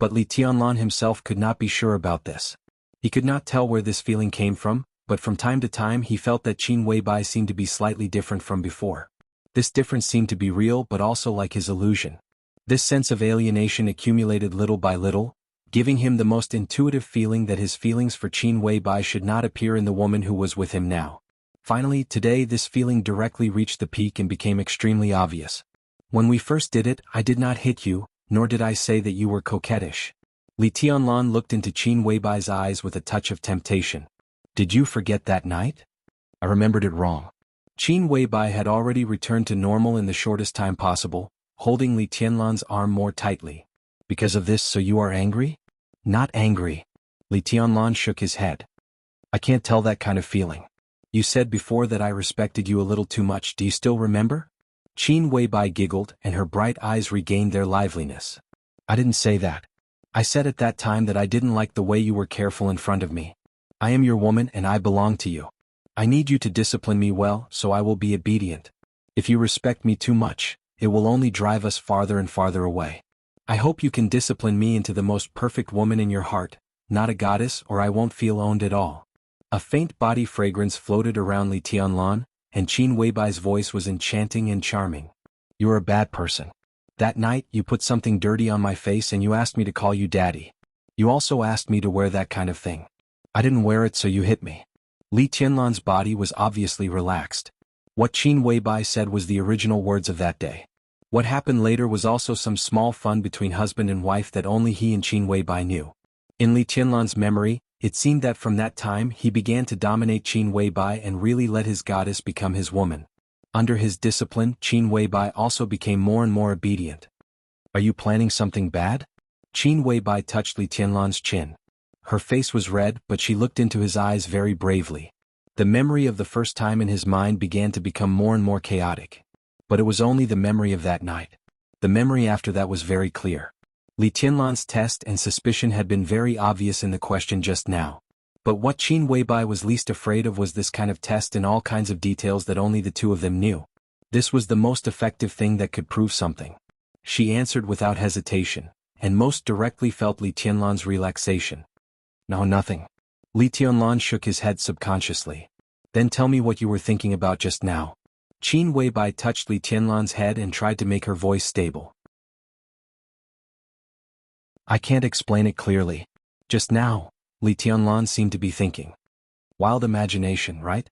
But Li Tianlan himself could not be sure about this. He could not tell where this feeling came from, but from time to time he felt that Qin Weibai seemed to be slightly different from before. This difference seemed to be real but also like his illusion. This sense of alienation accumulated little by little, giving him the most intuitive feeling that his feelings for Qin Weibai should not appear in the woman who was with him now. Finally, today this feeling directly reached the peak and became extremely obvious. When we first did it, I did not hit you, nor did I say that you were coquettish. Li Tianlan looked into Qin Weibai's eyes with a touch of temptation. Did you forget that night? I remembered it wrong. Qin Weibai had already returned to normal in the shortest time possible, holding Li Tianlan's arm more tightly. Because of this, so you are angry? Not angry. Li Tianlan shook his head. I can't tell that kind of feeling. You said before that I respected you a little too much, do you still remember? Qin Weibai giggled and her bright eyes regained their liveliness. I didn't say that. I said at that time that I didn't like the way you were careful in front of me. I am your woman and I belong to you. I need you to discipline me well, so I will be obedient. If you respect me too much, it will only drive us farther and farther away. I hope you can discipline me into the most perfect woman in your heart, not a goddess, or I won't feel owned at all. A faint body fragrance floated around Li Tianlan, and Qin Weibai's voice was enchanting and charming. You're a bad person. That night, you put something dirty on my face and you asked me to call you daddy. You also asked me to wear that kind of thing. I didn't wear it, so you hit me. Li Tianlan's body was obviously relaxed. What Qin Weibai said was the original words of that day. What happened later was also some small fun between husband and wife that only he and Qin Weibai knew. In Li Tianlan's memory, it seemed that from that time he began to dominate Qin Weibai and really let his goddess become his woman. Under his discipline, Qin Weibai also became more and more obedient. Are you planning something bad? Qin Weibai touched Li Tianlan's chin. Her face was red, but she looked into his eyes very bravely. The memory of the first time in his mind began to become more and more chaotic. But it was only the memory of that night. The memory after that was very clear. Li Tianlan's test and suspicion had been very obvious in the question just now. But what Qin Weibai was least afraid of was this kind of test in all kinds of details that only the two of them knew. This was the most effective thing that could prove something. She answered without hesitation, and most directly felt Li Tianlan's relaxation. No, nothing. Li Tianlan shook his head subconsciously. Then tell me what you were thinking about just now. Qin Weibai touched Li Tianlan's head and tried to make her voice stable. I can't explain it clearly. Just now, Li Tianlan seemed to be thinking. Wild imagination, right?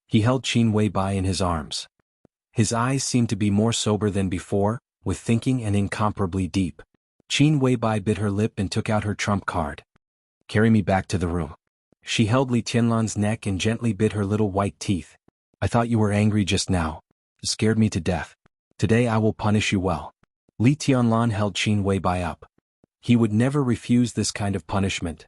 He held Qin Weibai in his arms. His eyes seemed to be more sober than before, with thinking and incomparably deep. Qin Weibai bit her lip and took out her trump card. Carry me back to the room. She held Li Tianlan's neck and gently bit her little white teeth. I thought you were angry just now. It scared me to death. Today I will punish you well. Li Tianlan held Qin Weibai up. He would never refuse this kind of punishment.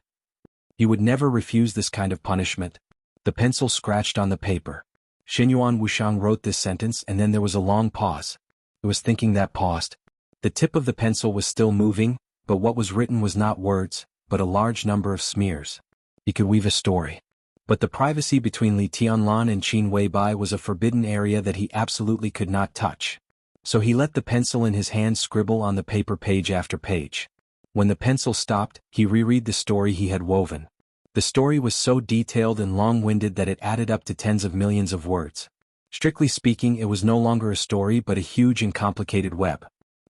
He would never refuse this kind of punishment. The pencil scratched on the paper. Xinyuan Wuxiang wrote this sentence and then there was a long pause. It was thinking that paused. The tip of the pencil was still moving, but what was written was not words, but a large number of smears. He could weave a story. But the privacy between Li Tianlan and Qin Weibai was a forbidden area that he absolutely could not touch. So he let the pencil in his hand scribble on the paper page after page. When the pencil stopped, he reread the story he had woven. The story was so detailed and long-winded that it added up to tens of millions of words. Strictly speaking, it was no longer a story but a huge and complicated web.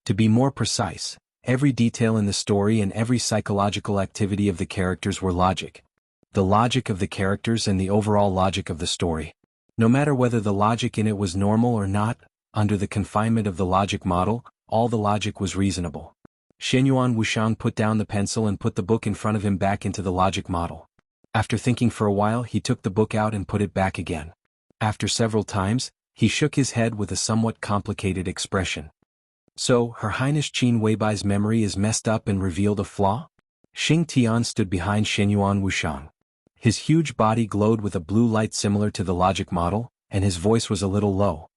To be more precise, every detail in the story and every psychological activity of the characters were logic. The logic of the characters and the overall logic of the story. No matter whether the logic in it was normal or not, under the confinement of the logic model, all the logic was reasonable. Xinyuan Wuxiang put down the pencil and put the book in front of him back into the logic model. After thinking for a while, he took the book out and put it back again. After several times, he shook his head with a somewhat complicated expression. So, Her Highness Qin Weibai's memory is messed up and revealed a flaw? Xing Tian stood behind Xinyuan Wuxiang. His huge body glowed with a blue light similar to the logic model, and his voice was a little low.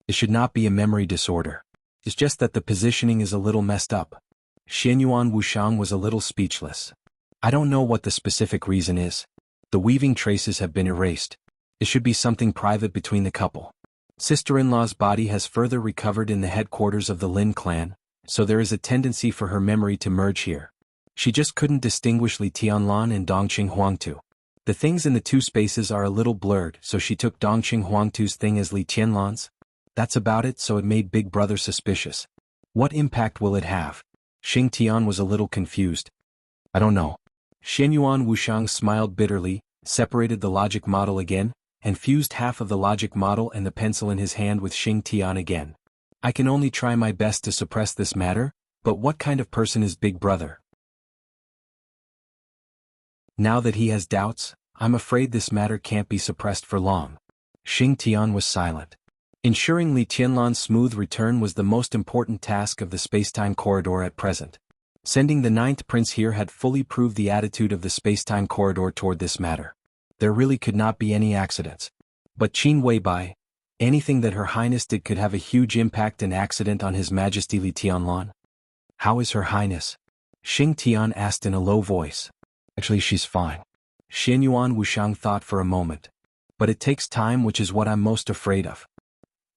It should not be a memory disorder. It's just that the positioning is a little messed up. Xinyuan Wuxiang was a little speechless. I don't know what the specific reason is. The weaving traces have been erased. It should be something private between the couple. Sister-in-law's body has further recovered in the headquarters of the Lin clan, so there is a tendency for her memory to merge here. She just couldn't distinguish Li Tianlan and Dongqing Huangtu. The things in the two spaces are a little blurred, so she took Dongqing Huangtu's thing as Li Tianlan's. That's about it, so it made Big Brother suspicious. What impact will it have? Xing Tian was a little confused. I don't know. Xinyuan Wuxiang smiled bitterly, separated the logic model again, and fused half of the logic model and the pencil in his hand with Xing Tian again. I can only try my best to suppress this matter, but what kind of person is Big Brother? Now that he has doubts, I'm afraid this matter can't be suppressed for long. Xing Tian was silent. Ensuring Li Tianlan's smooth return was the most important task of the spacetime corridor at present. Sending the ninth prince here had fully proved the attitude of the spacetime corridor toward this matter. There really could not be any accidents. But Qin Weibai, anything that Her Highness did could have a huge impact and accident on His Majesty Li Tianlan. How is Her Highness? Xing Tian asked in a low voice. Actually, she's fine. Xianyuan Wuxiang thought for a moment. But it takes time, which is what I'm most afraid of.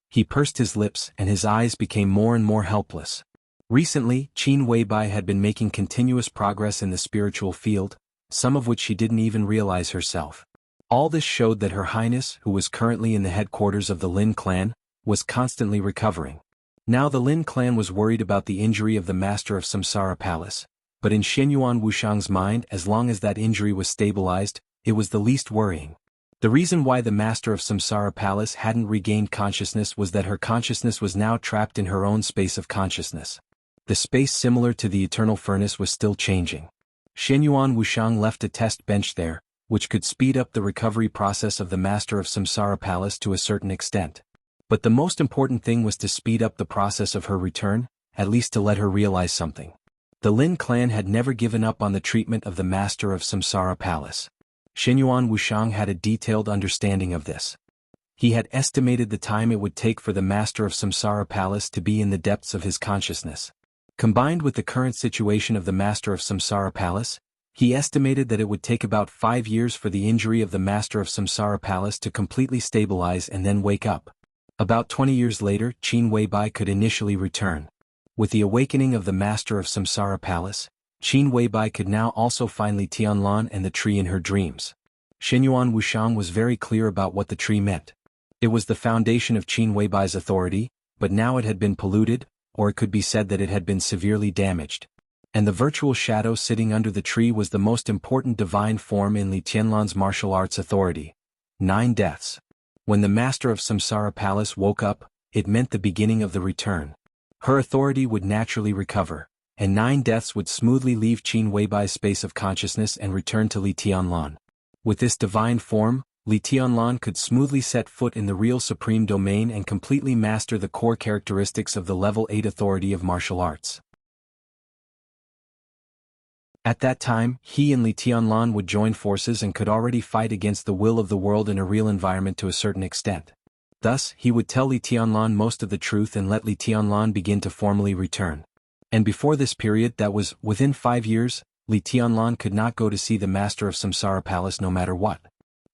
He pursed his lips and his eyes became more and more helpless. Recently, Qin Weibai had been making continuous progress in the spiritual field, some of which she didn't even realize herself. All this showed that Her Highness, who was currently in the headquarters of the Lin clan, was constantly recovering. Now the Lin clan was worried about the injury of the Master of Samsara Palace, but in Xianyuan Wuxiang's mind, as long as that injury was stabilized, it was the least worrying. The reason why the Master of Samsara Palace hadn't regained consciousness was that her consciousness was now trapped in her own space of consciousness. The space similar to the eternal furnace was still changing. Xianyuan Wuxiang left a test bench there, which could speed up the recovery process of the Master of Samsara Palace to a certain extent. But the most important thing was to speed up the process of her return, at least to let her realize something. The Lin clan had never given up on the treatment of the Master of Samsara Palace. Xianyuan Wuxiang had a detailed understanding of this. He had estimated the time it would take for the Master of Samsara Palace to be in the depths of his consciousness. Combined with the current situation of the Master of Samsara Palace, he estimated that it would take about 5 years for the injury of the Master of Samsara Palace to completely stabilize and then wake up. About 20 years later, Qin Weibai could initially return. With the awakening of the Master of Samsara Palace, Qin Weibai could now also find Li Tianlan and the tree in her dreams. Xianyuan Wuxiang was very clear about what the tree meant. It was the foundation of Qin Weibai's authority, but now it had been polluted, or it could be said that it had been severely damaged. And the virtual shadow sitting under the tree was the most important divine form in Li Tianlan's martial arts authority. 9 deaths. When the Master of Samsara Palace woke up, it meant the beginning of the return. Her authority would naturally recover, and 9 deaths would smoothly leave Qin Weibai's space of consciousness and return to Li Tianlan. With this divine form, Li Tianlan could smoothly set foot in the real supreme domain and completely master the core characteristics of the level 8 authority of martial arts. At that time, he and Li Tianlan would join forces and could already fight against the will of the world in a real environment to a certain extent. Thus, he would tell Li Tianlan most of the truth and let Li Tianlan begin to formally return. And before this period, that was, within 5 years, Li Tianlan could not go to see the Master of Samsara Palace no matter what.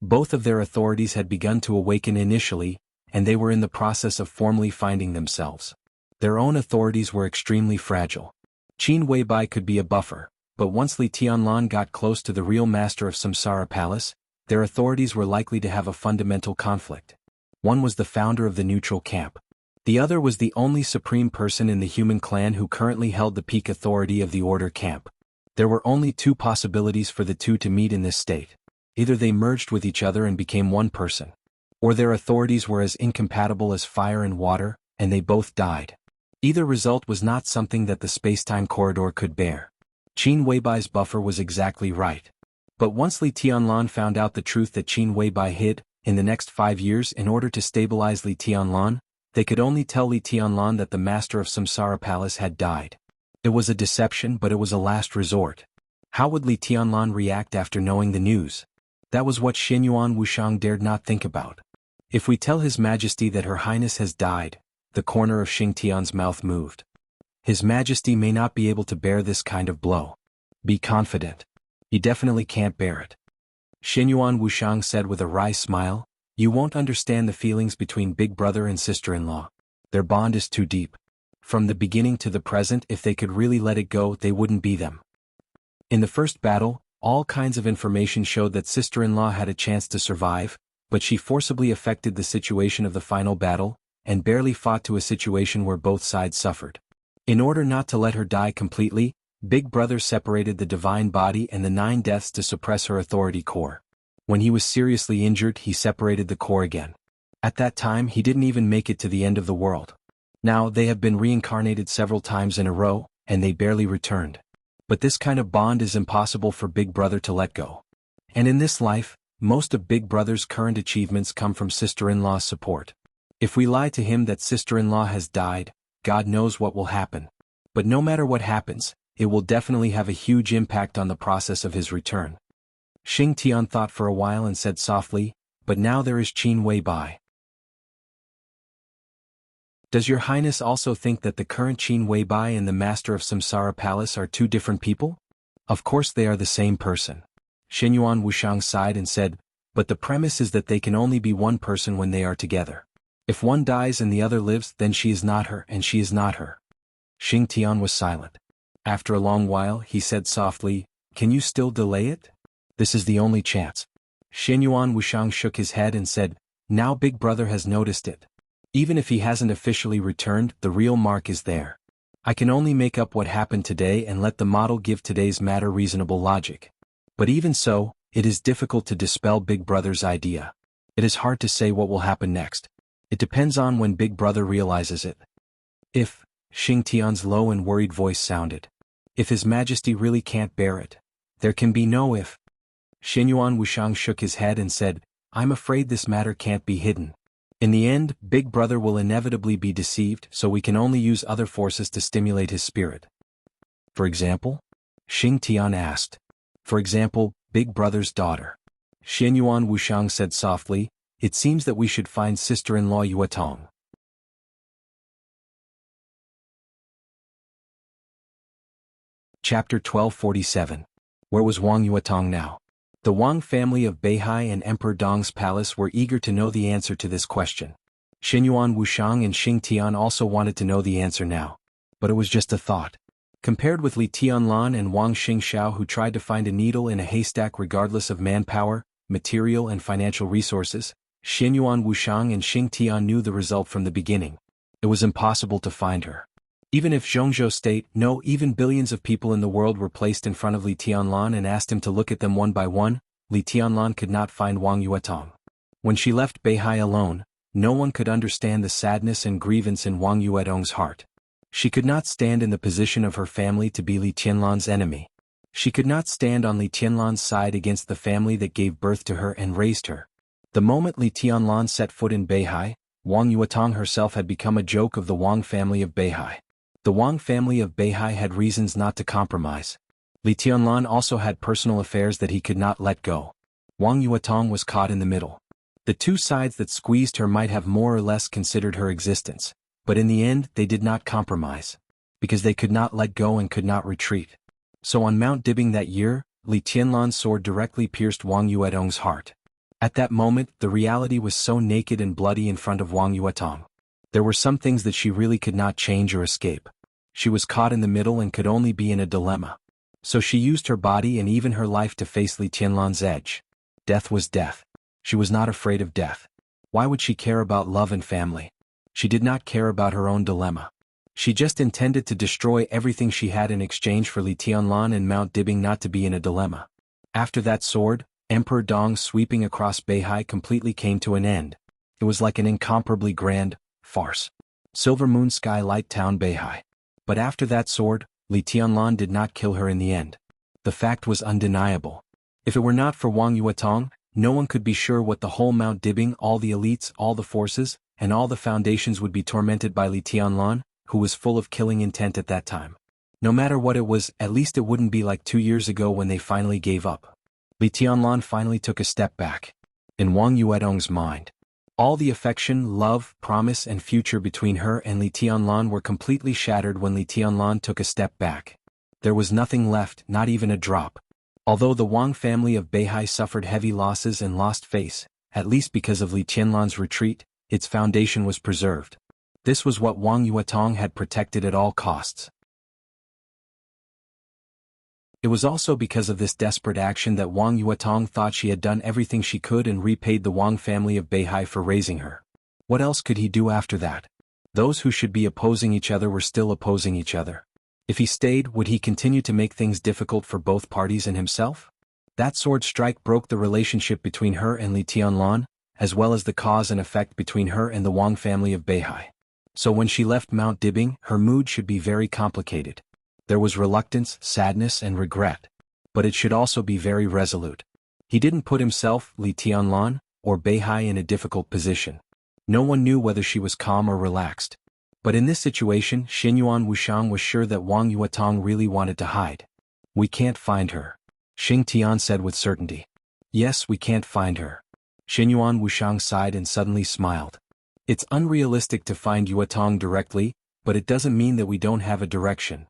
Both of their authorities had begun to awaken initially, and they were in the process of formally finding themselves. Their own authorities were extremely fragile. Qin Weibai could be a buffer, but once Li Tianlan got close to the real Master of Samsara Palace, their authorities were likely to have a fundamental conflict. One was the founder of the neutral camp. The other was the only supreme person in the human clan who currently held the peak authority of the order camp. There were only 2 possibilities for the two to meet in this state. Either they merged with each other and became one person, or their authorities were as incompatible as fire and water, and they both died. Either result was not something that the spacetime corridor could bear. Qin Weibai's buffer was exactly right. But once Li Tianlan found out the truth that Qin Weibai hid, in the next 5 years in order to stabilize Li Tianlan, they could only tell Li Tianlan that the Master of Samsara Palace had died. It was a deception, but it was a last resort. How would Li Tianlan react after knowing the news? That was what Xianyuan Wuxiang dared not think about. If we tell His Majesty that Her Highness has died, the corner of Xing Tian's mouth moved. His Majesty may not be able to bear this kind of blow. Be confident. He definitely can't bear it. Xianyuan Wuxiang said with a wry smile, "You won't understand the feelings between big brother and sister-in-law. Their bond is too deep. From the beginning to the present, if they could really let it go, they wouldn't be them." In the first battle, all kinds of information showed that sister-in-law had a chance to survive, but she forcibly affected the situation of the final battle, and barely fought to a situation where both sides suffered. In order not to let her die completely, Big Brother separated the divine body and the 9 deaths to suppress her authority core. When he was seriously injured, he separated the core again. At that time, he didn't even make it to the end of the world. Now, they have been reincarnated several times in a row, and they barely returned. But this kind of bond is impossible for Big Brother to let go. And in this life, Most of Big Brother's current achievements come from sister-in-law's support. If we lie to him that sister-in-law has died, God knows what will happen. But no matter what happens, it will definitely have a huge impact on the process of his return. Xing Tian thought for a while and said softly, but now there is Qin Wei Bai. Does your highness also think that the current Qin Wei Bai and the master of Samsara Palace are two different people? Of course they are the same person. Shenyuan Wushang sighed and said, but the premise is that they can only be one person when they are together. If one dies and the other lives, then she is not her and she is not her. Xing Tian was silent. After a long while he said softly, can you still delay it? This is the only chance. Shenyuan Wushang shook his head and said, now Big Brother has noticed it. Even if he hasn't officially returned, the real mark is there. I can only make up what happened today and let the model give today's matter reasonable logic. But even so, it is difficult to dispel Big Brother's idea. It is hard to say what will happen next. It depends on when Big Brother realizes it. If, Xing Tian's low and worried voice sounded. If His Majesty really can't bear it. There can be no if. Shenyuan Wushang shook his head and said, I'm afraid this matter can't be hidden. In the end, Big Brother will inevitably be deceived, so we can only use other forces to stimulate his spirit. For example? Xing Tian asked. For example, Big Brother's daughter. Shenyuan Wushang said softly, it seems that we should find sister-in-law Yuetong. Chapter 1247. Where was Wang Yuetong now? The Wang family of Beihai and Emperor Dong's palace were eager to know the answer to this question. Shenyuan Wushang and Xing Tian also wanted to know the answer now. But it was just a thought. Compared with Li Tianlan and Wang Xingxiao, who tried to find a needle in a haystack regardless of manpower, material and financial resources, Shenyuan Wushang and Xing Tian knew the result from the beginning. It was impossible to find her. Even if Zhongzhou State, no, even billions of people in the world were placed in front of Li Tianlan and asked him to look at them one by one, Li Tianlan could not find Wang Yuetong. When she left Beihai alone, no one could understand the sadness and grievance in Wang Yuetong's heart. She could not stand in the position of her family to be Li Tianlan's enemy. She could not stand on Li Tianlan's side against the family that gave birth to her and raised her. The moment Li Tianlan set foot in Beihai, Wang Yuetong herself had become a joke of the Wang family of Beihai. The Wang family of Beihai had reasons not to compromise. Li Tianlan also had personal affairs that he could not let go. Wang Yuetong was caught in the middle. The two sides that squeezed her might have more or less considered her existence, but in the end they did not compromise. Because they could not let go and could not retreat. So on Mount Dibing that year, Li Tianlan's sword directly pierced Wang Yuetong's heart. At that moment, the reality was so naked and bloody in front of Wang Yuetong. There were some things that she really could not change or escape. She was caught in the middle and could only be in a dilemma. So she used her body and even her life to face Li Tianlan's edge. Death was death. She was not afraid of death. Why would she care about love and family? She did not care about her own dilemma. She just intended to destroy everything she had in exchange for Li Tianlan and Mount Dibing not to be in a dilemma. After that sword, Emperor Dong sweeping across Beihai completely came to an end. It was like an incomparably grand farce. Silver Moon Sky Light Town Beihai. But after that sword, Li Tianlan did not kill her in the end. The fact was undeniable. If it were not for Wang Yuetong, no one could be sure what the whole Mount Dibing, all the elites, all the forces, and all the foundations would be tormented by Li Tianlan, who was full of killing intent at that time. No matter what it was, at least it wouldn't be like 2 years ago when they finally gave up. Li Tianlan finally took a step back. In Wang Yuetong's mind, all the affection, love, promise and future between her and Li Tianlan were completely shattered when Li Tianlan took a step back. There was nothing left, not even a drop. Although the Wang family of Beihai suffered heavy losses and lost face, at least because of Li Tianlan's retreat, its foundation was preserved. This was what Wang Yuetong had protected at all costs. It was also because of this desperate action that Wang Yuetong thought she had done everything she could and repaid the Wang family of Beihai for raising her. What else could he do after that? Those who should be opposing each other were still opposing each other. If he stayed, would he continue to make things difficult for both parties and himself? That sword strike broke the relationship between her and Li Tianlan, as well as the cause and effect between her and the Wang family of Beihai. So when she left Mount Dibing, her mood should be very complicated. There was reluctance, sadness and regret. But it should also be very resolute. He didn't put himself, Li Tianlan, or Beihai in a difficult position. No one knew whether she was calm or relaxed. But in this situation, Xinyuan Wushang was sure that Wang Yuatong really wanted to hide. We can't find her, Xing Tian said with certainty. Yes, we can't find her. Xinyuan Wushang sighed and suddenly smiled. It's unrealistic to find Yuatong directly, but it doesn't mean that we don't have a direction.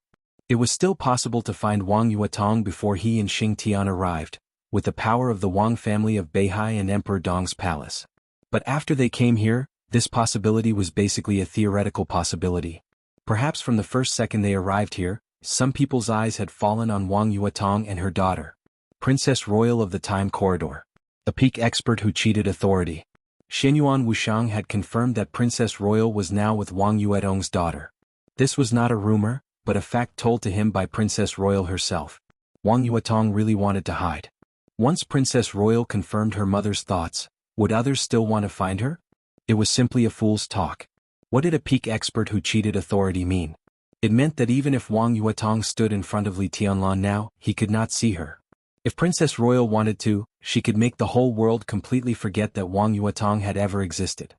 It was still possible to find Wang Yuatong before he and Xing Tian arrived, with the power of the Wang family of Beihai and Emperor Dong's palace. But after they came here, this possibility was basically a theoretical possibility. Perhaps from the first second they arrived here, some people's eyes had fallen on Wang Yuatong and her daughter, Princess Royal of the Time Corridor, a peak expert who cheated authority. Xinyuan Wushang had confirmed that Princess Royal was now with Wang Yuatong's daughter. This was not a rumor, but a fact told to him by Princess Royal herself. Wang Yuatong really wanted to hide. Once Princess Royal confirmed her mother's thoughts, would others still want to find her? It was simply a fool's talk. What did a peak expert who cheated authority mean? It meant that even if Wang Yuatong stood in front of Li Tianlan now, he could not see her. If Princess Royal wanted to, she could make the whole world completely forget that Wang Yuatong had ever existed.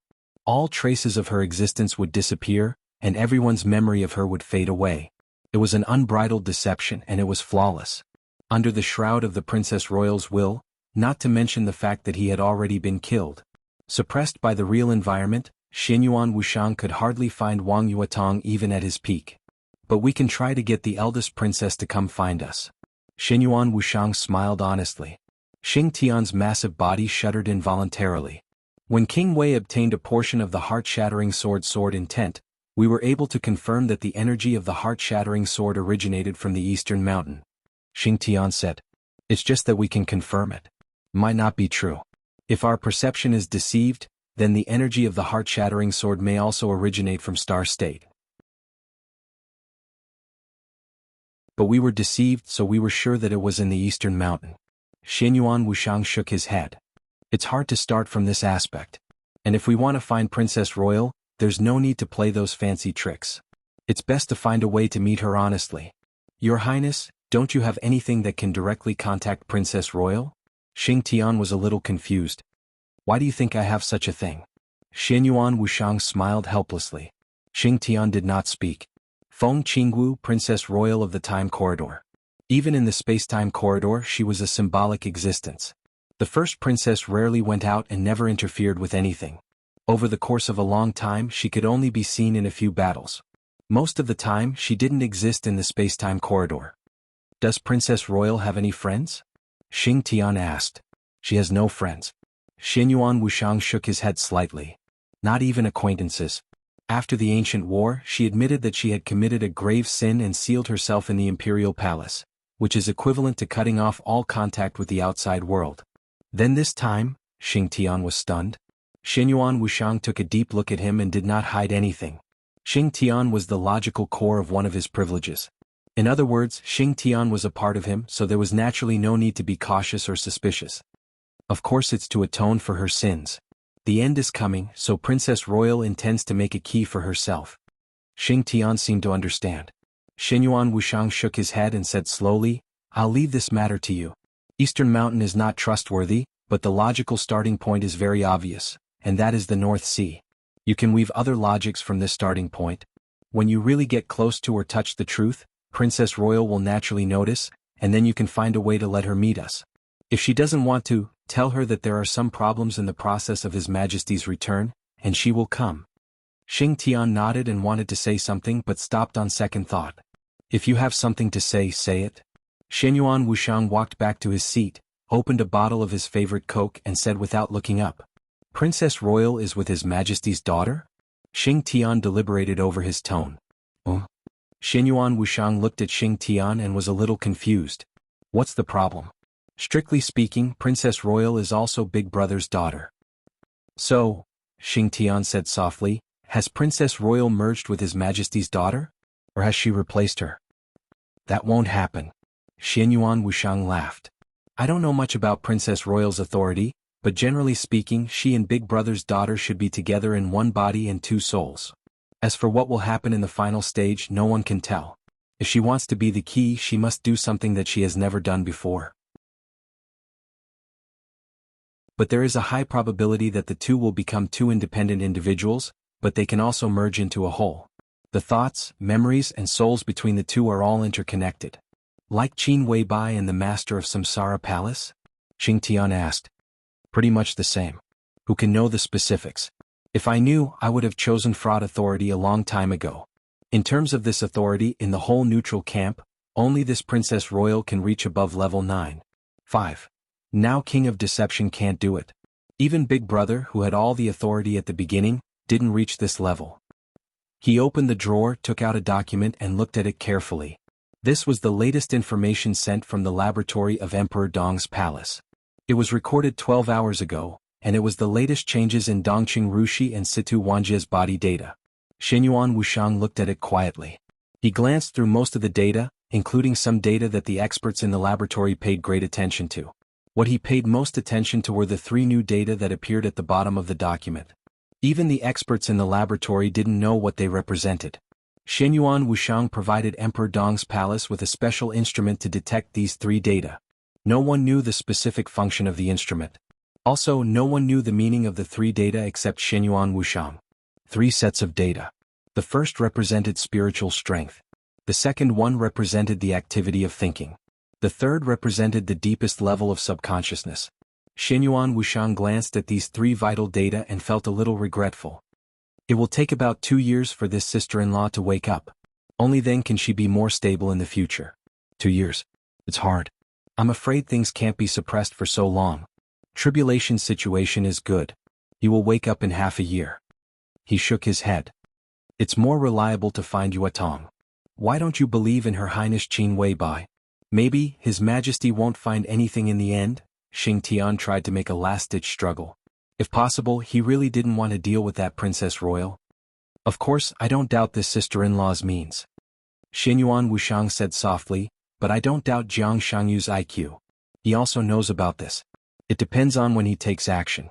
All traces of her existence would disappear, and everyone's memory of her would fade away. It was an unbridled deception and it was flawless. Under the shroud of the Princess Royal's will, not to mention the fact that he had already been killed. Suppressed by the real environment, Xinyuan Wushang could hardly find Wang Yuatong even at his peak. But we can try to get the eldest princess to come find us. Xinyuan Wushang smiled honestly. Xing Tian's massive body shuddered involuntarily. When King Wei obtained a portion of the heart-shattering sword intent, we were able to confirm that the energy of the heart-shattering sword originated from the eastern mountain. Xing Tian said. It's just that we can confirm it. Might not be true. If our perception is deceived, then the energy of the heart-shattering sword may also originate from Star State. But we were deceived, so we were sure that it was in the eastern mountain. Xinyuan Wushang shook his head. It's hard to start from this aspect. And if we want to find Princess Royal, there's no need to play those fancy tricks. It's best to find a way to meet her honestly. Your Highness, don't you have anything that can directly contact Princess Royal? Xing Tian was a little confused. Why do you think I have such a thing? Xinyuan Wushang smiled helplessly. Xing Tian did not speak. Feng Qingwu, Princess Royal of the Time Corridor. Even in the space-time corridor, she was a symbolic existence. The first princess rarely went out and never interfered with anything. Over the course of a long time, she could only be seen in a few battles. Most of the time, she didn't exist in the space-time corridor. Does Princess Royal have any friends? Xing Tian asked. She has no friends. Xinyuan Wushang shook his head slightly. Not even acquaintances. After the ancient war, she admitted that she had committed a grave sin and sealed herself in the imperial palace, which is equivalent to cutting off all contact with the outside world. Then this time, Xing Tian was stunned. Xinyuan Wushang took a deep look at him and did not hide anything. Xing Tian was the logical core of one of his privileges. In other words, Xing Tian was a part of him, so there was naturally no need to be cautious or suspicious. Of course it's to atone for her sins. The end is coming, so Princess Royal intends to make a key for herself. Xing Tian seemed to understand. Xinyuan Wushang shook his head and said slowly, I'll leave this matter to you. Eastern Mountain is not trustworthy, but the logical starting point is very obvious, and that is the North Sea. You can weave other logics from this starting point. When you really get close to or touch the truth, Princess Royal will naturally notice, and then you can find a way to let her meet us. If she doesn't want to, tell her that there are some problems in the process of His Majesty's return, and she will come. Xing Tian nodded and wanted to say something but stopped on second thought. If you have something to say, say it. Xinyuan Wushang walked back to his seat, opened a bottle of his favorite Coke and said without looking up. Princess Royal is with His Majesty's daughter? Xing Tian deliberated over his tone. Xinyuan Wushang looked at Xing Tian and was a little confused. What's the problem? Strictly speaking, Princess Royal is also Big Brother's daughter. So, Xing Tian said softly, has Princess Royal merged with His Majesty's daughter? Or has she replaced her? That won't happen. Xinyuan Wushang laughed. I don't know much about Princess Royal's authority, but generally speaking, she and Big Brother's daughter should be together in one body and two souls. As for what will happen in the final stage, no one can tell. If she wants to be the key, she must do something that she has never done before. but there is a high probability that the two will become two independent individuals, but they can also merge into a whole. The thoughts, memories and souls between the two are all interconnected. Like Qin Weibai and the master of Samsara Palace? Xing Tian asked. Pretty much the same. Who can know the specifics? If I knew, I would have chosen fraud authority a long time ago. In terms of this authority in the whole neutral camp, only this Princess Royal can reach above level 9. 5. Now King of Deception can't do it. Even Big Brother, who had all the authority at the beginning, didn't reach this level. He opened the drawer, took out a document and looked at it carefully. This was the latest information sent from the laboratory of Emperor Dong's palace. It was recorded 12 hours ago, and it was the latest changes in Dongqing Rushi and Situ Wanjie's body data. Shenyuan Wuxiang looked at it quietly. He glanced through most of the data, including some data that the experts in the laboratory paid great attention to. What he paid most attention to were the 3 new data that appeared at the bottom of the document. Even the experts in the laboratory didn't know what they represented. Shenyuan Wuxiang provided Emperor Dong's palace with a special instrument to detect these 3 data. No one knew the specific function of the instrument. Also, no one knew the meaning of the 3 data except Shenyuan Wuxiang. 3 sets of data. The first represented spiritual strength. The second one represented the activity of thinking. The third represented the deepest level of subconsciousness. Shenyuan Wuxiang glanced at these 3 vital data and felt a little regretful. It will take about 2 years for this sister-in-law to wake up. Only then can she be more stable in the future. 2 years. It's hard. I'm afraid things can't be suppressed for so long. Tribulation situation is good. You will wake up in half a year. He shook his head. It's more reliable to find Yuatong. Why don't you believe in Her Highness Qin Weibai? Maybe His Majesty won't find anything in the end? Xing Tian tried to make a last-ditch struggle. If possible, he really didn't want to deal with that Princess Royal. Of course, I don't doubt this sister-in-law's means. Shenyuan Wuxiang said softly, but I don't doubt Jiang Shangyu's IQ. He also knows about this. It depends on when he takes action.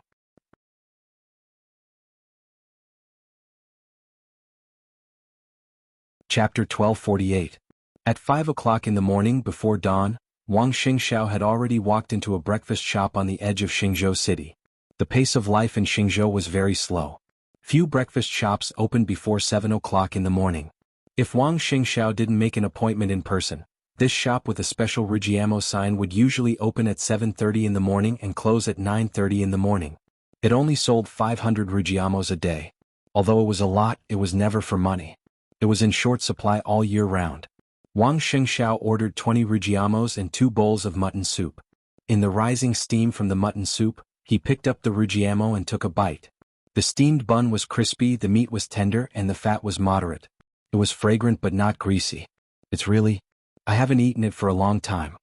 Chapter 1248. At 5 o'clock in the morning before dawn, Wang Xingxiao had already walked into a breakfast shop on the edge of Xingzhou City. The pace of life in Xingzhou was very slow. Few breakfast shops opened before 7 o'clock in the morning. If Wang Xingxiao didn't make an appointment in person, this shop with a special Rigiamo sign would usually open at 7:30 in the morning and close at 9:30 in the morning. It only sold 500 Rigiamos a day. Although it was a lot, it was never for money. It was in short supply all year round. Wang Xingxiao ordered 20 Rigiamos and 2 bowls of mutton soup. In the rising steam from the mutton soup, he picked up the Rigiamo and took a bite. The steamed bun was crispy, the meat was tender, and the fat was moderate. It was fragrant but not greasy. It's really... I haven't eaten it for a long time.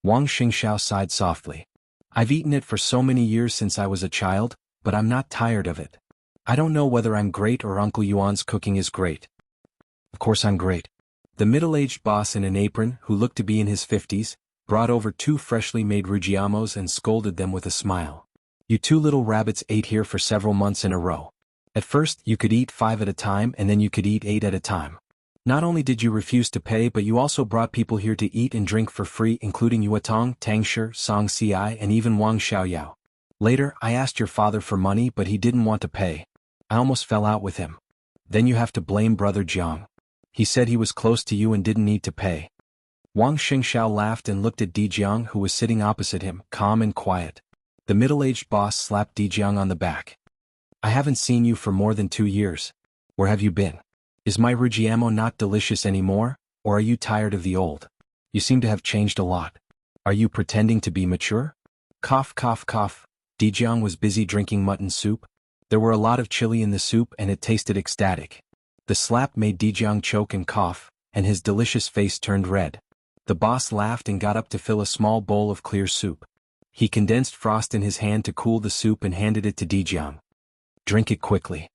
Wang Xingxiao sighed softly. I've eaten it for so many years since I was a child, but I'm not tired of it. I don't know whether I'm great or Uncle Yuan's cooking is great. Of course I'm great. The middle-aged boss in an apron, who looked to be in his 50s, brought over 2 freshly made Rigiamos and scolded them with a smile. You 2 little rabbits ate here for several months in a row. At first, you could eat 5 at a time and then you could eat 8 at a time. Not only did you refuse to pay, but you also brought people here to eat and drink for free, including Yuatong, Tang Shi, Song Ci, and even Wang Xiaoyao. Later, I asked your father for money, but he didn't want to pay. I almost fell out with him. Then you have to blame Brother Jiang. He said he was close to you and didn't need to pay. Wang Xingxiao laughed and looked at Di Jiang, who was sitting opposite him, calm and quiet. The middle-aged boss slapped Di Jiang on the back. I haven't seen you for more than 2 years. Where have you been? Is my Rigiamo not delicious anymore, or are you tired of the old? You seem to have changed a lot. Are you pretending to be mature? Cough, cough, cough. Di Jiang was busy drinking mutton soup. There were a lot of chili in the soup and it tasted ecstatic. The slap made Di Jiang choke and cough, and his delicious face turned red. The boss laughed and got up to fill a small bowl of clear soup. He condensed frost in his hand to cool the soup and handed it to Di Jiang. Drink it quickly.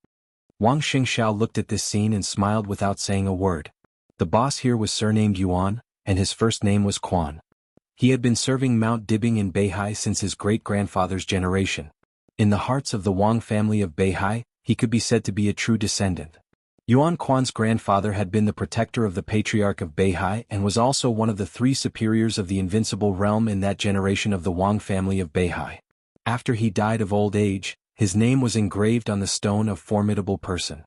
Wang Xingxiao looked at this scene and smiled without saying a word. The boss here was surnamed Yuan, and his first name was Quan. He had been serving Mount Dibing in Beihai since his great-grandfather's generation. In the hearts of the Wang family of Beihai, he could be said to be a true descendant. Yuan Quan's grandfather had been the protector of the Patriarch of Beihai and was also one of the 3 superiors of the Invincible Realm in that generation of the Wang family of Beihai. After he died of old age, his name was engraved on the stone of formidable person.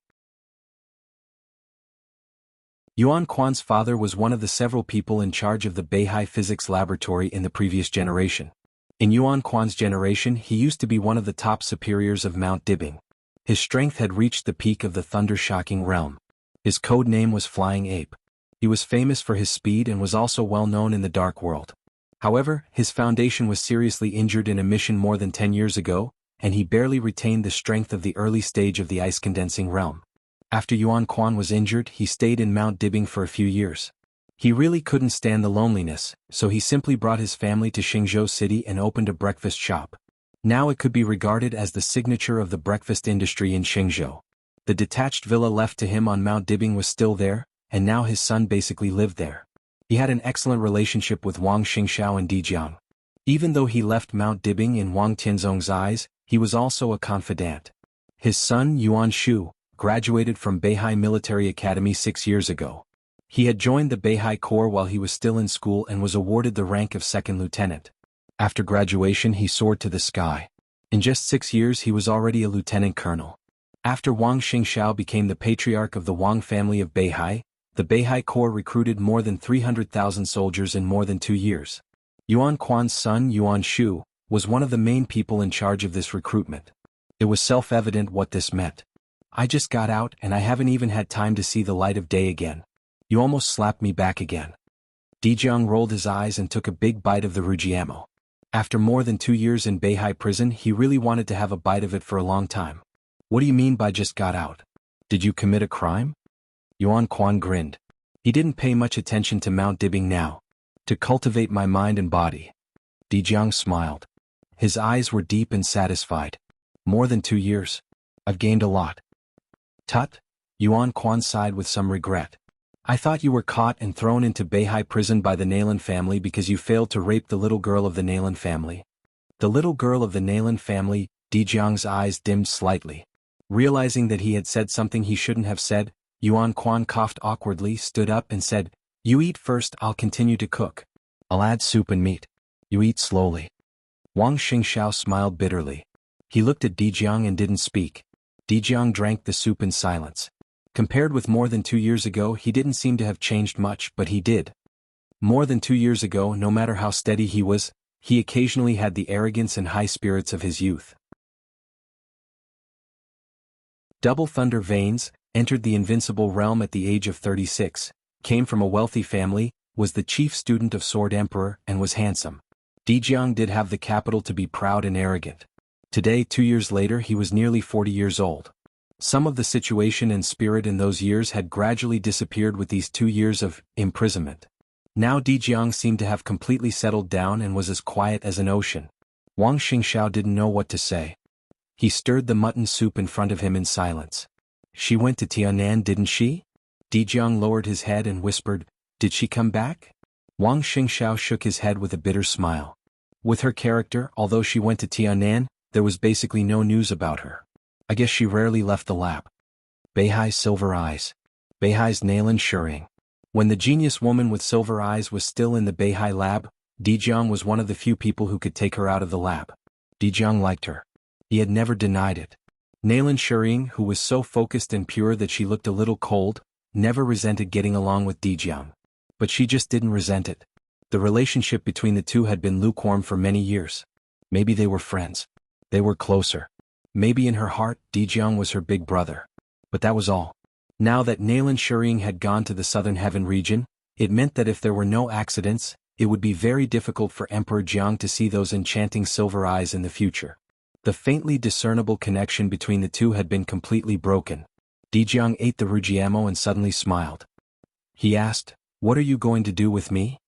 Yuan Quan's father was one of the several people in charge of the Beihai Physics Laboratory in the previous generation. In Yuan Quan's generation, he used to be one of the top superiors of Mount Dibing. His strength had reached the peak of the thunder-shocking realm. His code name was Flying Ape. He was famous for his speed and was also well known in the dark world. However, his foundation was seriously injured in a mission more than 10 years ago, and he barely retained the strength of the early stage of the ice-condensing realm. After Yuan Quan was injured, he stayed in Mount Dibing for a few years. He really couldn't stand the loneliness, so he simply brought his family to Xingzhou City and opened a breakfast shop. Now it could be regarded as the signature of the breakfast industry in Xingzhou. The detached villa left to him on Mount Dibing was still there, and now his son basically lived there. He had an excellent relationship with Wang Xingxiao and Dijiang. Even though he left Mount Dibing in Wang Tianzong's eyes, he was also a confidant. His son Yuan Shu graduated from Beihai Military Academy 6 years ago. He had joined the Beihai Corps while he was still in school and was awarded the rank of second lieutenant. After graduation he soared to the sky. In just 6 years he was already a lieutenant colonel. After Wang Xingxiao became the patriarch of the Wang family of Beihai, the Beihai Corps recruited more than 300,000 soldiers in more than 2 years. Yuan Quan's son Yuan Shu was one of the main people in charge of this recruitment. It was self-evident what this meant. I just got out and I haven't even had time to see the light of day again. You almost slapped me back again. Dijiang rolled his eyes and took a big bite of the rujiamo. After more than 2 years in Beihai prison, he really wanted to have a bite of it for a long time. What do you mean by just got out? Did you commit a crime? Yuan Quan grinned. He didn't pay much attention to Mount Dibing now. To cultivate my mind and body. Dijiang smiled. His eyes were deep and satisfied. More than 2 years. I've gained a lot. Tut. Yuan Quan sighed with some regret. I thought you were caught and thrown into Beihai prison by the Nalan family because you failed to rape the little girl of the Nalan family. The little girl of the Nalan family, Dijiang's eyes dimmed slightly. Realizing that he had said something he shouldn't have said, Yuan Quan coughed awkwardly, stood up and said, You eat first, I'll continue to cook. I'll add soup and meat. You eat slowly. Wang Xingxiao smiled bitterly. He looked at Dijiang and didn't speak. Dijiang drank the soup in silence. Compared with more than 2 years ago, he didn't seem to have changed much, but he did. More than 2 years ago, no matter how steady he was, he occasionally had the arrogance and high spirits of his youth. Double Thunder Veins entered the invincible realm at the age of 36, came from a wealthy family, was the chief student of Sword Emperor, and was handsome. Dijiang did have the capital to be proud and arrogant. Today, 2 years later, he was nearly 40 years old. Some of the situation and spirit in those years had gradually disappeared with these 2 years of imprisonment. Now Dijiang seemed to have completely settled down and was as quiet as an ocean. Wang Xingxiao didn't know what to say. He stirred the mutton soup in front of him in silence. She went to Tianan, didn't she? Dijiang lowered his head and whispered, Did she come back? Wang Xingxiao shook his head with a bitter smile. With her character, although she went to Tianan, there was basically no news about her. I guess she rarely left the lab. Beihai's silver eyes. Beihai's Nalan Shuring. When the genius woman with silver eyes was still in the Beihai lab, Dijiang was one of the few people who could take her out of the lab. Dijiang liked her. He had never denied it. Nalan Shuring, who was so focused and pure that she looked a little cold, never resented getting along with Dijiang. But she just didn't resent it. The relationship between the two had been lukewarm for many years. Maybe they were friends. They were closer. Maybe in her heart, Dijiang was her big brother. But that was all. Now that Nalan Shuring had gone to the Southern Heaven region, it meant that if there were no accidents, it would be very difficult for Emperor Jiang to see those enchanting silver eyes in the future. The faintly discernible connection between the two had been completely broken. Dijiang ate the rujiamo and suddenly smiled. He asked, What are you going to do with me?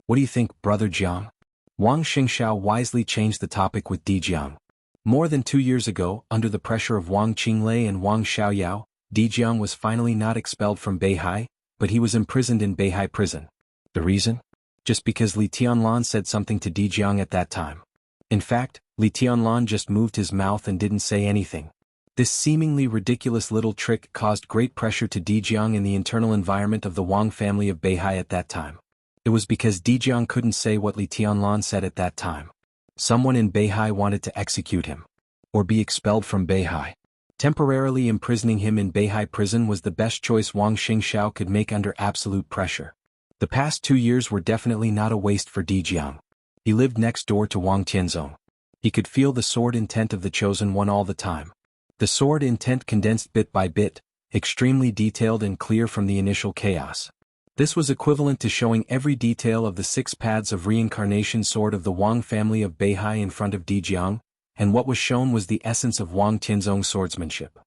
What do you think, Brother Jiang? Wang Xingxiao wisely changed the topic with Dijiang. More than 2 years ago, under the pressure of Wang Qinglei and Wang Xiaoyao, Dijiang was finally not expelled from Beihai, but he was imprisoned in Beihai prison. The reason? Just because Li Tianlan said something to Dijiang at that time. In fact, Li Tianlan just moved his mouth and didn't say anything. This seemingly ridiculous little trick caused great pressure to Dijiang in the internal environment of the Wang family of Beihai at that time. It was because Dijiang couldn't say what Li Tianlan said at that time. Someone in Beihai wanted to execute him. Or be expelled from Beihai. Temporarily imprisoning him in Beihai prison was the best choice Wang Xingxiao could make under absolute pressure. The past 2 years were definitely not a waste for Di Jiang. He lived next door to Wang Tianzong. He could feel the sword intent of the Chosen One all the time. The sword intent condensed bit by bit, extremely detailed and clear from the initial chaos. This was equivalent to showing every detail of the 6 paths of reincarnation sword of the Wang family of Beihai in front of Di Jiang, and what was shown was the essence of Wang Tianzong's swordsmanship.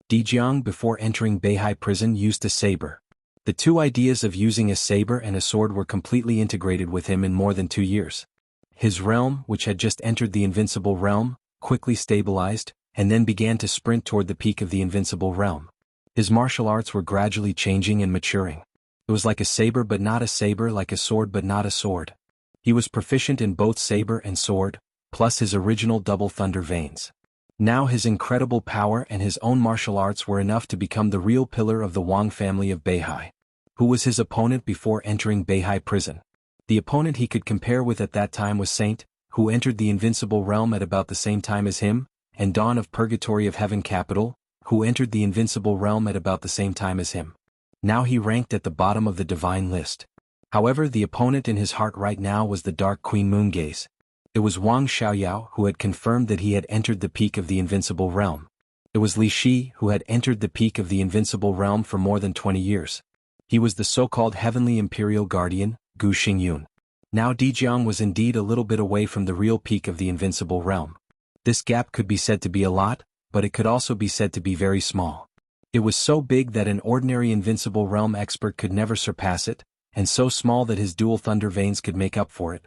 Di Jiang before entering Beihai prison used a saber. The two ideas of using a saber and a sword were completely integrated with him in more than 2 years. His realm, which had just entered the invincible realm, quickly stabilized, and then began to sprint toward the peak of the invincible realm. His martial arts were gradually changing and maturing. It was like a saber but not a saber, like a sword but not a sword. He was proficient in both saber and sword, plus his original double thunder veins. Now his incredible power and his own martial arts were enough to become the real pillar of the Wang family of Beihai. Who was his opponent before entering Beihai prison? The opponent he could compare with at that time was Saint, who entered the invincible realm at about the same time as him, and Dawn of Purgatory of Heaven Capital, who entered the invincible realm at about the same time as him. Now he ranked at the bottom of the divine list. However, the opponent in his heart right now was the Dark Queen Moongaze. It was Wang Xiaoyao who had confirmed that he had entered the peak of the invincible realm. It was Li Shi who had entered the peak of the invincible realm for more than 20 years. He was the so-called Heavenly Imperial Guardian, Gu Xingyun. Now Di Jiang was indeed a little bit away from the real peak of the invincible realm. This gap could be said to be a lot, but it could also be said to be very small. It was so big that an ordinary invincible realm expert could never surpass it, and so small that his dual thunder veins could make up for it.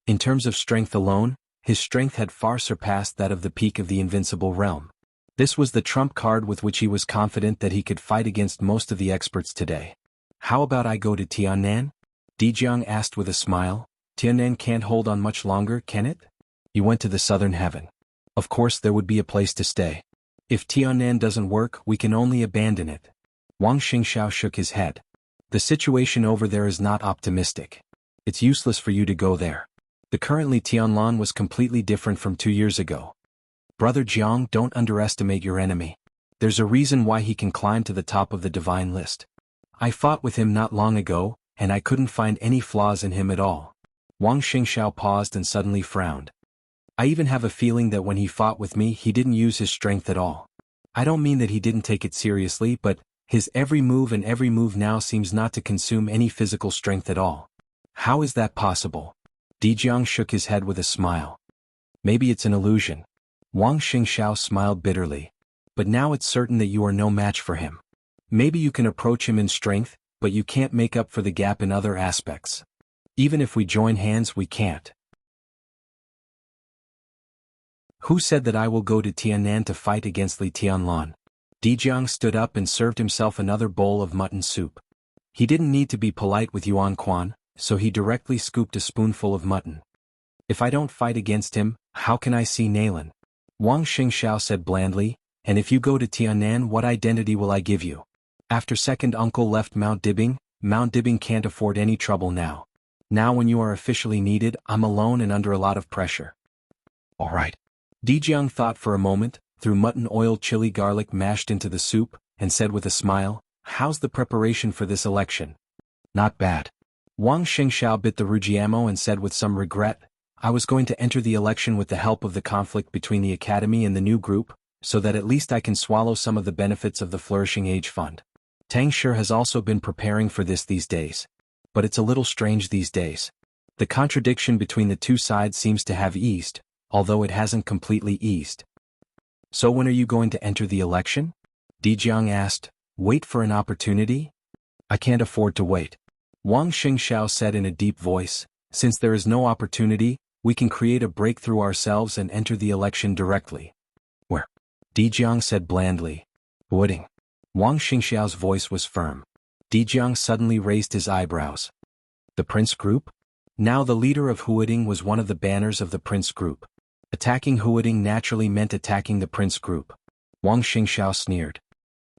In terms of strength alone, his strength had far surpassed that of the peak of the invincible realm. This was the trump card with which he was confident that he could fight against most of the experts today. How about I go to Tiannan? Di Jiang asked with a smile. Tiannan can't hold on much longer, can it? He went to the southern heaven. Of course there would be a place to stay. If Tiannan doesn't work, we can only abandon it. Wang Xingxiao shook his head. The situation over there is not optimistic. It's useless for you to go there. The currently Tianlan was completely different from 2 years ago. Brother Jiang, don't underestimate your enemy. There's a reason why he can climb to the top of the divine list. I fought with him not long ago, and I couldn't find any flaws in him at all. Wang Xingxiao paused and suddenly frowned. I even have a feeling that when he fought with me he didn't use his strength at all. I don't mean that he didn't take it seriously, but his every move now seems not to consume any physical strength at all. How is that possible? Di Jiang shook his head with a smile. Maybe it's an illusion. Wang Xingxiao smiled bitterly. But now it's certain that you are no match for him. Maybe you can approach him in strength, but you can't make up for the gap in other aspects. Even if we join hands, we can't. Who said that I will go to Tiannan to fight against Li Tianlan? Di Jiang stood up and served himself another bowl of mutton soup. He didn't need to be polite with Yuan Quan, so he directly scooped a spoonful of mutton. If I don't fight against him, how can I see Nalan? Wang Xingxiao said blandly, and if you go to Tiannan, what identity will I give you? After second uncle left Mount Dibing can't afford any trouble now. Now when you are officially needed, I'm alone and under a lot of pressure. All right. Di Jiang thought for a moment, threw mutton oil chili garlic mashed into the soup, and said with a smile, how's the preparation for this election? Not bad. Wang Xingxiao bit the Rujiamo and said with some regret, I was going to enter the election with the help of the conflict between the academy and the new group, so that at least I can swallow some of the benefits of the Flourishing Age Fund. Tang Shi has also been preparing for this these days. But it's a little strange these days. The contradiction between the two sides seems to have eased, although it hasn't completely eased. So when are you going to enter the election? Di Jiang asked. Wait for an opportunity? I can't afford to wait. Wang Xingxiao said in a deep voice, since there is no opportunity, we can create a breakthrough ourselves and enter the election directly. Where? Di Jiang said blandly. Wooding. Wang Xingxiao's voice was firm. Di Jiang suddenly raised his eyebrows. The Prince Group? Now the leader of Huading was one of the banners of the Prince Group. Attacking Huading naturally meant attacking the Prince Group. Wang Xingxiao sneered.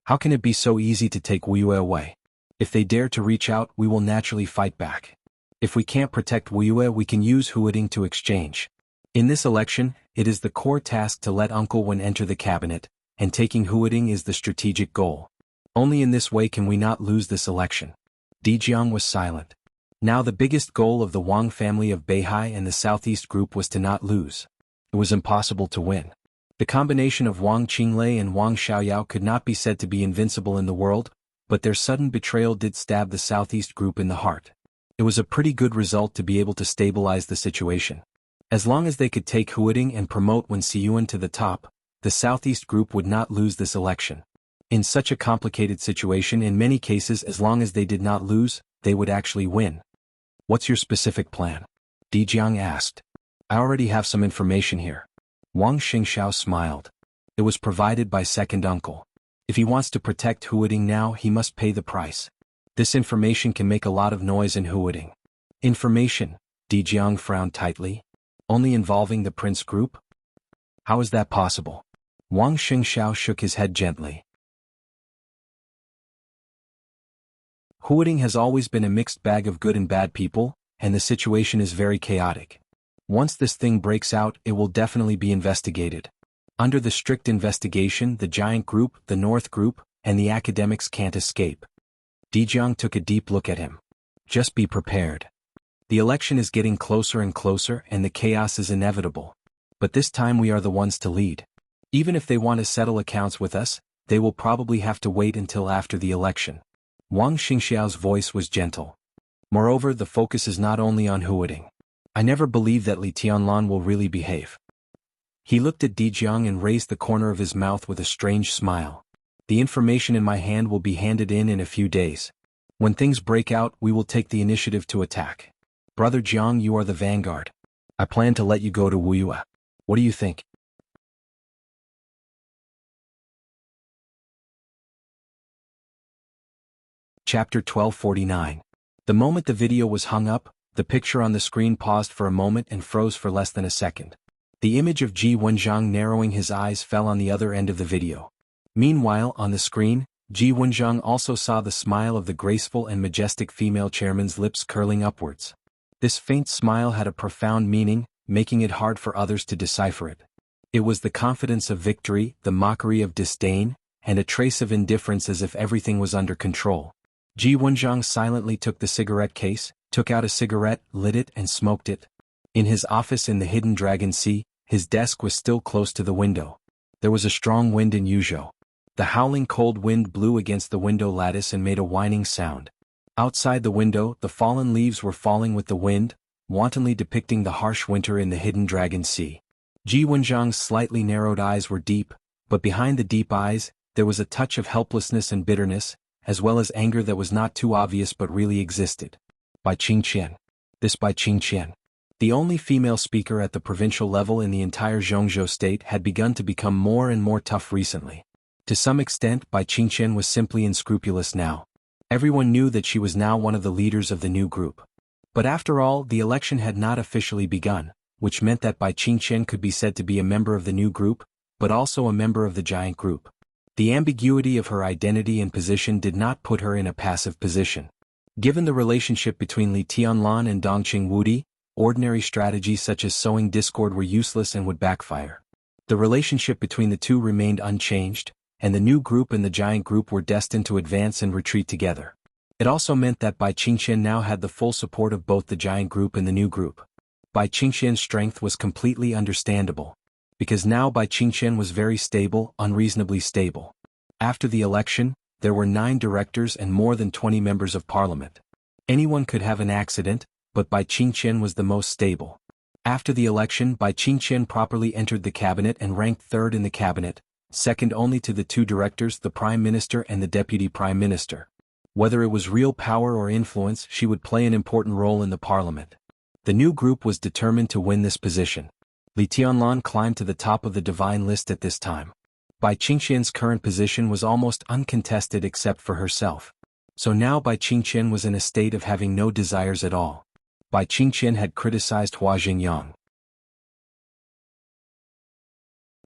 How can it be so easy to take Wuyue away? If they dare to reach out, we will naturally fight back. If we can't protect Wuxia, we can use Huading to exchange. In this election, it is the core task to let Uncle Wen enter the cabinet, and taking Huading is the strategic goal. Only in this way can we not lose this election. Di Jiang was silent. Now the biggest goal of the Wang family of Beihai and the Southeast Group was to not lose. It was impossible to win. The combination of Wang Qinglei and Wang Xiaoyao could not be said to be invincible in the world, but their sudden betrayal did stab the Southeast Group in the heart. It was a pretty good result to be able to stabilize the situation. As long as they could take Huading and promote Wen Siyuan to the top, the Southeast Group would not lose this election. In such a complicated situation, in many cases, as long as they did not lose, they would actually win. What's your specific plan? Di Jiang asked. I already have some information here. Wang Xingxiao smiled. It was provided by second uncle. If he wants to protect Huading now, he must pay the price. This information can make a lot of noise in Huading. Information? Di Jiang frowned tightly. Only involving the Prince Group? How is that possible? Wang Xingxiao shook his head gently. Huading has always been a mixed bag of good and bad people, and the situation is very chaotic. Once this thing breaks out, it will definitely be investigated. Under the strict investigation, the Giant Group, the North Group, and the academics can't escape. Di Jiang took a deep look at him. Just be prepared. The election is getting closer and closer, and the chaos is inevitable. But this time we are the ones to lead. Even if they want to settle accounts with us, they will probably have to wait until after the election. Wang Xingxiao's voice was gentle. Moreover, the focus is not only on Huading. I never believed that Li Tianlan will really behave. He looked at Di Jiang and raised the corner of his mouth with a strange smile. The information in my hand will be handed in a few days. When things break out, we will take the initiative to attack. Brother Jiang, you are the vanguard. I plan to let you go to Wuxia. What do you think? Chapter 1249. The moment the video was hung up, the picture on the screen paused for a moment and froze for less than a second. The image of Ji Wenjiang narrowing his eyes fell on the other end of the video. Meanwhile, on the screen, Ji Wenjiang also saw the smile of the graceful and majestic female chairman's lips curling upwards. This faint smile had a profound meaning, making it hard for others to decipher it. It was the confidence of victory, the mockery of disdain, and a trace of indifference, as if everything was under control. Ji Wenjiang silently took the cigarette case, took out a cigarette, lit it and smoked it. In his office in the Hidden Dragon Sea, his desk was still close to the window. There was a strong wind in Yuzhou. The howling cold wind blew against the window lattice and made a whining sound. Outside the window, the fallen leaves were falling with the wind, wantonly depicting the harsh winter in the Hidden Dragon Sea. Ji Wenjiang's slightly narrowed eyes were deep, but behind the deep eyes, there was a touch of helplessness and bitterness, as well as anger that was not too obvious but really existed. By Qingqian. This Bai Qingqian, the only female speaker at the provincial level in the entire Zhongzhou state, had begun to become more and more tough recently. To some extent, Bai Qingqian was simply unscrupulous now. Everyone knew that she was now one of the leaders of the new group. But after all, the election had not officially begun, which meant that Bai Qingqian could be said to be a member of the new group, but also a member of the giant group. The ambiguity of her identity and position did not put her in a passive position. Given the relationship between Li Tianlan and Dongqing Wudi, ordinary strategies such as sowing discord were useless and would backfire. The relationship between the two remained unchanged, and the new group and the giant group were destined to advance and retreat together. It also meant that Bai Qingqian now had the full support of both the giant group and the new group. Bai Qingqian's strength was completely understandable. Because now Bai Qingqian was very stable, unreasonably stable. After the election, there were 9 directors and more than 20 members of parliament. Anyone could have an accident, but Bai Qingqian was the most stable. After the election, Bai Qingqian properly entered the cabinet and ranked third in the cabinet, second only to the 2 directors, the prime minister and the deputy prime minister. Whether it was real power or influence, she would play an important role in the parliament. The new group was determined to win this position. Li Tianlan climbed to the top of the divine list at this time. Bai Qingqian's current position was almost uncontested except for herself. So now Bai Qingqian was in a state of having no desires at all. Bai Qingqian had criticized Hua Xingyang.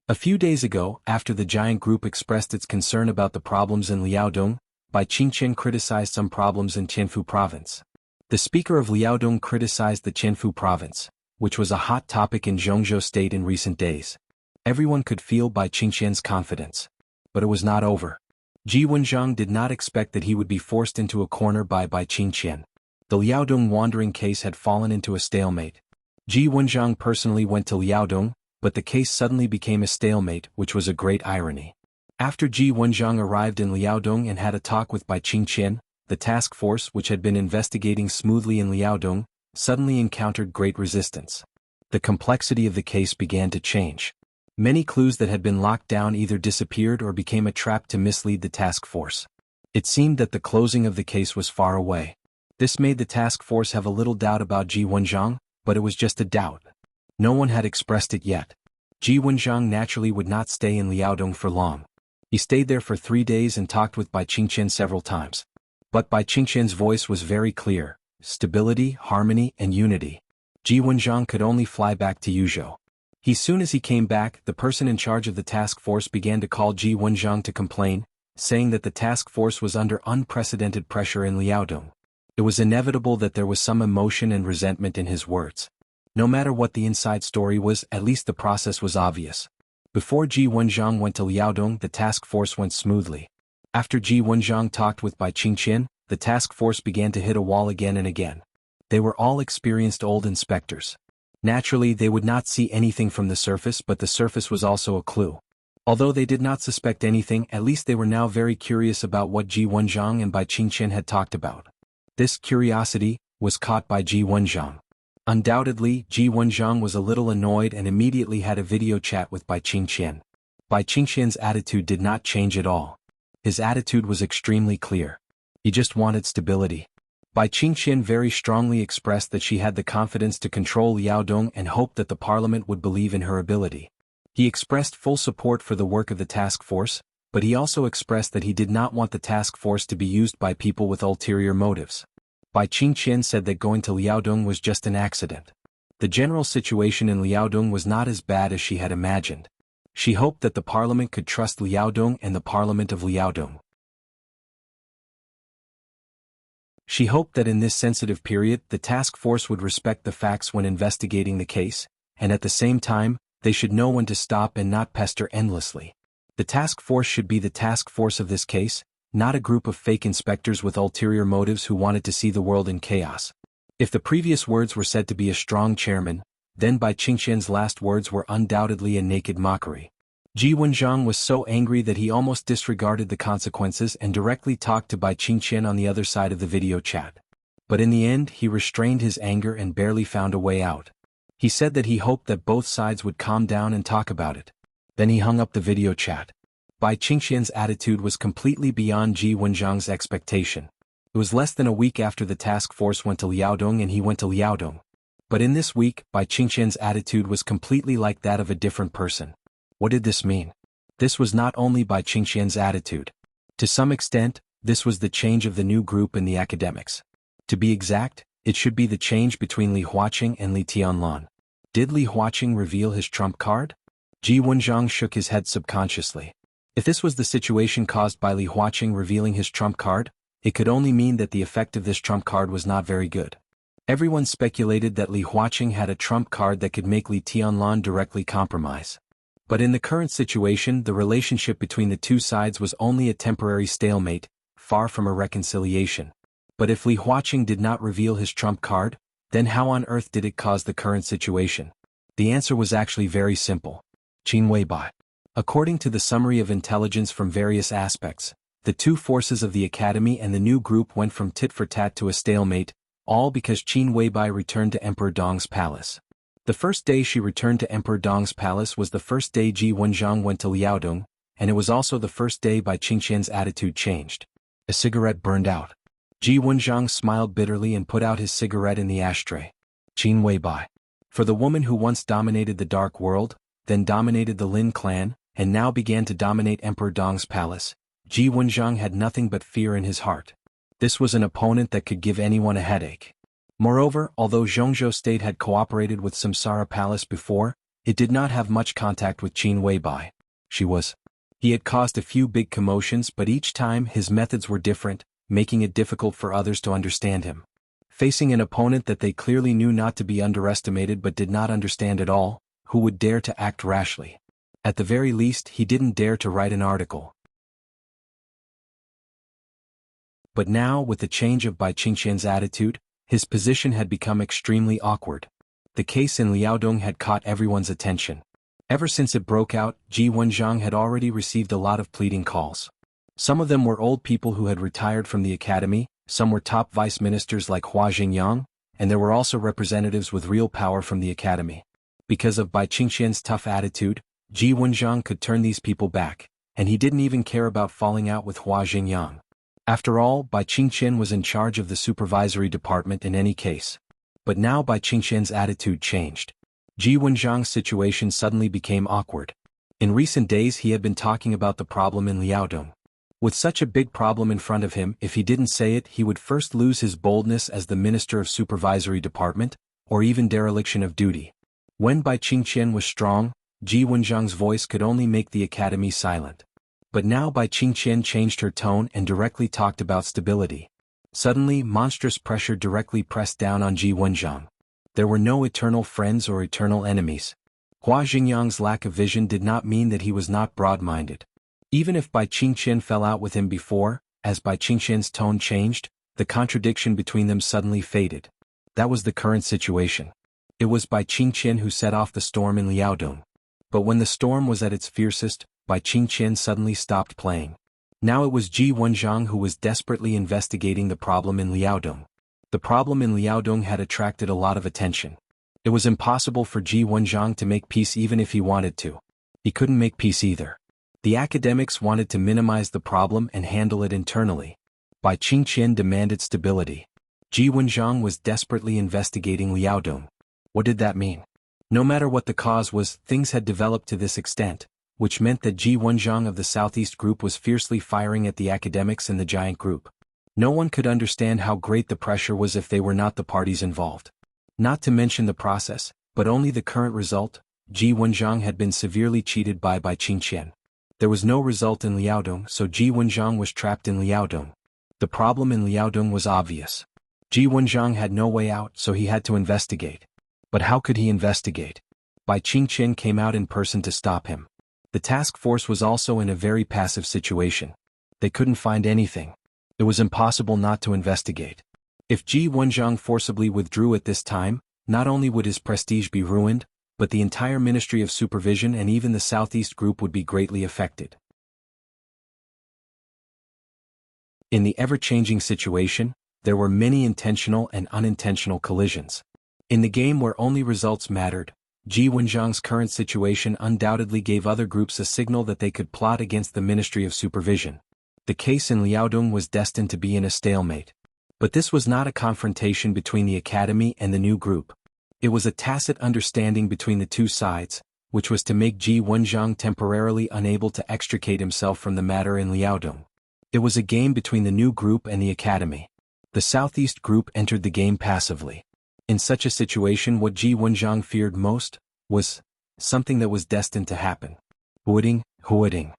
A few days ago, after the giant group expressed its concern about the problems in Liaodong, Bai Qingqian criticized some problems in Tianfu province. The speaker of Liaodong criticized the Qianfu province, which was a hot topic in Zhongzhou state in recent days. Everyone could feel Bai Qingqian's confidence. But it was not over. Ji Wenxiang did not expect that he would be forced into a corner by Bai Qingqian. The Liaodong wandering case had fallen into a stalemate. Ji Wenxiang personally went to Liaodong, but the case suddenly became a stalemate, which was a great irony. After Ji Wenxiang arrived in Liaodong and had a talk with Bai Qingqian, the task force which had been investigating smoothly in Liaodong, suddenly encountered great resistance. The complexity of the case began to change. Many clues that had been locked down either disappeared or became a trap to mislead the task force. It seemed that the closing of the case was far away. This made the task force have a little doubt about Ji Wenxiang, but it was just a doubt. No one had expressed it yet. Ji Wenxiang naturally would not stay in Liaodong for long. He stayed there for 3 days and talked with Bai Qingqian several times. But Bai Qingqian's voice was very clear: stability, harmony, and unity. Ji Wenxiang could only fly back to Yuzhou. Soon as he came back, the person in charge of the task force began to call Ji Wenxiang to complain, saying that the task force was under unprecedented pressure in Liaodong. It was inevitable that there was some emotion and resentment in his words. No matter what the inside story was, at least the process was obvious. Before Ji Wenxiang went to Liaodong, the task force went smoothly. After Ji Wenxiang talked with Bai Qingqian, the task force began to hit a wall again and again. They were all experienced old inspectors. Naturally, they would not see anything from the surface, but the surface was also a clue. Although they did not suspect anything, at least they were now very curious about what Ji Wenxiang and Bai Qingqian had talked about. This curiosity was caught by Ji Wenxiang. Undoubtedly, Ji Wenxiang was a little annoyed and immediately had a video chat with Bai Qingqian. Bai Qingqian's attitude did not change at all. His attitude was extremely clear. He just wanted stability. Bai Qingqian very strongly expressed that she had the confidence to control Liaodong and hoped that the parliament would believe in her ability. He expressed full support for the work of the task force, but he also expressed that he did not want the task force to be used by people with ulterior motives. Bai Qingqian said that going to Liaodong was just an accident. The general situation in Liaodong was not as bad as she had imagined. She hoped that the parliament could trust Liaodong and the parliament of Liaodong. She hoped that in this sensitive period the task force would respect the facts when investigating the case, and at the same time, they should know when to stop and not pester endlessly. The task force should be the task force of this case, not a group of fake inspectors with ulterior motives who wanted to see the world in chaos. If the previous words were said to be a strong chairman, then Bai Qingqian's last words were undoubtedly a naked mockery. Ji Wenxiang was so angry that he almost disregarded the consequences and directly talked to Bai Qingqian on the other side of the video chat. But in the end he restrained his anger and barely found a way out. He said that he hoped that both sides would calm down and talk about it. Then he hung up the video chat. Bai Qingqian's attitude was completely beyond Ji Wenxiang's expectation. It was less than a week after the task force went to Liaodong and he went to Liaodong. But in this week, Bai Qingqian's attitude was completely like that of a different person. What did this mean? This was not only Bai Qingqian's attitude. To some extent, this was the change of the new group in the academics. To be exact, it should be the change between Li Huaqing and Li Tianlan. Did Li Huaqing reveal his trump card? Ji Wenxiang shook his head subconsciously. If this was the situation caused by Li Huaqing revealing his trump card, it could only mean that the effect of this trump card was not very good. Everyone speculated that Li Huaqing had a trump card that could make Li Tianlan directly compromise. But in the current situation, the relationship between the two sides was only a temporary stalemate, far from a reconciliation. But if Li Huaqing did not reveal his trump card, then how on earth did it cause the current situation? The answer was actually very simple. Qin Weibai. According to the summary of intelligence from various aspects, the two forces of the academy and the new group went from tit-for-tat to a stalemate, all because Qin Weibai returned to Emperor Dong's palace. The first day she returned to Emperor Dong's palace was the first day Ji Wenxiang went to Liaodong, and it was also the first day Bai Qingqian's attitude changed. A cigarette burned out. Ji Wenxiang smiled bitterly and put out his cigarette in the ashtray. Qin Weibai. For the woman who once dominated the Dark World, then dominated the Lin clan, and now began to dominate Emperor Dong's palace, Ji Wenxiang had nothing but fear in his heart. This was an opponent that could give anyone a headache. Moreover, although Zhongzhou State had cooperated with Samsara Palace before, it did not have much contact with Qin Weibai. He had caused a few big commotions, but each time his methods were different, making it difficult for others to understand him. Facing an opponent that they clearly knew not to be underestimated but did not understand at all, who would dare to act rashly? At the very least, he didn't dare to write an article. But now, with the change of Bai Qingqian's attitude, his position had become extremely awkward. The case in Liaodong had caught everyone's attention. Ever since it broke out, Ji Wenxiang had already received a lot of pleading calls. Some of them were old people who had retired from the academy, some were top vice ministers like Hua Jingyang, and there were also representatives with real power from the academy. Because of Bai Qingqian's tough attitude, Ji Wenxiang could turn these people back, and he didn't even care about falling out with Hua Jingyang. After all, Bai Qingqian was in charge of the supervisory department in any case. But now Bai Qingqian's attitude changed. Ji Wenxiang's situation suddenly became awkward. In recent days he had been talking about the problem in Liaodong. With such a big problem in front of him, if he didn't say it, he would first lose his boldness as the Minister of Supervisory Department, or even dereliction of duty. When Bai Qingqian was strong, Ji Wenxiang's voice could only make the academy silent. But now Bai Qingqian changed her tone and directly talked about stability. Suddenly, monstrous pressure directly pressed down on Ji Wenxiang. There were no eternal friends or eternal enemies. Hua Jingyang's lack of vision did not mean that he was not broad-minded. Even if Bai Qingqian fell out with him before, as Bai Qingqian's tone changed, the contradiction between them suddenly faded. That was the current situation. It was Bai Qingqian who set off the storm in Liaodong. But when the storm was at its fiercest, Bai Qingqian suddenly stopped playing. Now it was Ji Wenxiang who was desperately investigating the problem in Liaodong. The problem in Liaodong had attracted a lot of attention. It was impossible for Ji Wenxiang to make peace even if he wanted to. He couldn't make peace either. The academics wanted to minimize the problem and handle it internally. Bai Qingqian demanded stability. Ji Wenxiang was desperately investigating Liaodong. What did that mean? No matter what the cause was, things had developed to this extent, which meant that Ji Wenxiang of the Southeast Group was fiercely firing at the academics in the giant group. No one could understand how great the pressure was if they were not the parties involved. Not to mention the process, but only the current result, Ji Wenxiang had been severely cheated by Bai Qingqian. There was no result in Liaodong, so Ji Wenxiang was trapped in Liaodong. The problem in Liaodong was obvious. Ji Wenxiang had no way out, so he had to investigate. But how could he investigate? Bai Qingqian came out in person to stop him. The task force was also in a very passive situation. They couldn't find anything. It was impossible not to investigate. If Ji Wenxiang forcibly withdrew at this time, not only would his prestige be ruined, but the entire Ministry of Supervision and even the Southeast Group would be greatly affected. In the ever-changing situation, there were many intentional and unintentional collisions. In the game where only results mattered, Ji Wenxiang's current situation undoubtedly gave other groups a signal that they could plot against the Ministry of Supervision. The case in Liaodong was destined to be in a stalemate. But this was not a confrontation between the academy and the new group. It was a tacit understanding between the two sides, which was to make Ji Wenxiang temporarily unable to extricate himself from the matter in Liaodong. It was a game between the new group and the academy. The Southeast Group entered the game passively. In such a situation, what Ji Wenxiang feared most was something that was destined to happen. Huading.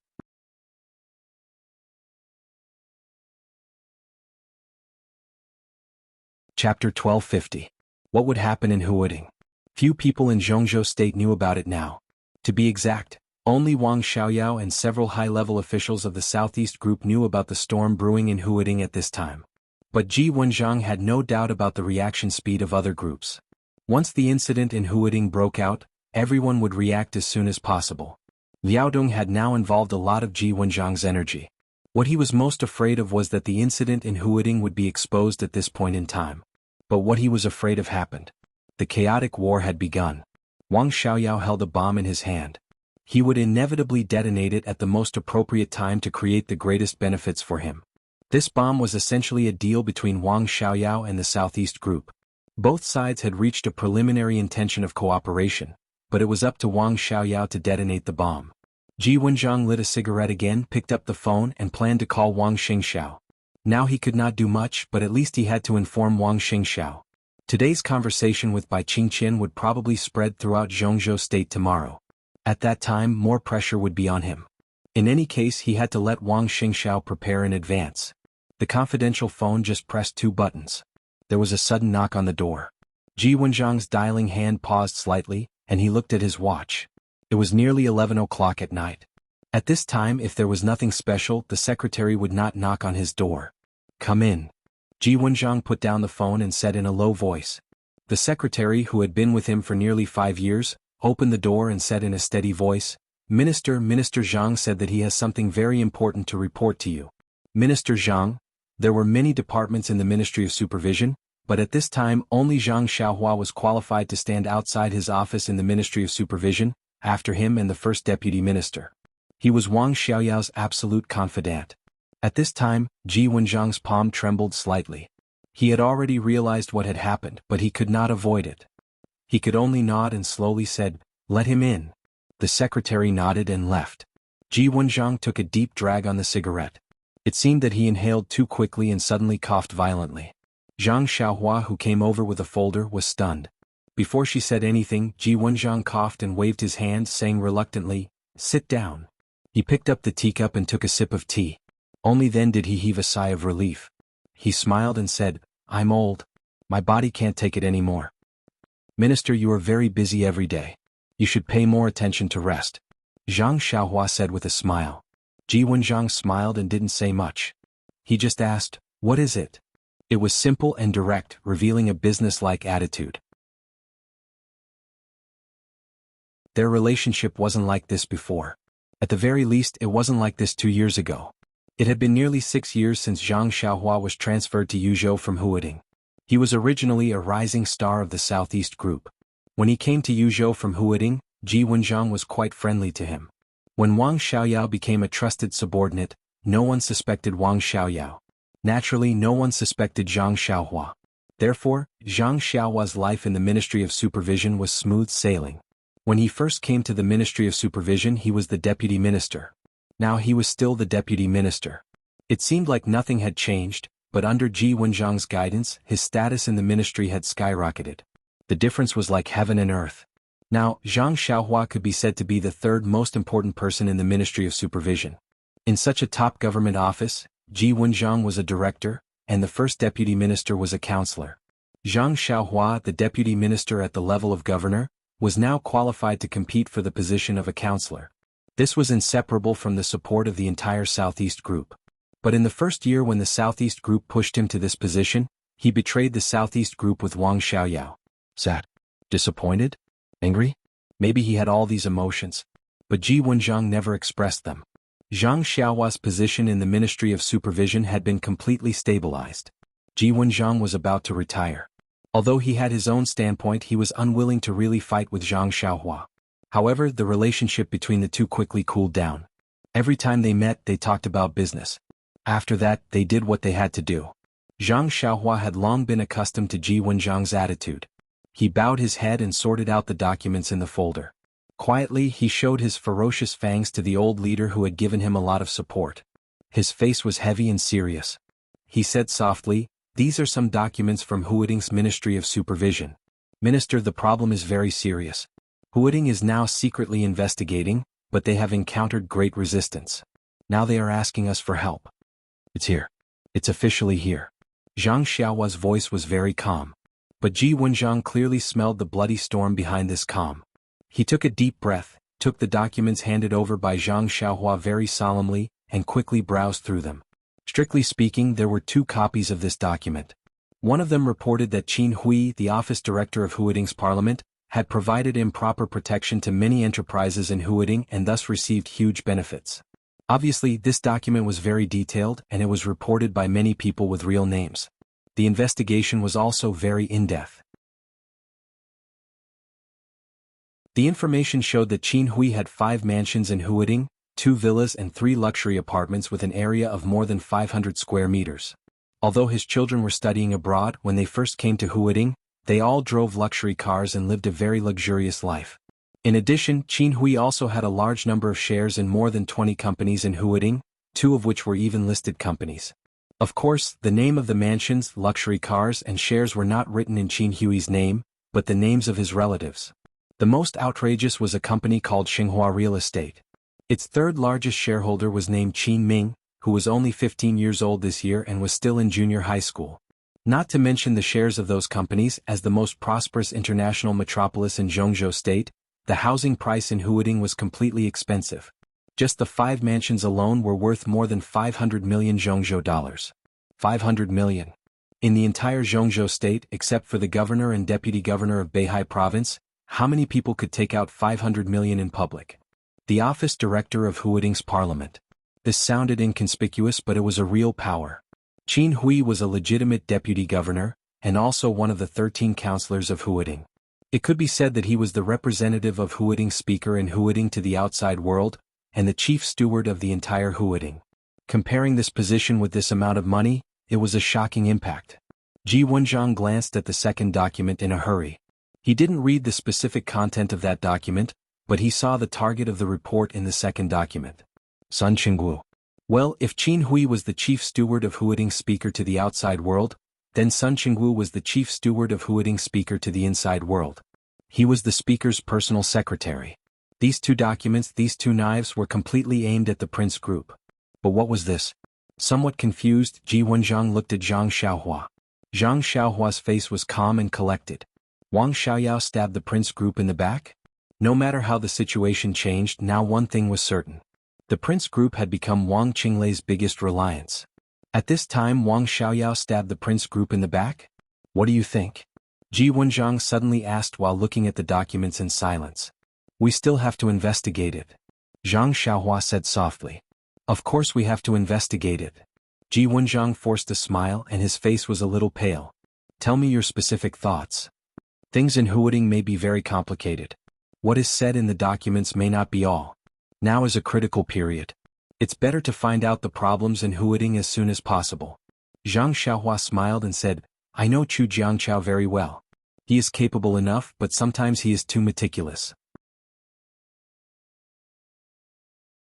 Chapter 1250. What would happen in Huading? Few people in Zhongzhou State knew about it now. To be exact, only Wang Xiaoyao and several high-level officials of the Southeast Group knew about the storm brewing in Huading at this time. But Ji Wenxiang had no doubt about the reaction speed of other groups. Once the incident in Huading broke out, everyone would react as soon as possible. Liaodong had now involved a lot of Ji Wenxiang's energy. What he was most afraid of was that the incident in Huading would be exposed at this point in time. But what he was afraid of happened. The chaotic war had begun. Wang Xiaoyao held a bomb in his hand. He would inevitably detonate it at the most appropriate time to create the greatest benefits for him. This bomb was essentially a deal between Wang Xiaoyao and the Southeast Group. Both sides had reached a preliminary intention of cooperation, but it was up to Wang Xiaoyao to detonate the bomb. Ji Wenxiang lit a cigarette again, picked up the phone and planned to call Wang Xingxiao. Now he could not do much, but at least he had to inform Wang Xingxiao. Today's conversation with Bai Qingqian would probably spread throughout Zhongzhou State tomorrow. At that time, more pressure would be on him. In any case, he had to let Wang Xingxiao prepare in advance. The confidential phone just pressed 2 buttons. There was a sudden knock on the door. Ji Wenjiang's dialing hand paused slightly, and he looked at his watch. It was nearly 11 o'clock at night. At this time, if there was nothing special, the secretary would not knock on his door. "Come in." Ji Wenjiang put down the phone and said in a low voice. The secretary, who had been with him for nearly 5 years, opened the door and said in a steady voice, Minister Zhang said that he has something very important to report to you. Minister Zhang, there were many departments in the Ministry of Supervision, but at this time only Zhang Xiaohua was qualified to stand outside his office in the Ministry of Supervision, after him and the first deputy minister. He was Wang Xiaoyao's absolute confidant. At this time, Ji Wenjiang's palm trembled slightly. He had already realized what had happened, but he could not avoid it. He could only nod and slowly said, "Let him in." The secretary nodded and left. Ji Wenjiang took a deep drag on the cigarette. It seemed that he inhaled too quickly and suddenly coughed violently. Zhang Xiaohua, who came over with a folder, was stunned. Before she said anything, Ji Wenjiang coughed and waved his hand, saying reluctantly, "Sit down." He picked up the teacup and took a sip of tea. Only then did he heave a sigh of relief. He smiled and said, "I'm old. My body can't take it anymore. Minister, you are very busy every day. You should pay more attention to rest," Zhang Xiaohua said with a smile. Ji Wenjiang smiled and didn't say much. He just asked, "What is it?" It was simple and direct, revealing a business-like attitude. Their relationship wasn't like this before. At the very least, it wasn't like this 2 years ago. It had been nearly 6 years since Zhang Xiaohua was transferred to Yuzhou from Huading. He was originally a rising star of the Southeast Group. When he came to Yuzhou from Huading, Ji Wenjiang was quite friendly to him. When Wang Xiaoyao became a trusted subordinate, no one suspected Wang Xiaoyao. Naturally, no one suspected Zhang Xiaohua. Therefore, Zhang Xiaohua's life in the Ministry of Supervision was smooth sailing. When he first came to the Ministry of Supervision, he was the deputy minister. Now he was still the deputy minister. It seemed like nothing had changed, but under Ji Wenjiang's guidance, his status in the ministry had skyrocketed. The difference was like heaven and earth. Now, Zhang Xiaohua could be said to be the third most important person in the Ministry of Supervision. In such a top government office, Ji Wenjiang was a director, and the first deputy minister was a counselor. Zhang Xiaohua, the deputy minister at the level of governor, was now qualified to compete for the position of a counselor. This was inseparable from the support of the entire Southeast Group. But in the first year when the Southeast Group pushed him to this position, he betrayed the Southeast Group with Wang Xiaoyao. Sad? Disappointed? Angry? Maybe he had all these emotions. But Ji Wenjiang never expressed them. Zhang Xiaohua's position in the Ministry of Supervision had been completely stabilized. Ji Wenjiang was about to retire. Although he had his own standpoint, he was unwilling to really fight with Zhang Xiaohua. However, the relationship between the two quickly cooled down. Every time they met, they talked about business. After that, they did what they had to do. Zhang Xiaohua had long been accustomed to Ji Wenjiang's attitude. He bowed his head and sorted out the documents in the folder. Quietly, he showed his ferocious fangs to the old leader who had given him a lot of support. His face was heavy and serious. He said softly, "These are some documents from Huading's Ministry of Supervision. Minister, the problem is very serious. Huading is now secretly investigating, but they have encountered great resistance. Now they are asking us for help. It's here. It's officially here." Zhang Xiaohua's voice was very calm. But Ji Wenjiang clearly smelled the bloody storm behind this calm. He took a deep breath, took the documents handed over by Zhang Xiaohua very solemnly, and quickly browsed through them. Strictly speaking, there were 2 copies of this document. One of them reported that Qin Hui, the office director of Huading's parliament, had provided improper protection to many enterprises in Huading and thus received huge benefits. Obviously, this document was very detailed and it was reported by many people with real names. The investigation was also very in-depth. The information showed that Qin Hui had 5 mansions in Huading, 2 villas and 3 luxury apartments with an area of more than 500 square meters. Although his children were studying abroad when they first came to Huading, they all drove luxury cars and lived a very luxurious life. In addition, Qin Hui also had a large number of shares in more than 20 companies in Huading, 2 of which were even listed companies. Of course, the name of the mansions, luxury cars and shares were not written in Qin Hui's name, but the names of his relatives. The most outrageous was a company called Xinghua Real Estate. Its 3rd largest shareholder was named Qin Ming, who was only 15 years old this year and was still in junior high school. Not to mention the shares of those companies. As the most prosperous international metropolis in Zhongzhou State, the housing price in Huading was completely expensive. Just the 5 mansions alone were worth more than 500 million Zhongzhou dollars. 500 million. In the entire Zhongzhou State, except for the governor and deputy governor of Beihai Province, how many people could take out 500 million in public? The office director of Huading's parliament. This sounded inconspicuous, but it was a real power. Qin Hui was a legitimate deputy governor, and also one of the 13 councillors of Huading. It could be said that he was the representative of Huading's speaker in Huading to the outside world, and the chief steward of the entire Huading. Comparing this position with this amount of money, it was a shocking impact. Ji Wenjiang glanced at the second document in a hurry. He didn't read the specific content of that document, but he saw the target of the report in the second document. Sun Qingguo. Well, if Qin Hui was the chief steward of Huading's speaker to the outside world, then Sun Qingguo was the chief steward of Huading's speaker to the inside world. He was the speaker's personal secretary. These 2 documents, these 2 knives, were completely aimed at the Prince Group. But what was this? Somewhat confused, Ji Wenjiang looked at Zhang Xiaohua. Zhang Xiaohua's face was calm and collected. Wang Xiaoyao stabbed the Prince Group in the back? No matter how the situation changed, now one thing was certain. The Prince Group had become Wang Qinglei's biggest reliance. At this time, Wang Xiaoyao stabbed the Prince Group in the back? What do you think? Ji Wenjiang suddenly asked while looking at the documents in silence. We still have to investigate it. Zhang Xiaohua said softly. Of course we have to investigate it. Ji Wenjiang forced a smile and his face was a little pale. Tell me your specific thoughts. Things in Huading may be very complicated. What is said in the documents may not be all. Now is a critical period. It's better to find out the problems in Huading as soon as possible. Zhang Xiaohua smiled and said, I know Chu Jiangqiao very well. He is capable enough, but sometimes he is too meticulous.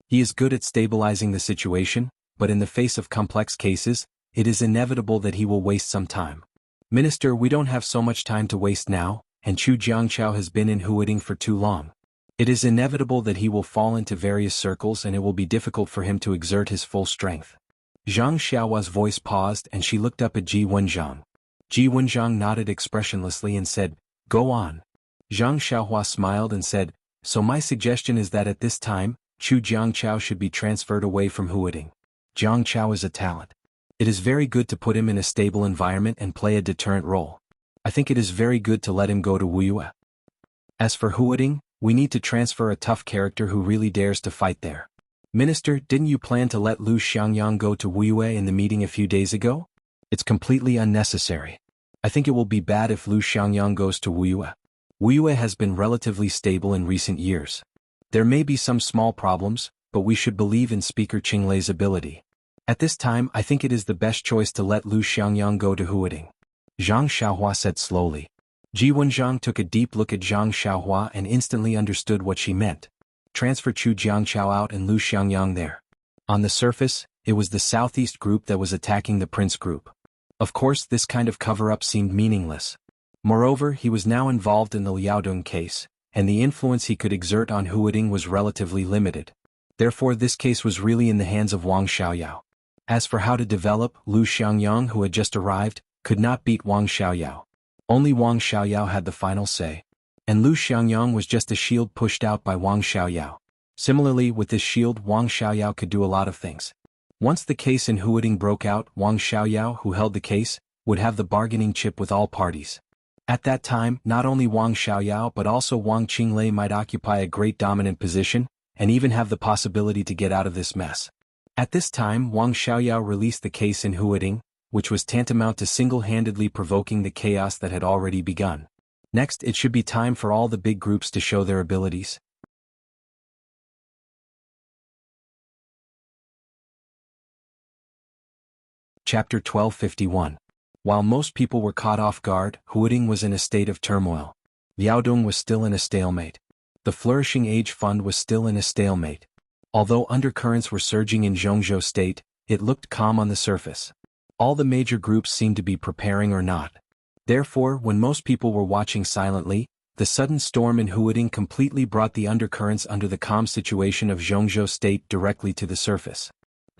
He is good at stabilizing the situation, but in the face of complex cases, it is inevitable that he will waste some time. Minister, we don't have so much time to waste now, and Chu Jiangqiao has been in Huading for too long. It is inevitable that he will fall into various circles and it will be difficult for him to exert his full strength. Zhang Xiaohua's voice paused and she looked up at Ji Wenjiang. Ji Wenjiang nodded expressionlessly and said, Go on. Zhang Xiaohua smiled and said, So my suggestion is that at this time, Chu Jiangqiao should be transferred away from Huading. Jiangqiao is a talent. It is very good to put him in a stable environment and play a deterrent role. I think it is very good to let him go to Wuyue. As for Huading, we need to transfer a tough character who really dares to fight there. Minister, didn't you plan to let Lu Xiangyang go to Wuyue in the meeting a few days ago? It's completely unnecessary. I think it will be bad if Lu Xiangyang goes to Wuyue. Wuyue has been relatively stable in recent years. There may be some small problems, but we should believe in Speaker Qinglei's ability. At this time, I think it is the best choice to let Lu Xiangyang go to Huading. Zhang Xiaohua said slowly. Ji Wenjiang took a deep look at Zhang Xiaohua and instantly understood what she meant. Transfer Chu Jiangqiao out and Lu Xiangyang there. On the surface, it was the Southeast group that was attacking the Prince group. Of course, this kind of cover-up seemed meaningless. Moreover, he was now involved in the Liaodong case, and the influence he could exert on Huading was relatively limited. Therefore, this case was really in the hands of Wang Xiaoyao. As for how to develop, Lu Xiangyang, who had just arrived, could not beat Wang Xiaoyao. Only Wang Xiaoyao had the final say. And Lu Xiangyang was just a shield pushed out by Wang Xiaoyao. Similarly, with this shield, Wang Xiaoyao could do a lot of things. Once the case in Huading broke out, Wang Xiaoyao, who held the case, would have the bargaining chip with all parties. At that time, not only Wang Xiaoyao but also Wang Qinglei might occupy a great dominant position, and even have the possibility to get out of this mess. At this time, Wang Xiaoyao released the case in Huading, which was tantamount to single-handedly provoking the chaos that had already begun. Next, it should be time for all the big groups to show their abilities. Chapter 1251. While most people were caught off guard, Huading was in a state of turmoil. Liaodong was still in a stalemate. The Flourishing Age Fund was still in a stalemate. Although undercurrents were surging in Zhongzhou State, it looked calm on the surface. All the major groups seemed to be preparing or not. Therefore, when most people were watching silently, the sudden storm in Huading completely brought the undercurrents under the calm situation of Zhongzhou State directly to the surface.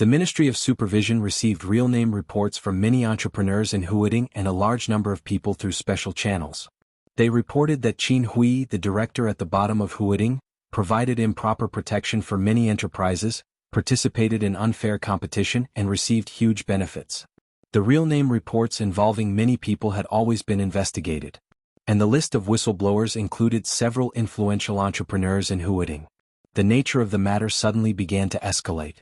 The Ministry of Supervision received real-name reports from many entrepreneurs in Huading and a large number of people through special channels. They reported that Qin Hui, the director at the bottom of Huading, provided improper protection for many enterprises, participated in unfair competition and received huge benefits. The real-name reports involving many people had always been investigated. And the list of whistleblowers included several influential entrepreneurs in Huading. The nature of the matter suddenly began to escalate.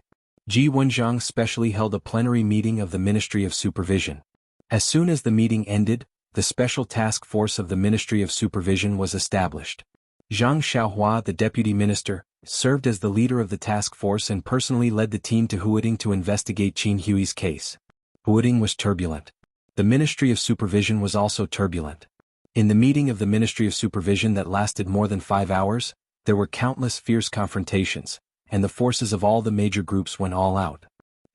Ji Wenjiang specially held a plenary meeting of the Ministry of Supervision. As soon as the meeting ended, the special task force of the Ministry of Supervision was established. Zhang Xiaohua, the deputy minister, served as the leader of the task force and personally led the team to Huading to investigate Qin Hui's case. Huading was turbulent. The Ministry of Supervision was also turbulent. In the meeting of the Ministry of Supervision that lasted more than 5 hours, there were countless fierce confrontations, and the forces of all the major groups went all out.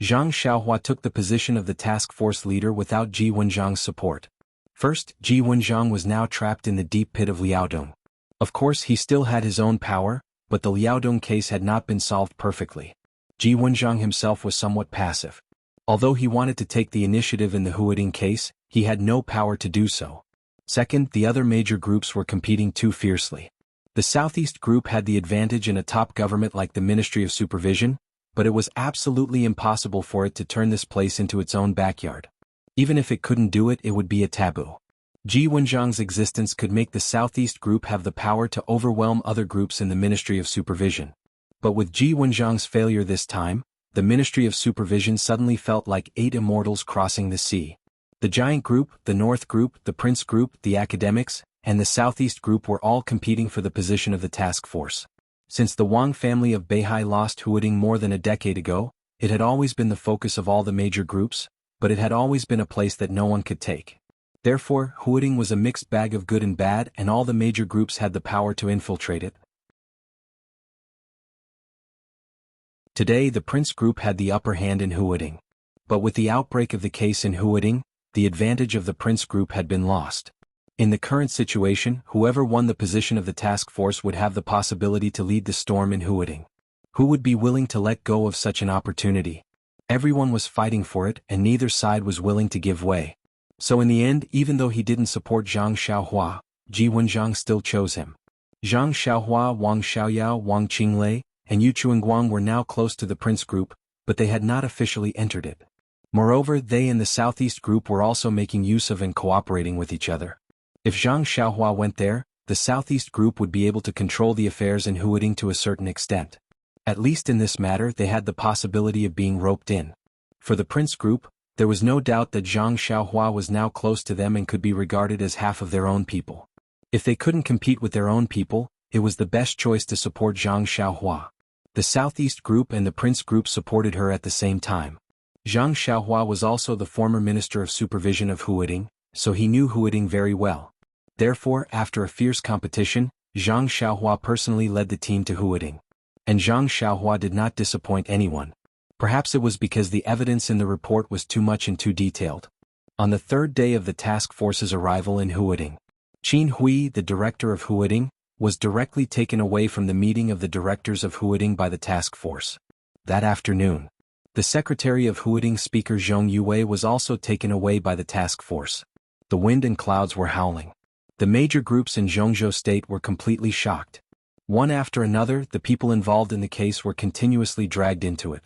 Zhang Xiaohua took the position of the task force leader without Ji Wenjiang's support. First, Ji Wenjiang was now trapped in the deep pit of Liaodong. Of course, he still had his own power, but the Liaodong case had not been solved perfectly. Ji Wenjiang himself was somewhat passive. Although he wanted to take the initiative in the Huading case, he had no power to do so. Second, the other major groups were competing too fiercely. The Southeast Group had the advantage in a top government like the Ministry of Supervision, but it was absolutely impossible for it to turn this place into its own backyard. Even if it couldn't do it, it would be a taboo. Ji Wenjiang's existence could make the Southeast Group have the power to overwhelm other groups in the Ministry of Supervision. But with Ji Wenjiang's failure this time, the Ministry of Supervision suddenly felt like 8 immortals crossing the sea. The Giant Group, the North Group, the Prince Group, the Academics, and the Southeast Group were all competing for the position of the task force. Since the Wang family of Beihai lost Huading more than a decade ago, it had always been the focus of all the major groups, but it had always been a place that no one could take. Therefore, Huading was a mixed bag of good and bad, and all the major groups had the power to infiltrate it. Today, the Prince Group had the upper hand in Huading. But with the outbreak of the case in Huading, the advantage of the Prince Group had been lost. In the current situation, whoever won the position of the task force would have the possibility to lead the storm in Huading. Who would be willing to let go of such an opportunity? Everyone was fighting for it, and neither side was willing to give way. So in the end, even though he didn't support Zhang Xiaohua, Ji Wenjiang still chose him. Zhang Xiaohua, Wang Xiaoyao, Wang Qinglei, and Yu Chuanguang were now close to the Prince Group, but they had not officially entered it. Moreover, they and the Southeast Group were also making use of and cooperating with each other. If Zhang Xiaohua went there, the Southeast Group would be able to control the affairs in Huading to a certain extent. At least in this matter they had the possibility of being roped in. For the Prince Group, there was no doubt that Zhang Xiaohua was now close to them and could be regarded as half of their own people. If they couldn't compete with their own people, it was the best choice to support Zhang Xiaohua. The Southeast Group and the Prince Group supported her at the same time. Zhang Xiaohua was also the former Minister of Supervision of Huading, so he knew Huading very well. Therefore, after a fierce competition, Zhang Xiaohua personally led the team to Huading. And Zhang Xiaohua did not disappoint anyone. Perhaps it was because the evidence in the report was too much and too detailed. On the third day of the task force's arrival in Huading, Qin Hui, the director of Huading, was directly taken away from the meeting of the directors of Huading by the task force. That afternoon, the secretary of Huading Speaker Zhong Yue was also taken away by the task force. The wind and clouds were howling. The major groups in Zhongzhou state were completely shocked. One after another, the people involved in the case were continuously dragged into it.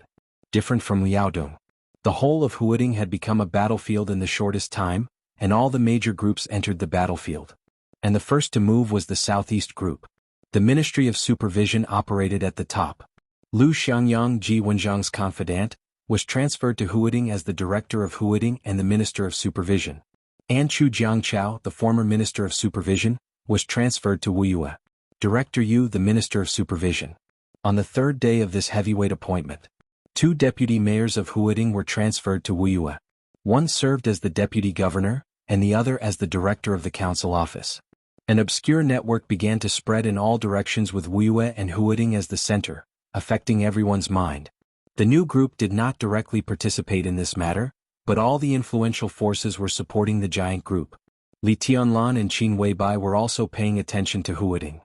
Different from Liaodong, the whole of Huading had become a battlefield in the shortest time, and all the major groups entered the battlefield. And the first to move was the Southeast Group. The Ministry of Supervision operated at the top. Lu Xiangyang, Ji Wenjiang's confidant, was transferred to Huading as the director of Huading and the Minister of Supervision. Anchu Jiangchao, the former Minister of Supervision, was transferred to Wuyue. Director Yu, the Minister of Supervision. On the third day of this heavyweight appointment, 2 deputy mayors of Huading were transferred to Wuyue. One served as the deputy governor, and the other as the director of the council office. An obscure network began to spread in all directions with Wuyue and Huading as the center, affecting everyone's mind. The new group did not directly participate in this matter, but all the influential forces were supporting the giant group. Li Tianlan and Qin Weibai were also paying attention to Huading.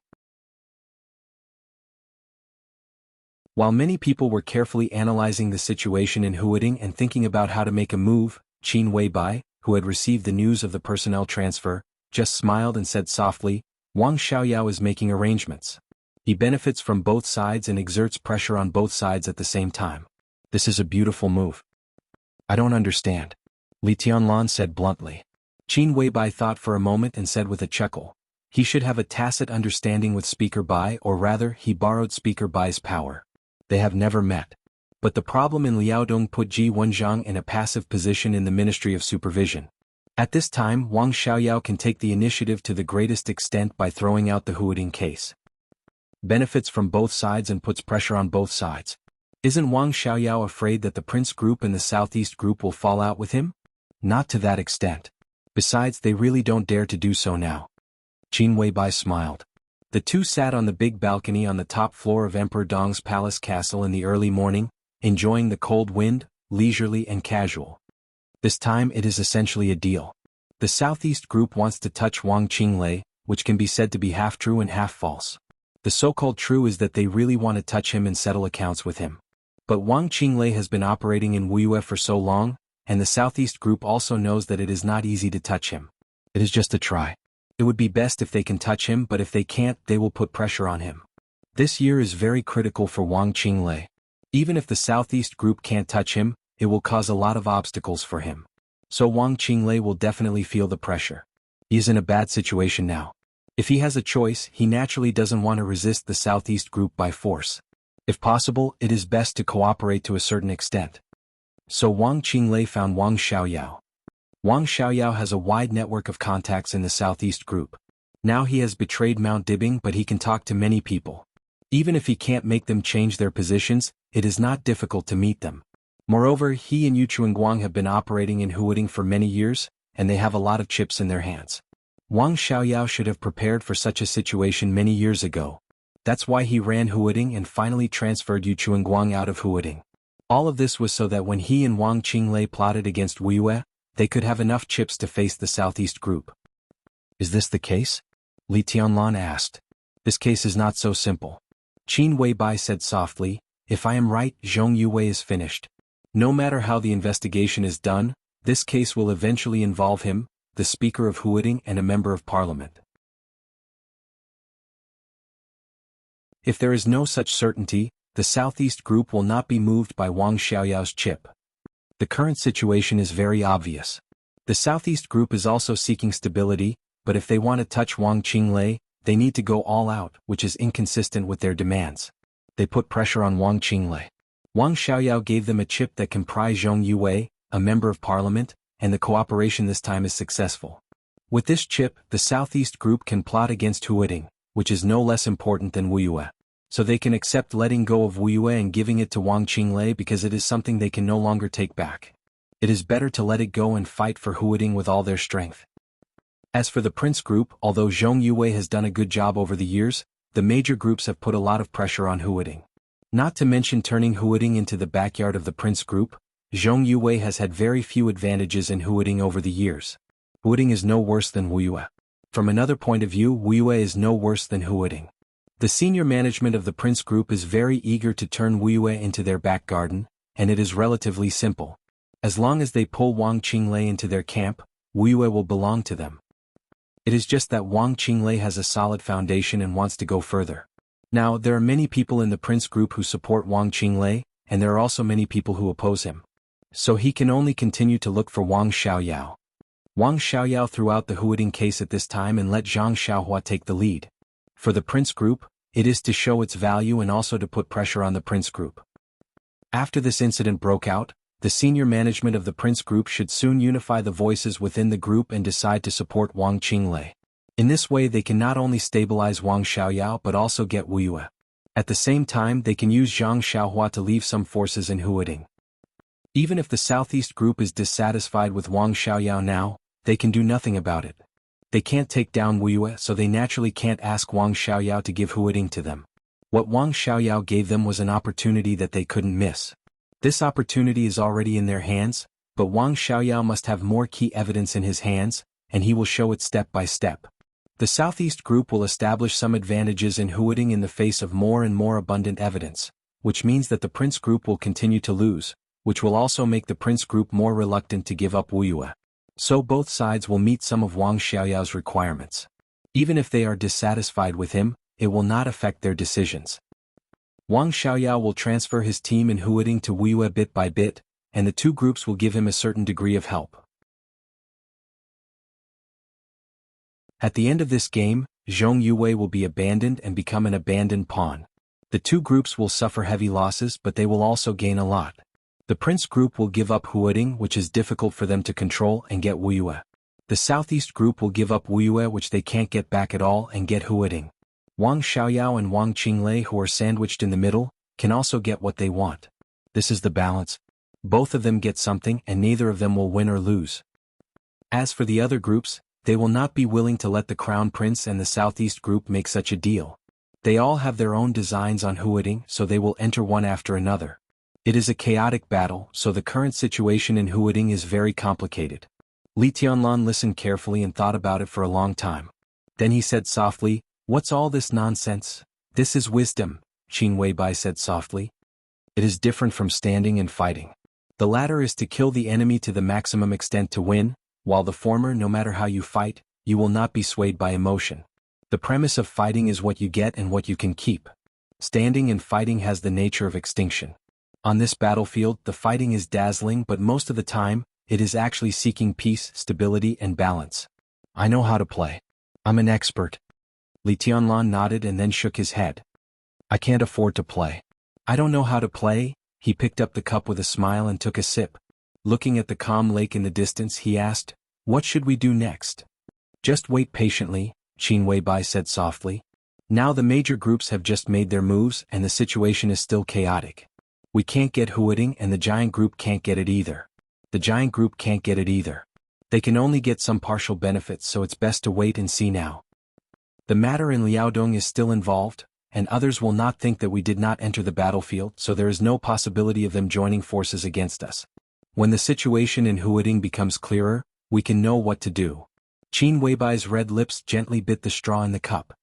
While many people were carefully analyzing the situation in Huading and thinking about how to make a move, Qin Weibai, who had received the news of the personnel transfer, just smiled and said softly, "Wang Xiaoyao is making arrangements. He benefits from both sides and exerts pressure on both sides at the same time. This is a beautiful move." "I don't understand," Li Tianlan said bluntly. Qin Weibai thought for a moment and said with a chuckle, "He should have a tacit understanding with Speaker Bai, or rather, he borrowed Speaker Bai's power. They have never met. But the problem in Liaodong put Ji Wenjiang in a passive position in the Ministry of Supervision. At this time, Wang Xiaoyao can take the initiative to the greatest extent by throwing out the Huading case. Benefits from both sides and puts pressure on both sides. Isn't Wang Xiaoyao afraid that the Prince Group and the Southeast Group will fall out with him? Not to that extent. Besides, they really don't dare to do so now." Qin Weibai smiled. The two sat on the big balcony on the top floor of Emperor Dong's palace castle in the early morning, enjoying the cold wind, leisurely and casual. This time it is essentially a deal. The Southeast Group wants to touch Wang Qinglei, which can be said to be half true and half false. The so-called true is that they really want to touch him and settle accounts with him. But Wang Qinglei has been operating in Wuyue for so long, and the Southeast Group also knows that it is not easy to touch him. It is just a try. It would be best if they can touch him, but if they can't, they will put pressure on him. This year is very critical for Wang Qinglei. Even if the Southeast Group can't touch him, it will cause a lot of obstacles for him. So Wang Qinglei will definitely feel the pressure. He is in a bad situation now. If he has a choice, he naturally doesn't want to resist the Southeast Group by force. If possible, it is best to cooperate to a certain extent. So Wang Qinglei found Wang Xiaoyao. Wang Xiaoyao has a wide network of contacts in the Southeast Group. Now he has betrayed Mount Dibing, but he can talk to many people. Even if he can't make them change their positions, it is not difficult to meet them. Moreover, he and Yu Chuanguang have been operating in Huading for many years, and they have a lot of chips in their hands. Wang Xiaoyao should have prepared for such a situation many years ago. That's why he ran Huading and finally transferred Yu Chuanguang out of Huading. All of this was so that when he and Wang Qinglei plotted against Wuyue, they could have enough chips to face the Southeast Group. "Is this the case?" Li Tianlan asked. "This case is not so simple." Qin Weibai said softly, "If I am right, Zhong Yue is finished. No matter how the investigation is done, this case will eventually involve him, the Speaker of Huading and a Member of Parliament. If there is no such certainty, the Southeast Group will not be moved by Wang Xiaoyao's chip. The current situation is very obvious. The Southeast Group is also seeking stability, but if they want to touch Wang Qinglei, they need to go all out, which is inconsistent with their demands. They put pressure on Wang Qinglei. Wang Xiaoyao gave them a chip that comprised Zhong Yue, a Member of Parliament, and the cooperation this time is successful. With this chip, the Southeast Group can plot against Huading, which is no less important than Wuyue. So they can accept letting go of Wuyue and giving it to Wang Qinglei because it is something they can no longer take back. It is better to let it go and fight for Huading with all their strength. As for the Prince Group, although Zhong Yue has done a good job over the years, the major groups have put a lot of pressure on Huading. Not to mention turning Huading into the backyard of the Prince Group, Zhong Yue has had very few advantages in Huading over the years. Huading is no worse than Wuyue. From another point of view, Wuyue is no worse than Huading. The senior management of the Prince Group is very eager to turn Wuyue into their back garden, and it is relatively simple. As long as they pull Wang Qinglei into their camp, Wuyue will belong to them. It is just that Wang Qinglei has a solid foundation and wants to go further. Now, there are many people in the Prince Group who support Wang Qinglei, and there are also many people who oppose him. So he can only continue to look for Wang Xiaoyao. Wang Xiaoyao threw out the Huading case at this time and let Zhang Xiaohua take the lead. For the Prince Group, it is to show its value and also to put pressure on the Prince Group. After this incident broke out, the senior management of the Prince Group should soon unify the voices within the group and decide to support Wang Qinglei. In this way they can not only stabilize Wang Xiaoyao but also get Wuyue. At the same time they can use Zhang Xiaohua to leave some forces in Huading. Even if the Southeast Group is dissatisfied with Wang Xiaoyao now, they can do nothing about it. They can't take down Wuyue, so they naturally can't ask Wang Xiaoyao to give Huading to them. What Wang Xiaoyao gave them was an opportunity that they couldn't miss. This opportunity is already in their hands, but Wang Xiaoyao must have more key evidence in his hands, and he will show it step by step. The Southeast Group will establish some advantages in Huading in the face of more and more abundant evidence, which means that the Prince Group will continue to lose, which will also make the Prince Group more reluctant to give up Wuya. So both sides will meet some of Wang Xiaoyao's requirements. Even if they are dissatisfied with him, it will not affect their decisions. Wang Xiaoyao will transfer his team in Huading to Wuya bit by bit, and the two groups will give him a certain degree of help. At the end of this game, Zhong Yuwei will be abandoned and become an abandoned pawn. The two groups will suffer heavy losses, but they will also gain a lot. The Prince Group will give up Huading, which is difficult for them to control, and get Wuyue. The Southeast Group will give up Wuyue, which they can't get back at all, and get Huading. Wang Xiaoyao and Wang Qinglei, who are sandwiched in the middle, can also get what they want. This is the balance. Both of them get something, and neither of them will win or lose. As for the other groups, they will not be willing to let the Crown Prince and the Southeast Group make such a deal. They all have their own designs on Huading, so they will enter one after another. It is a chaotic battle, so the current situation in Huading is very complicated. Li Tianlan listened carefully and thought about it for a long time. Then he said softly, "What's all this nonsense?" "This is wisdom," Qin Weibai said softly. "It is different from standing and fighting. The latter is to kill the enemy to the maximum extent to win, while the former, no matter how you fight, you will not be swayed by emotion. The premise of fighting is what you get and what you can keep. Standing and fighting has the nature of extinction. On this battlefield, the fighting is dazzling, but most of the time, it is actually seeking peace, stability, and balance. I know how to play. I'm an expert." Li Tianlan nodded and then shook his head. "I can't afford to play. I don't know how to play." He picked up the cup with a smile and took a sip. Looking at the calm lake in the distance, he asked, "What should we do next?" "Just wait patiently," Qin Weibai said softly. "Now the major groups have just made their moves and the situation is still chaotic. We can't get Huading and the giant group can't get it either. The giant group can't get it either. They can only get some partial benefits, so it's best to wait and see now. The matter in Liaodong is still involved, and others will not think that we did not enter the battlefield, so there is no possibility of them joining forces against us. When the situation in Huading becomes clearer, we can know what to do." Qin Weibai's red lips gently bit the straw in the cup.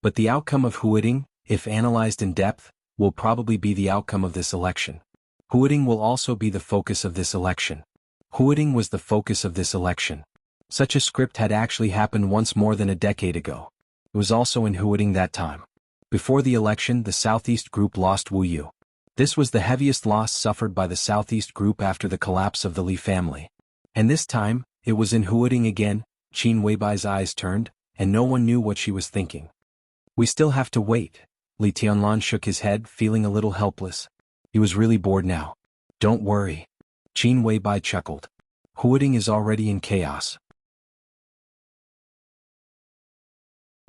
But the outcome of Huading, if analyzed in depth, will probably be the outcome of this election. Huading will also be the focus of this election. Huading was the focus of this election. Such a script had actually happened once more than a decade ago. It was also in Huading that time. Before the election, the Southeast Group lost Wu Yu. This was the heaviest loss suffered by the Southeast Group after the collapse of the Li family. And this time, it was in Huading again. Qin Weibai's eyes turned, and no one knew what she was thinking. "We still have to wait." Li Tianlan shook his head, feeling a little helpless. He was really bored now. "Don't worry." Qin Weibai chuckled. "Huading is already in chaos.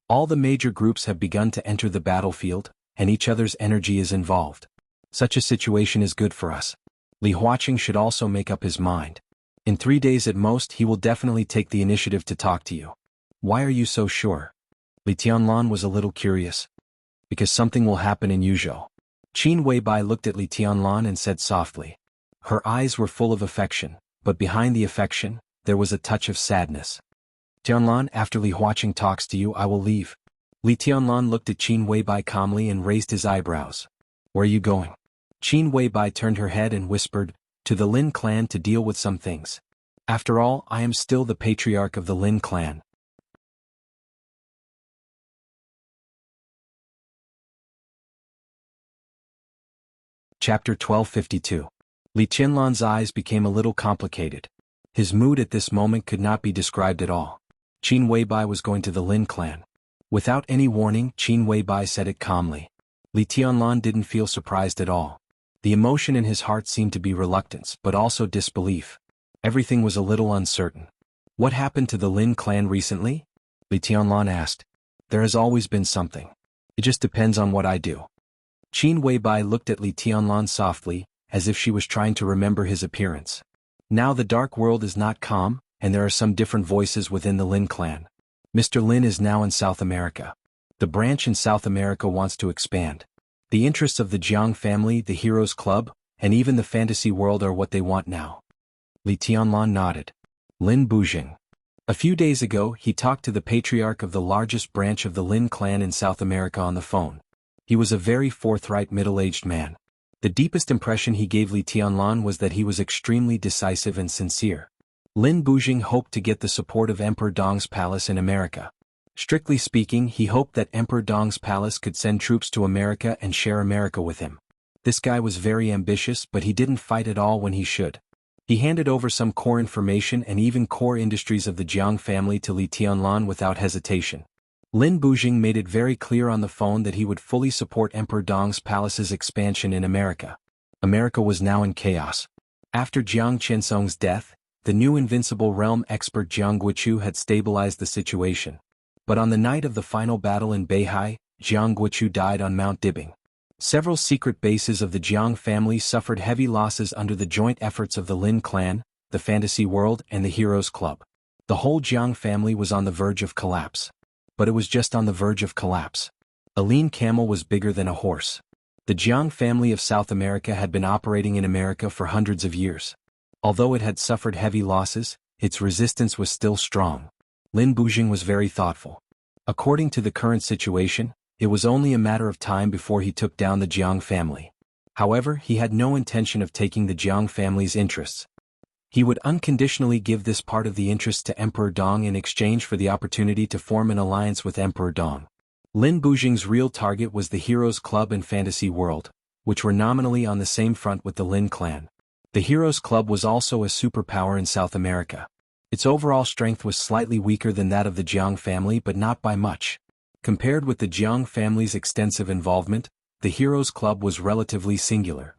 All the major groups have begun to enter the battlefield, and each other's energy is involved. Such a situation is good for us. Li Huaqing should also make up his mind. In 3 days at most he will definitely take the initiative to talk to you." "Why are you so sure?" Li Tianlan was a little curious. "Because something will happen in Yuzhou." Qin Weibai looked at Li Tianlan and said softly. Her eyes were full of affection, but behind the affection, there was a touch of sadness. "Tianlan, after Li Huaqing talks to you, I will leave." Li Tianlan looked at Qin Weibai calmly and raised his eyebrows. "Where are you going?" Qin Weibai turned her head and whispered, "To the Lin clan to deal with some things. After all, I am still the patriarch of the Lin clan." Chapter 1252. Li Tianlan's eyes became a little complicated. His mood at this moment could not be described at all. Qin Weibai was going to the Lin clan. Without any warning, Qin Weibai said it calmly. Li Tianlan didn't feel surprised at all. The emotion in his heart seemed to be reluctance, but also disbelief. Everything was a little uncertain. "What happened to the Lin clan recently?" Li Tianlan asked. "There has always been something. It just depends on what I do." Qin Weibai looked at Li Tianlan softly, as if she was trying to remember his appearance. Now the dark world is not calm, and there are some different voices within the Lin clan. Mr. Lin is now in South America. The branch in South America wants to expand. The interests of the Jiang family, the Heroes Club, and even the fantasy world are what they want now. Li Tianlan nodded. Lin Bujing. A few days ago, he talked to the patriarch of the largest branch of the Lin clan in South America on the phone. He was a very forthright middle-aged man. The deepest impression he gave Li Tianlan was that he was extremely decisive and sincere. Lin Bujing hoped to get the support of Emperor Dong's palace in America. Strictly speaking, he hoped that Emperor Dong's palace could send troops to America and share America with him. This guy was very ambitious, but he didn't fight at all when he should. He handed over some core information and even core industries of the Jiang family to Li Tianlan without hesitation. Lin Bujing made it very clear on the phone that he would fully support Emperor Dong's palace's expansion in America. America was now in chaos. After Jiang Qinsong's death, the new invincible realm expert Jiang Guichu had stabilized the situation. But on the night of the final battle in Beihai, Jiang Guichu died on Mount Dibing. Several secret bases of the Jiang family suffered heavy losses under the joint efforts of the Lin clan, the Fantasy World, and the Heroes Club. The whole Jiang family was on the verge of collapse. But it was just on the verge of collapse. A lean camel was bigger than a horse. The Jiang family of South America had been operating in America for hundreds of years. Although it had suffered heavy losses, its resistance was still strong. Lin Bujing was very thoughtful. According to the current situation, it was only a matter of time before he took down the Jiang family. However, he had no intention of taking the Jiang family's interests. He would unconditionally give this part of the interests to Emperor Dong in exchange for the opportunity to form an alliance with Emperor Dong. Lin Bujing's real target was the Heroes Club and Fantasy World, which were nominally on the same front with the Lin clan. The Heroes Club was also a superpower in South America. Its overall strength was slightly weaker than that of the Jiang family, but not by much. Compared with the Jiang family's extensive involvement, the Heroes Club was relatively singular.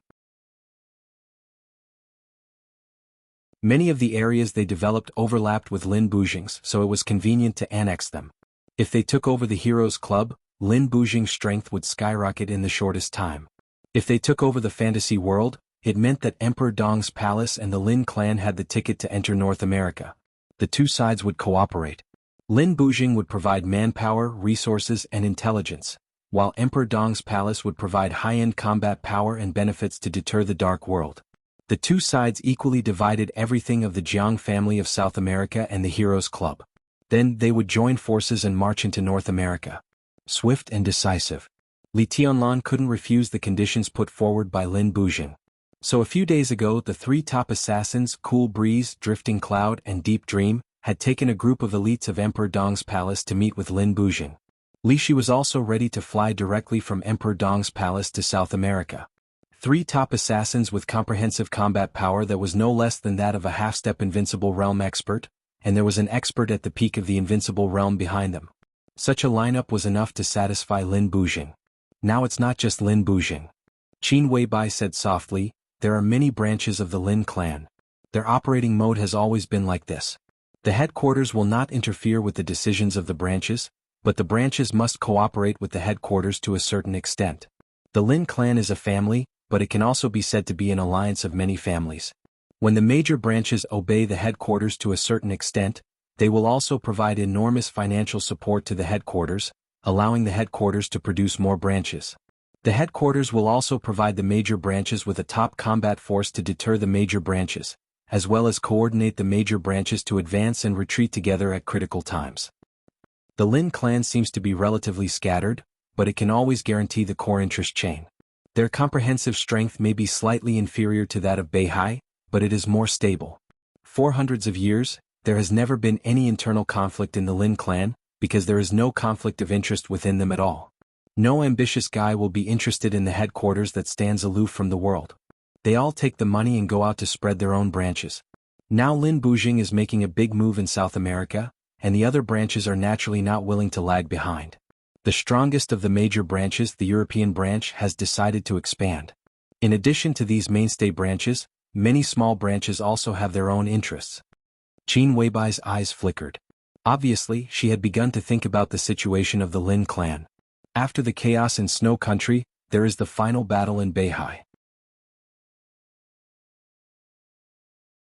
Many of the areas they developed overlapped with Lin Bujing's, so it was convenient to annex them. If they took over the Heroes Club, Lin Bujing's strength would skyrocket in the shortest time. If they took over the Fantasy World, it meant that Emperor Dong's palace and the Lin clan had the ticket to enter North America. The two sides would cooperate. Lin Bujing would provide manpower, resources, and intelligence, while Emperor Dong's palace would provide high-end combat power and benefits to deter the Dark World. The two sides equally divided everything of the Jiang family of South America and the Heroes Club. Then they would join forces and march into North America. Swift and decisive. Li Tianlan couldn't refuse the conditions put forward by Lin Bujing. So a few days ago, the three top assassins, Cool Breeze, Drifting Cloud, and Deep Dream, had taken a group of elites of Emperor Dong's palace to meet with Lin Bujing. Li Shi was also ready to fly directly from Emperor Dong's palace to South America. Three top assassins with comprehensive combat power that was no less than that of a half-step invincible realm expert, and there was an expert at the peak of the invincible realm behind them. Such a lineup was enough to satisfy Lin Bujing. Now it's not just Lin Bujing. Qin Weibai said softly, there are many branches of the Lin clan. Their operating mode has always been like this. The headquarters will not interfere with the decisions of the branches, but the branches must cooperate with the headquarters to a certain extent. The Lin clan is a family, but it can also be said to be an alliance of many families. When the major branches obey the headquarters to a certain extent, they will also provide enormous financial support to the headquarters, allowing the headquarters to produce more branches. The headquarters will also provide the major branches with a top combat force to deter the major branches, as well as coordinate the major branches to advance and retreat together at critical times. The Lin clan seems to be relatively scattered, but it can always guarantee the core interest chain. Their comprehensive strength may be slightly inferior to that of Beihai, but it is more stable. For hundreds of years, there has never been any internal conflict in the Lin clan, because there is no conflict of interest within them at all. No ambitious guy will be interested in the headquarters that stands aloof from the world. They all take the money and go out to spread their own branches. Now Lin Bujing is making a big move in South America, and the other branches are naturally not willing to lag behind. The strongest of the major branches, the European branch, has decided to expand. In addition to these mainstay branches, many small branches also have their own interests. Qin Weibai's eyes flickered. Obviously, she had begun to think about the situation of the Lin clan. After the chaos in Snow Country, there is the final battle in Beihai.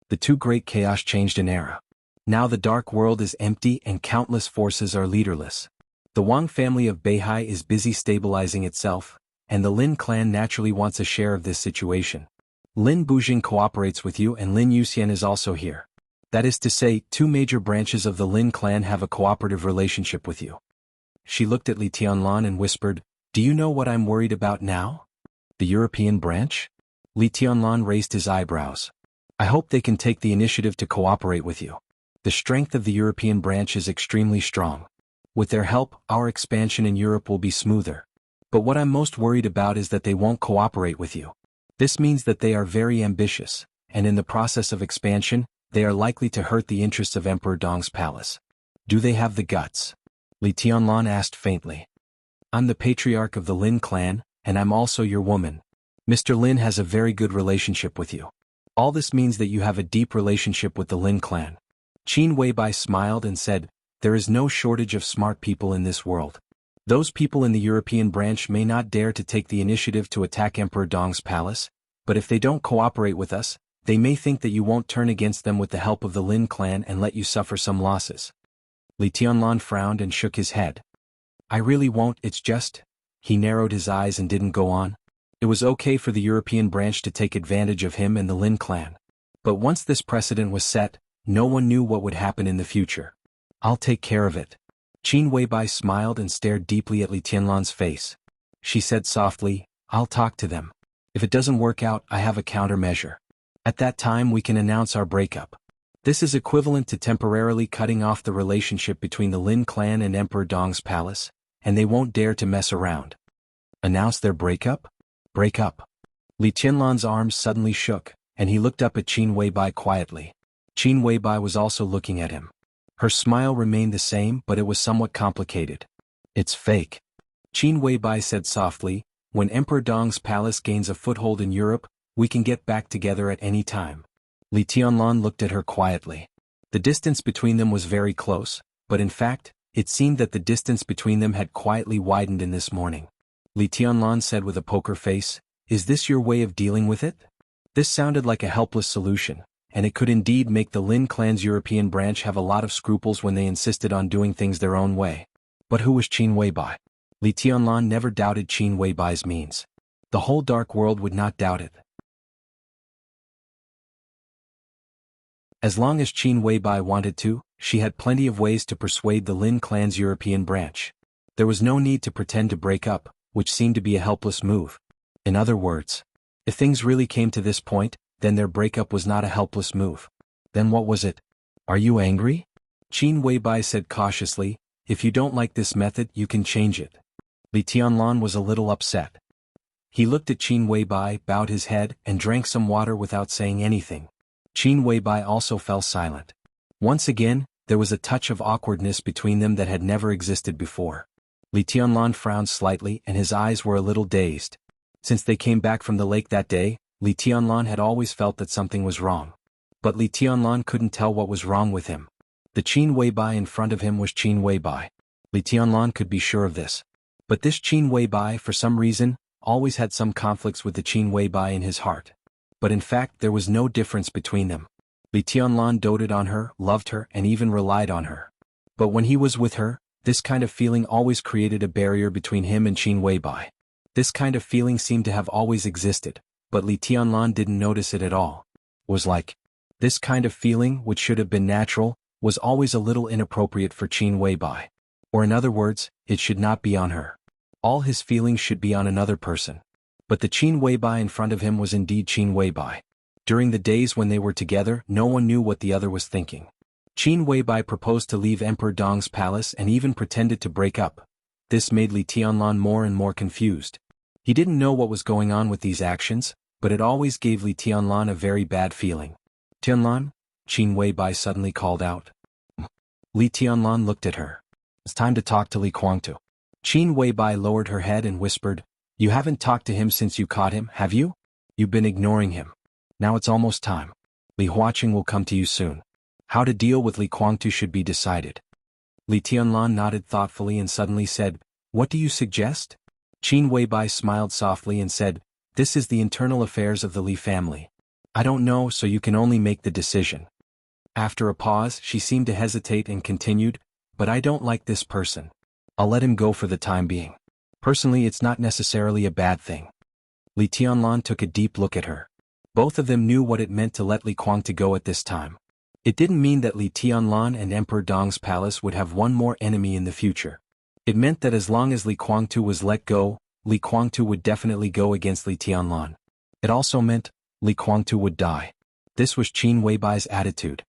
The two great chaos changed an era. Now the Dark World is empty and countless forces are leaderless. The Wang family of Beihai is busy stabilizing itself, and the Lin clan naturally wants a share of this situation. Lin Bujing cooperates with you and Lin Yuxian is also here. That is to say, two major branches of the Lin clan have a cooperative relationship with you. She looked at Li Tianlan and whispered, "Do you know what I'm worried about now?" The European branch? Li Tianlan raised his eyebrows. I hope they can take the initiative to cooperate with you. The strength of the European branch is extremely strong. With their help, our expansion in Europe will be smoother. But what I'm most worried about is that they won't cooperate with you. This means that they are very ambitious, and in the process of expansion, they are likely to hurt the interests of Emperor Dong's palace. Do they have the guts? Li Tianlan asked faintly. I'm the patriarch of the Lin clan, and I'm also your woman. Mr. Lin has a very good relationship with you. All this means that you have a deep relationship with the Lin clan. Qin Weibai smiled and said, there is no shortage of smart people in this world. Those people in the European branch may not dare to take the initiative to attack Emperor Dong's palace, but if they don't cooperate with us, they may think that you won't turn against them with the help of the Lin clan and let you suffer some losses. Li Tianlan frowned and shook his head. I really won't, it's just... He narrowed his eyes and didn't go on. It was okay for the European branch to take advantage of him and the Lin clan. But once this precedent was set, no one knew what would happen in the future. I'll take care of it. Qin Weibai smiled and stared deeply at Li Tianlan's face. She said softly, I'll talk to them. If it doesn't work out, I have a countermeasure. At that time we can announce our breakup. This is equivalent to temporarily cutting off the relationship between the Lin clan and Emperor Dong's palace, and they won't dare to mess around. Announce their breakup? Breakup. Li Tianlan's arms suddenly shook, and he looked up at Qin Weibai quietly. Qin Weibai was also looking at him. Her smile remained the same, but it was somewhat complicated. It's fake. Qin Weibai said softly, when Emperor Dong's palace gains a foothold in Europe, we can get back together at any time. Li Tianlan looked at her quietly. The distance between them was very close, but in fact, it seemed that the distance between them had quietly widened in this morning. Li Tianlan said with a poker face, is this your way of dealing with it? This sounded like a helpless solution, and it could indeed make the Lin clan's European branch have a lot of scruples when they insisted on doing things their own way. But who was Qin Weibai? Li Tianlan never doubted Qin Weibai's means. The whole dark world would not doubt it. As long as Qin Weibai wanted to, she had plenty of ways to persuade the Lin clan's European branch. There was no need to pretend to break up, which seemed to be a helpless move. In other words, if things really came to this point, then their breakup was not a helpless move. Then what was it? Are you angry? Qin Weibai said cautiously, if you don't like this method, you can change it. Li Tianlan was a little upset. He looked at Qin Weibai, bowed his head, and drank some water without saying anything. Qin Weibai also fell silent. Once again, there was a touch of awkwardness between them that had never existed before. Li Tianlan frowned slightly and his eyes were a little dazed. Since they came back from the lake that day, Li Tianlan had always felt that something was wrong. But Li Tianlan couldn't tell what was wrong with him. The Qin Weibai in front of him was Qin Weibai. Li Tianlan could be sure of this. But this Qin Weibai, for some reason, always had some conflicts with the Qin Weibai in his heart. But in fact there was no difference between them. Li Tianlan doted on her, loved her, and even relied on her. But when he was with her, this kind of feeling always created a barrier between him and Qin Weibai. This kind of feeling seemed to have always existed, but Li Tianlan didn't notice it at all. Was like, this kind of feeling, which should have been natural, was always a little inappropriate for Qin Weibai. Or in other words, it should not be on her. All his feelings should be on another person. But the Qin Weibai in front of him was indeed Qin Weibai. During the days when they were together, no one knew what the other was thinking. Qin Weibai proposed to leave Emperor Dong's palace and even pretended to break up. This made Li Tianlan more and more confused. He didn't know what was going on with these actions, but it always gave Li Tianlan a very bad feeling. Tianlan? Qin Weibai suddenly called out. Li Tianlan looked at her. It's time to talk to Li Guangtu. Qin Weibai lowered her head and whispered, you haven't talked to him since you caught him, have you? You've been ignoring him. Now it's almost time. Li Huaqing will come to you soon. How to deal with Li Guangtu should be decided. Li Tianlan nodded thoughtfully and suddenly said, what do you suggest? Qin Weibai smiled softly and said, this is the internal affairs of the Li family. I don't know, so you can only make the decision. After a pause, she seemed to hesitate and continued, but I don't like this person. I'll let him go for the time being. Personally, it's not necessarily a bad thing. Li Tianlan took a deep look at her. Both of them knew what it meant to let Li Guangtu go at this time. It didn't mean that Li Tianlan and Emperor Dong's palace would have one more enemy in the future. It meant that as long as Li Guangtu was let go, Li Guangtu would definitely go against Li Tianlan. It also meant Li Guangtu would die. This was Qin Weibai's attitude.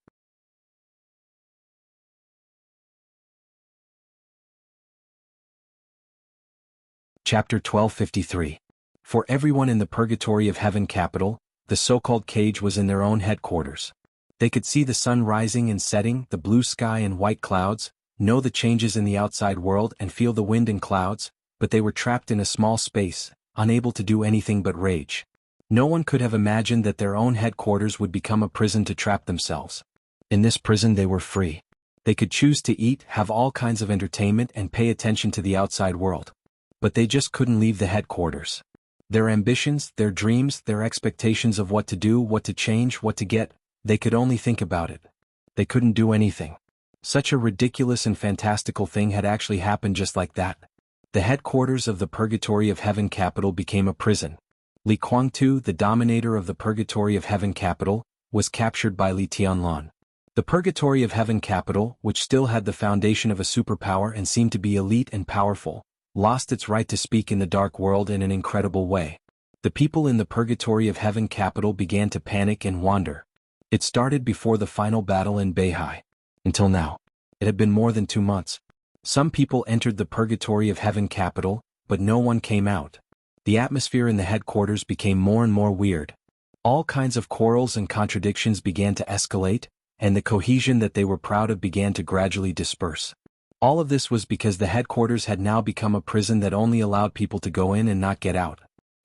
Chapter 1253. For everyone in the Purgatory of Heaven capital, the so-called cage was in their own headquarters. They could see the sun rising and setting, the blue sky and white clouds, know the changes in the outside world and feel the wind and clouds, but they were trapped in a small space, unable to do anything but rage. No one could have imagined that their own headquarters would become a prison to trap themselves. In this prison they were free. They could choose to eat, have all kinds of entertainment and pay attention to the outside world. But they just couldn't leave the headquarters. Their ambitions, their dreams, their expectations of what to do, what to change, what to get, they could only think about it. They couldn't do anything. Such a ridiculous and fantastical thing had actually happened just like that. The headquarters of the Purgatory of Heaven capital became a prison. Li Guangtu, the dominator of the Purgatory of Heaven capital, was captured by Li Tianlan. The Purgatory of Heaven capital, which still had the foundation of a superpower and seemed to be elite and powerful, lost its right to speak in the dark world in an incredible way. The people in the Purgatory of Heaven capital began to panic and wander. It started before the final battle in Beihai. Until now, it had been more than 2 months. Some people entered the Purgatory of Heaven capital, but no one came out. The atmosphere in the headquarters became more and more weird. All kinds of quarrels and contradictions began to escalate, and the cohesion that they were proud of began to gradually disperse. All of this was because the headquarters had now become a prison that only allowed people to go in and not get out.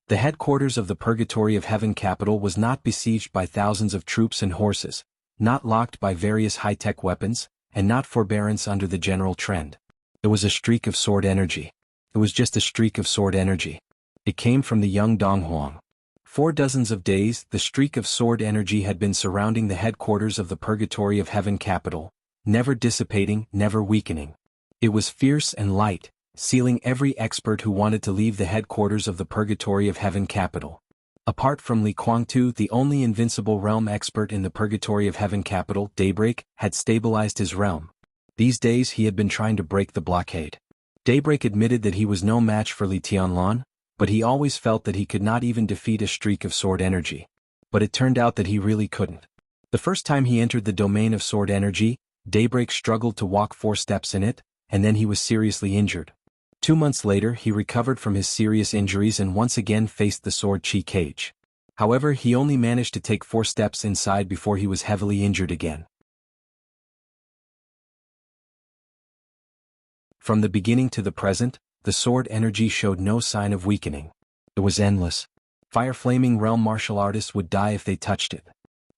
The headquarters of the Purgatory of Heaven capital was not besieged by thousands of troops and horses, not locked by various high-tech weapons, and not forbearance under the general trend. It was a streak of sword energy. It was just a streak of sword energy. It came from the young Donghuang. 4 dozens of days, the streak of sword energy had been surrounding the headquarters of the Purgatory of Heaven capital, never dissipating, never weakening. It was fierce and light, sealing every expert who wanted to leave the headquarters of the Purgatory of Heaven capital. Apart from Li Guangtu, the only invincible realm expert in the Purgatory of Heaven capital, Daybreak, had stabilized his realm. These days he had been trying to break the blockade. Daybreak admitted that he was no match for Li Tianlan, but he always felt that he could not even defeat a streak of sword energy. But it turned out that he really couldn't. The first time he entered the domain of sword energy, Daybreak struggled to walk 4 steps in it, and then he was seriously injured. 2 months later he recovered from his serious injuries and once again faced the sword chi cage. However, he only managed to take 4 steps inside before he was heavily injured again. From the beginning to the present, the sword energy showed no sign of weakening. It was endless. Fire-flaming realm martial artists would die if they touched it.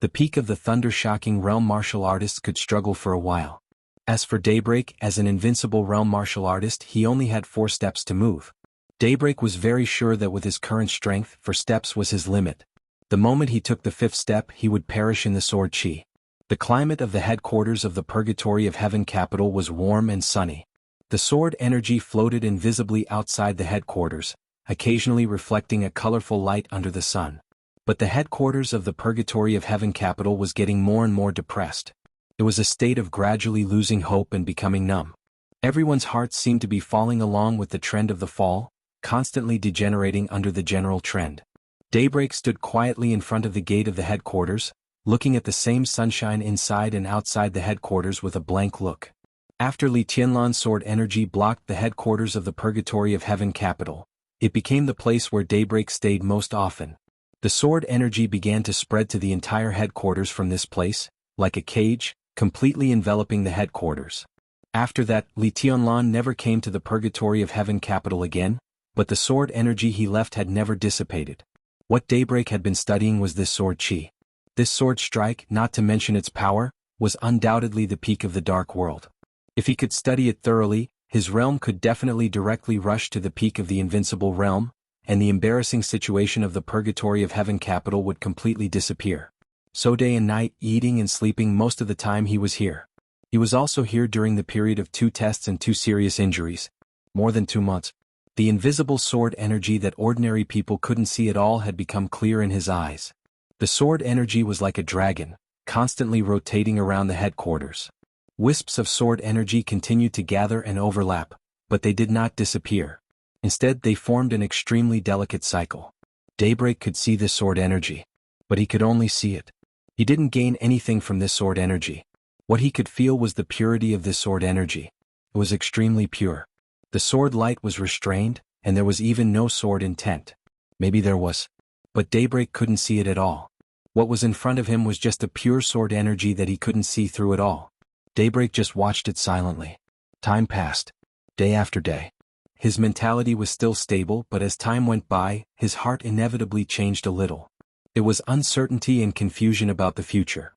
The peak of the thunder-shocking realm martial artists could struggle for a while. As for Daybreak, as an invincible realm martial artist, he only had 4 steps to move. Daybreak was very sure that with his current strength, 4 steps was his limit. The moment he took the 5th step, he would perish in the sword chi. The climate of the headquarters of the Purgatory of Heaven capital was warm and sunny. The sword energy floated invisibly outside the headquarters, occasionally reflecting a colorful light under the sun. But the headquarters of the Purgatory of Heaven capital was getting more and more depressed. It was a state of gradually losing hope and becoming numb. Everyone's hearts seemed to be falling along with the trend of the fall, constantly degenerating under the general trend. Daybreak stood quietly in front of the gate of the headquarters, looking at the same sunshine inside and outside the headquarters with a blank look. After Li Tianlan's sword energy blocked the headquarters of the Purgatory of Heaven capital, it became the place where Daybreak stayed most often. The sword energy began to spread to the entire headquarters from this place, like a cage, completely enveloping the headquarters. After that, Li Tianlan never came to the Purgatory of Heaven capital again, but the sword energy he left had never dissipated. What Daybreak had been studying was this sword chi. This sword strike, not to mention its power, was undoubtedly the peak of the dark world. If he could study it thoroughly, his realm could definitely directly rush to the peak of the invincible realm, and the embarrassing situation of the Purgatory of Heaven capital would completely disappear. So day and night, eating and sleeping most of the time he was here. He was also here during the period of 2 tests and 2 serious injuries. More than 2 months. The invisible sword energy that ordinary people couldn't see at all had become clear in his eyes. The sword energy was like a dragon, constantly rotating around the headquarters. Wisps of sword energy continued to gather and overlap, but they did not disappear. Instead, they formed an extremely delicate cycle. Daybreak could see this sword energy, but he could only see it. He didn't gain anything from this sword energy. What he could feel was the purity of this sword energy. It was extremely pure. The sword light was restrained, and there was even no sword intent. Maybe there was, but Daybreak couldn't see it at all. What was in front of him was just a pure sword energy that he couldn't see through at all. Daybreak just watched it silently. Time passed. Day after day. His mentality was still stable, but as time went by, his heart inevitably changed a little. It was uncertainty and confusion about the future.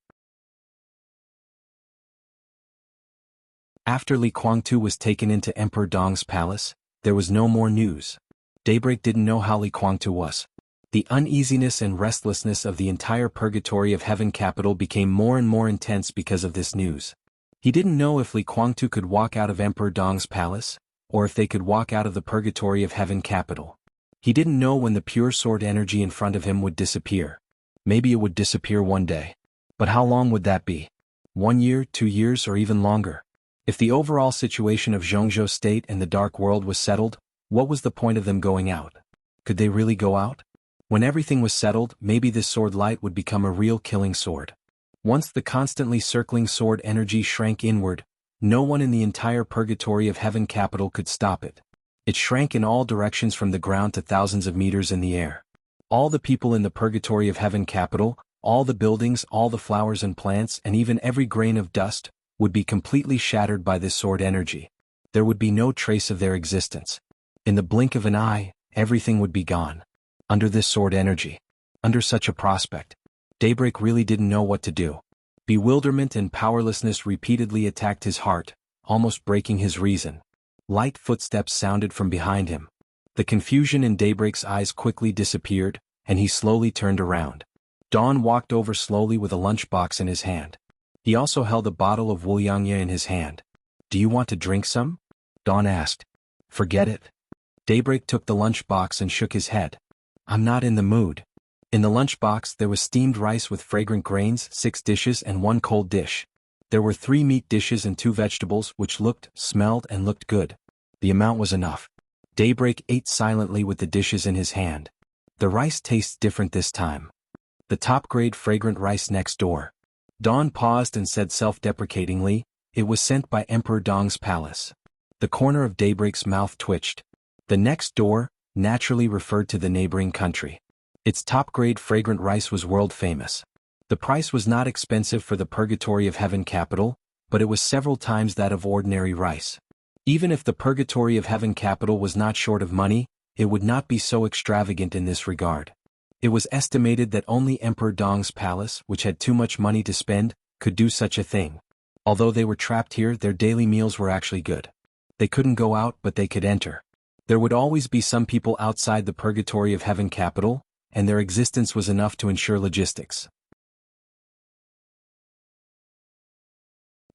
After Li Guangtu was taken into Emperor Dong's palace, there was no more news. Daybreak didn't know how Li Guangtu was. The uneasiness and restlessness of the entire purgatory of heaven capital became more and more intense because of this news. He didn't know if Li Guangtu could walk out of Emperor Dong's palace, or if they could walk out of the purgatory of heaven capital. He didn't know when the pure sword energy in front of him would disappear. Maybe it would disappear one day. But how long would that be? 1 year, 2 years, or even longer? If the overall situation of Zhongzhou State and the Dark World was settled, what was the point of them going out? Could they really go out? When everything was settled, maybe this sword light would become a real killing sword. Once the constantly circling sword energy shrank inward, no one in the entire purgatory of heaven capital could stop it. It shrank in all directions from the ground to thousands of meters in the air. All the people in the purgatory of heaven capital, all the buildings, all the flowers and plants, and even every grain of dust, would be completely shattered by this sword energy. There would be no trace of their existence. In the blink of an eye, everything would be gone. Under this sword energy. Under such a prospect. Daybreak really didn't know what to do. Bewilderment and powerlessness repeatedly attacked his heart, almost breaking his reason. Light footsteps sounded from behind him. The confusion in Daybreak's eyes quickly disappeared, and he slowly turned around. Dawn walked over slowly with a lunchbox in his hand. He also held a bottle of Wuliangye in his hand. "Do you want to drink some?" Dawn asked. "Forget it." Daybreak took the lunchbox and shook his head. "I'm not in the mood." In the lunchbox there was steamed rice with fragrant grains, 6 dishes and 1 cold dish. There were 3 meat dishes and 2 vegetables which looked, smelled and looked good. The amount was enough. Daybreak ate silently with the dishes in his hand. The rice tastes different this time. The top-grade fragrant rice next door. Dawn paused and said self-deprecatingly, "It was sent by Emperor Dong's palace." The corner of Daybreak's mouth twitched. The next door naturally referred to the neighboring country. Its top-grade fragrant rice was world-famous. The price was not expensive for the purgatory of heaven capital, but it was several times that of ordinary rice. Even if the purgatory of heaven capital was not short of money, it would not be so extravagant in this regard. It was estimated that only Emperor Dong's palace, which had too much money to spend, could do such a thing. Although they were trapped here, their daily meals were actually good. They couldn't go out, but they could enter. There would always be some people outside the purgatory of heaven capital, and their existence was enough to ensure logistics.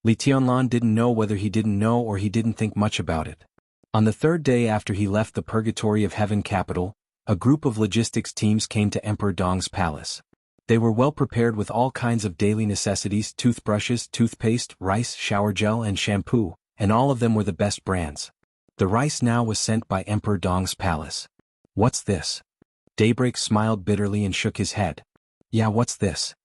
Li Tianlan didn't know whether he didn't know or he didn't think much about it. On the 3rd day after he left the purgatory of heaven capital, a group of logistics teams came to Emperor Dong's palace. They were well prepared with all kinds of daily necessities, toothbrushes, toothpaste, rice, shower gel and shampoo, and all of them were the best brands. The rice now was sent by Emperor Dong's palace. "What's this?" Daybreak smiled bitterly and shook his head. "Yeah, what's this?"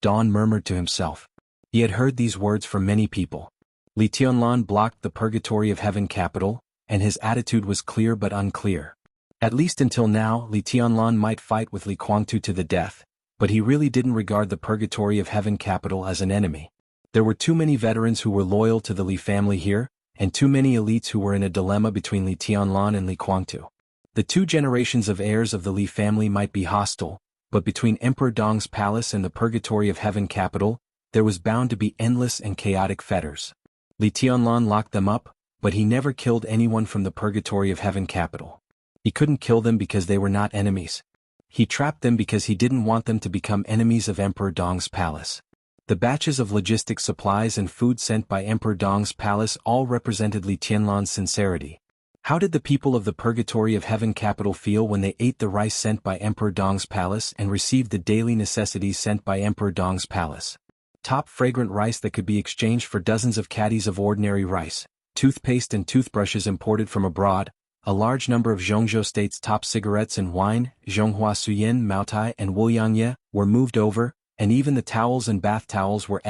Dawn murmured to himself. He had heard these words from many people. Li Tianlan blocked the purgatory of heaven capital, and his attitude was clear but unclear. At least until now, Li Tianlan might fight with Li Guangtu to the death, but he really didn't regard the purgatory of heaven capital as an enemy. There were too many veterans who were loyal to the Li family here, and too many elites who were in a dilemma between Li Tianlan and Li Guangtu. The 2 generations of heirs of the Li family might be hostile, but between Emperor Dong's palace and the purgatory of heaven capital, there was bound to be endless and chaotic fetters. Li Tianlan locked them up, but he never killed anyone from the purgatory of heaven capital. He couldn't kill them because they were not enemies. He trapped them because he didn't want them to become enemies of Emperor Dong's palace. The batches of logistic supplies and food sent by Emperor Dong's palace all represented Li Tianlan's sincerity. How did the people of the purgatory of heaven capital feel when they ate the rice sent by Emperor Dong's palace and received the daily necessities sent by Emperor Dong's palace? Top fragrant rice that could be exchanged for dozens of caddies of ordinary rice, toothpaste and toothbrushes imported from abroad, A large number of Zhongzhou State's top cigarettes and wine, Zhonghua Suyin, Maotai and Wuyangye, were moved over, and even the towels and bath towels were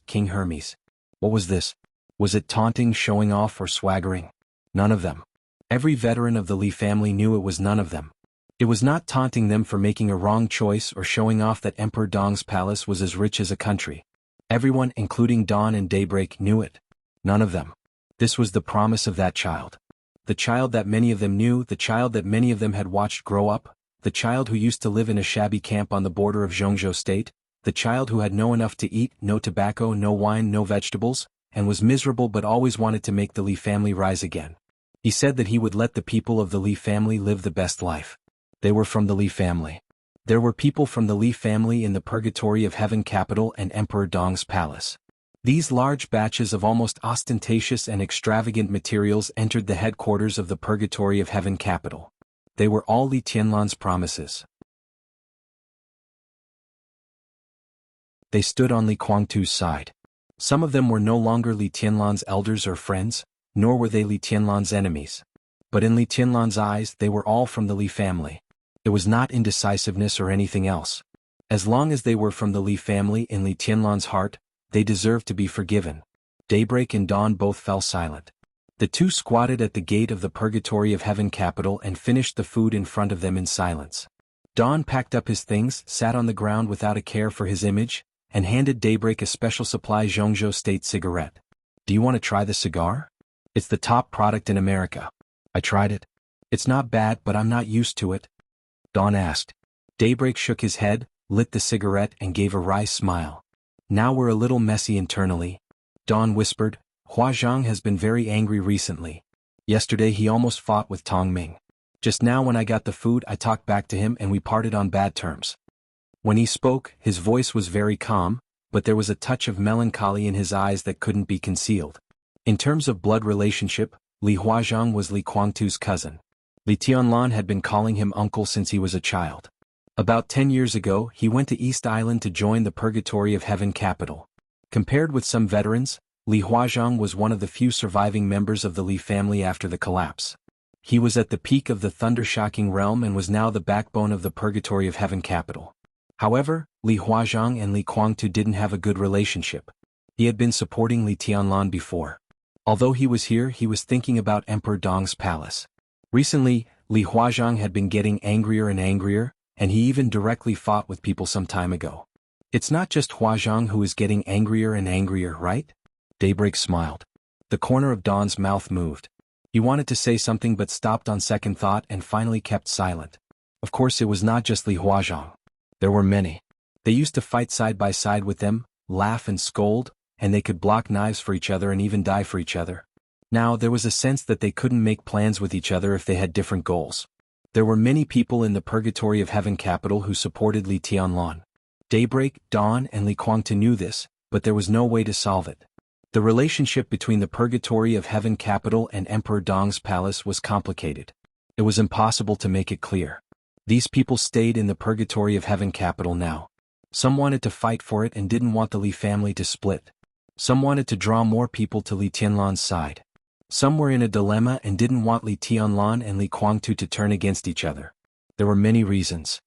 King Hermes. What was this? Was it taunting, showing off, or swaggering? None of them. Every veteran of the Li family knew it was none of them. It was not taunting them for making a wrong choice or showing off that Emperor Dong's palace was as rich as a country. Everyone, including Dawn and Daybreak, knew it. None of them. This was the promise of that child. The child that many of them knew, the child that many of them had watched grow up, the child who used to live in a shabby camp on the border of Zhongzhou State, the child who had no enough to eat, no tobacco, no wine, no vegetables, and was miserable but always wanted to make the Li family rise again. He said that he would let the people of the Li family live the best life. They were from the Li family. There were people from the Li family in the Purgatory of Heaven capital and Emperor Dong's palace. These large batches of almost ostentatious and extravagant materials entered the headquarters of the Purgatory of Heaven capital. They were all Li Tianlan's promises. They stood on Li Guangtu's side. Some of them were no longer Li Tianlan's elders or friends, nor were they Li Tianlan's enemies. But in Li Tianlan's eyes they were all from the Li family. It was not indecisiveness or anything else. As long as they were from the Li family in Li Tianlan's heart, they deserved to be forgiven. Daybreak and Dawn both fell silent. The two squatted at the gate of the Purgatory of Heaven capital and finished the food in front of them in silence. Dawn packed up his things, sat on the ground without a care for his image, and handed Daybreak a special supply Zhongzhou State cigarette. Do you want to try the cigar? It's the top product in America. I tried it. It's not bad, but I'm not used to it. Dawn asked. Daybreak shook his head, lit the cigarette and gave a wry smile. Now we're a little messy internally. Dawn whispered, Hua Zhang has been very angry recently. Yesterday he almost fought with Tong Ming. Just now when I got the food I talked back to him and we parted on bad terms. When he spoke, his voice was very calm, but there was a touch of melancholy in his eyes that couldn't be concealed. In terms of blood relationship, Li Huazhang was Li Guangtu's cousin. Li Tianlan had been calling him uncle since he was a child. About 10 years ago, he went to East Island to join the Purgatory of Heaven capital. Compared with some veterans, Li Huazhang was one of the few surviving members of the Li family after the collapse. He was at the peak of the thunder-shocking realm and was now the backbone of the Purgatory of Heaven capital. However, Li Huazhang and Li Guangtu didn't have a good relationship. He had been supporting Li Tianlan before. Although he was here, he was thinking about Emperor Dong's palace. Recently, Li Huazhang had been getting angrier and angrier, and he even directly fought with people some time ago. It's not just Huazhang who is getting angrier and angrier, right? Daybreak smiled. The corner of Dawn's mouth moved. He wanted to say something but stopped on second thought and finally kept silent. Of course it was not just Li Huazhang. There were many. They used to fight side by side with them, laugh and scold, and they could block knives for each other and even die for each other. Now there was a sense that they couldn't make plans with each other if they had different goals. There were many people in the Purgatory of Heaven capital who supported Li Tianlan. Daybreak, Dawn and Li Guangtu knew this, but there was no way to solve it. The relationship between the Purgatory of Heaven capital and Emperor Dong's palace was complicated. It was impossible to make it clear. These people stayed in the Purgatory of Heaven capital now. Some wanted to fight for it and didn't want the Li family to split. Some wanted to draw more people to Li Tianlan's side. Some were in a dilemma and didn't want Li Tianlan and Li Guangtu to turn against each other. There were many reasons.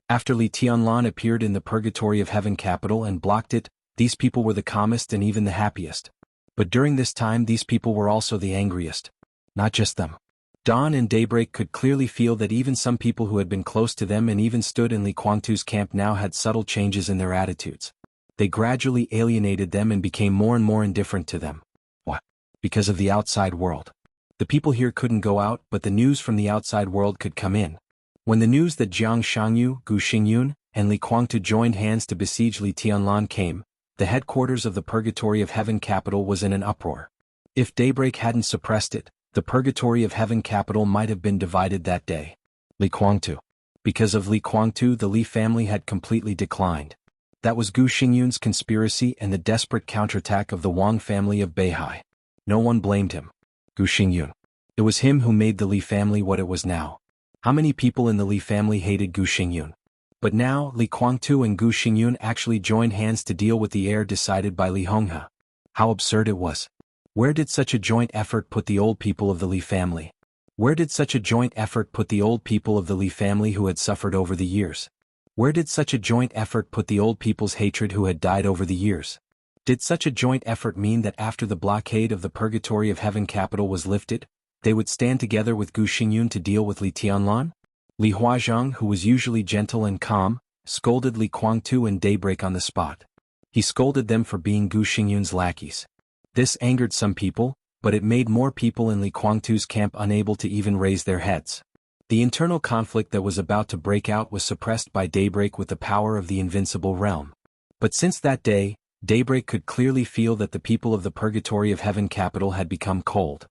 After Li Tianlan appeared in the Purgatory of Heaven capital and blocked it, these people were the calmest and even the happiest. But during this time these people were also the angriest. Not just them. Dawn and Daybreak could clearly feel that even some people who had been close to them and even stood in Li Guangtu's camp now had subtle changes in their attitudes. They gradually alienated them and became more and more indifferent to them. Why? Because of the outside world. The people here couldn't go out, but the news from the outside world could come in. When the news that Jiang Shangyu, Gu Xingyun, and Li Guangtu joined hands to besiege Li Tianlan came, the headquarters of the Purgatory of Heaven capital was in an uproar. If Daybreak hadn't suppressed it, the Purgatory of Heaven capital might have been divided that day. Li Guangtu. Because of Li Guangtu, the Li family had completely declined. That was Gu Xingyun's conspiracy and the desperate counterattack of the Wang family of Beihai. No one blamed him. Gu Xingyun. It was him who made the Li family what it was now. How many people in the Li family hated Gu Xingyun? But now, Li Guangtu and Gu Xingyun actually joined hands to deal with the heir decided by Li Honghe. How absurd it was. Where did such a joint effort put the old people of the Li family? Where did such a joint effort put the old people of the Li family who had suffered over the years? Where did such a joint effort put the old people's hatred who had died over the years? Did such a joint effort mean that after the blockade of the Purgatory of Heaven capital was lifted, they would stand together with Gu Xingyun to deal with Li Tianlan? Li Huazhang, who was usually gentle and calm, scolded Li Guangtu and Daybreak on the spot. He scolded them for being Gu Xingyun's lackeys. This angered some people, but it made more people in Li Guangtu's camp unable to even raise their heads. The internal conflict that was about to break out was suppressed by Daybreak with the power of the invincible realm. But since that day, Daybreak could clearly feel that the people of the Purgatory of Heaven capital had become cold.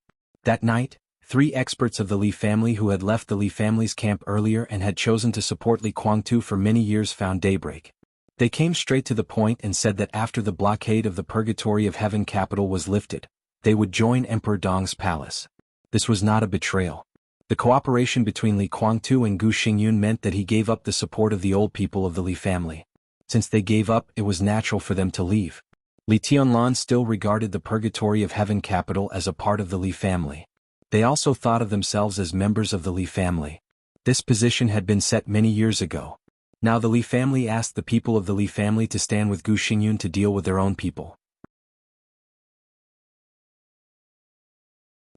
That night, 3 experts of the Li family who had left the Li family's camp earlier and had chosen to support Li Guangtu for many years found Daybreak. They came straight to the point and said that after the blockade of the Purgatory of Heaven capital was lifted, they would join Emperor Dong's palace. This was not a betrayal. The cooperation between Li Guangtu and Gu Xingyun meant that he gave up the support of the old people of the Li family. Since they gave up, it was natural for them to leave. Li Tianlan still regarded the Purgatory of Heaven capital as a part of the Li family. They also thought of themselves as members of the Li family. This position had been set many years ago. Now the Li family asked the people of the Li family to stand with Gu Xingyun to deal with their own people.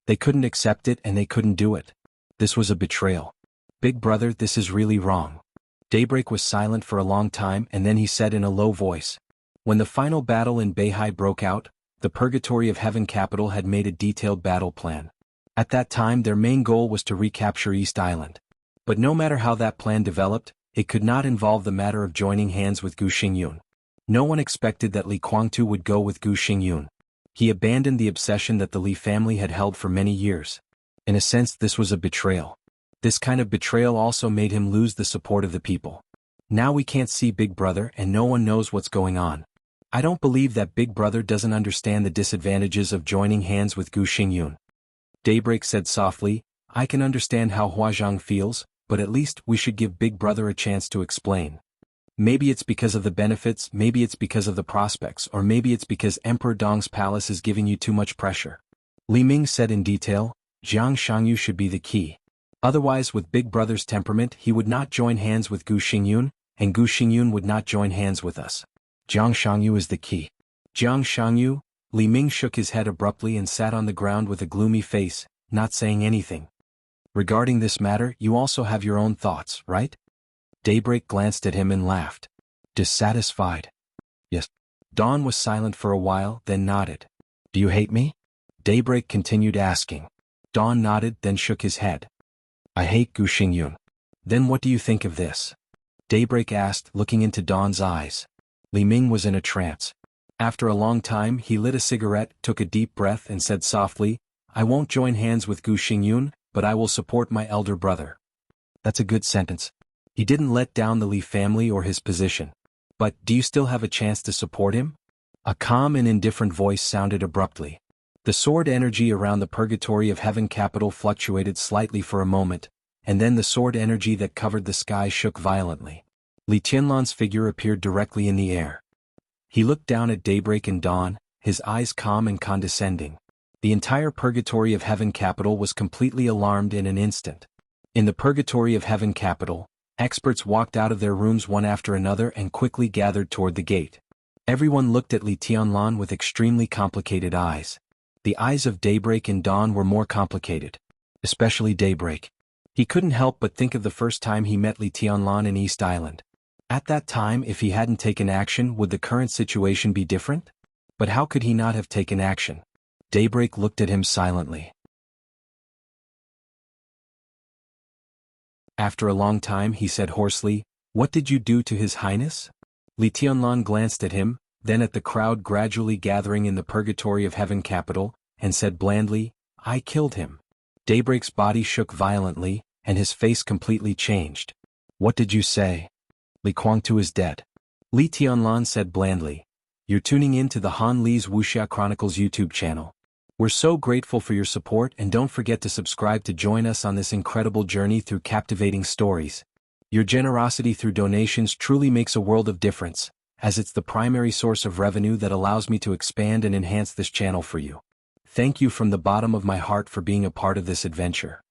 They couldn't accept it and they couldn't do it. This was a betrayal. Big brother, this is really wrong. Daybreak was silent for a long time and then he said in a low voice. When the final battle in Beihai broke out, the Purgatory of Heaven capital had made a detailed battle plan. At that time their main goal was to recapture East Island. But no matter how that plan developed, it could not involve the matter of joining hands with Gu Xingyun. No one expected that Li Guangtu would go with Gu Xingyun. He abandoned the obsession that the Li family had held for many years. In a sense, this was a betrayal. This kind of betrayal also made him lose the support of the people. Now we can't see Big Brother and no one knows what's going on. I don't believe that Big Brother doesn't understand the disadvantages of joining hands with Gu Xingyun. Daybreak said softly, I can understand how Huazhang feels, but at least we should give Big Brother a chance to explain. Maybe it's because of the benefits, maybe it's because of the prospects, or maybe it's because Emperor Dong's palace is giving you too much pressure. Li Ming said in detail, Jiang Shangyu should be the key. Otherwise, with Big Brother's temperament, he would not join hands with Gu Xingyun, and Gu Xingyun would not join hands with us. Jiang Shangyu is the key. Jiang Shangyu? Li Ming shook his head abruptly and sat on the ground with a gloomy face, not saying anything. Regarding this matter, you also have your own thoughts, right? Daybreak glanced at him and laughed. Dissatisfied? Yes. Dawn was silent for a while, then nodded. Do you hate me? Daybreak continued asking. Dawn nodded, then shook his head. I hate Gu Xingyun. Then what do you think of this? Daybreak asked, looking into Dawn's eyes. Li Ming was in a trance. After a long time he lit a cigarette, took a deep breath and said softly, I won't join hands with Gu Xingyun, but I will support my elder brother. That's a good sentence. He didn't let down the Li family or his position. But, do you still have a chance to support him? A calm and indifferent voice sounded abruptly. The sword energy around the Purgatory of Heaven capital fluctuated slightly for a moment, and then the sword energy that covered the sky shook violently. Li Tianlan's figure appeared directly in the air. He looked down at Daybreak and Dawn, his eyes calm and condescending. The entire Purgatory of Heaven capital was completely alarmed in an instant. In the Purgatory of Heaven capital, experts walked out of their rooms one after another and quickly gathered toward the gate. Everyone looked at Li Tianlan with extremely complicated eyes. The eyes of Daybreak and Dawn were more complicated. Especially Daybreak. He couldn't help but think of the first time he met Li Tianlan in East Island. At that time, if he hadn't taken action, would the current situation be different? But how could he not have taken action? Daybreak looked at him silently. After a long time he said hoarsely, What did you do to His Highness? Li Tianlan glanced at him, then at the crowd gradually gathering in the Purgatory of Heaven capital, and said blandly, I killed him. Daybreak's body shook violently, and his face completely changed. What did you say? Li Guangtu is dead. Li Tianlan said blandly. You're tuning in to the Han Li's Wuxia Chronicles YouTube channel. We're so grateful for your support and don't forget to subscribe to join us on this incredible journey through captivating stories. Your generosity through donations truly makes a world of difference, as it's the primary source of revenue that allows me to expand and enhance this channel for you. Thank you from the bottom of my heart for being a part of this adventure.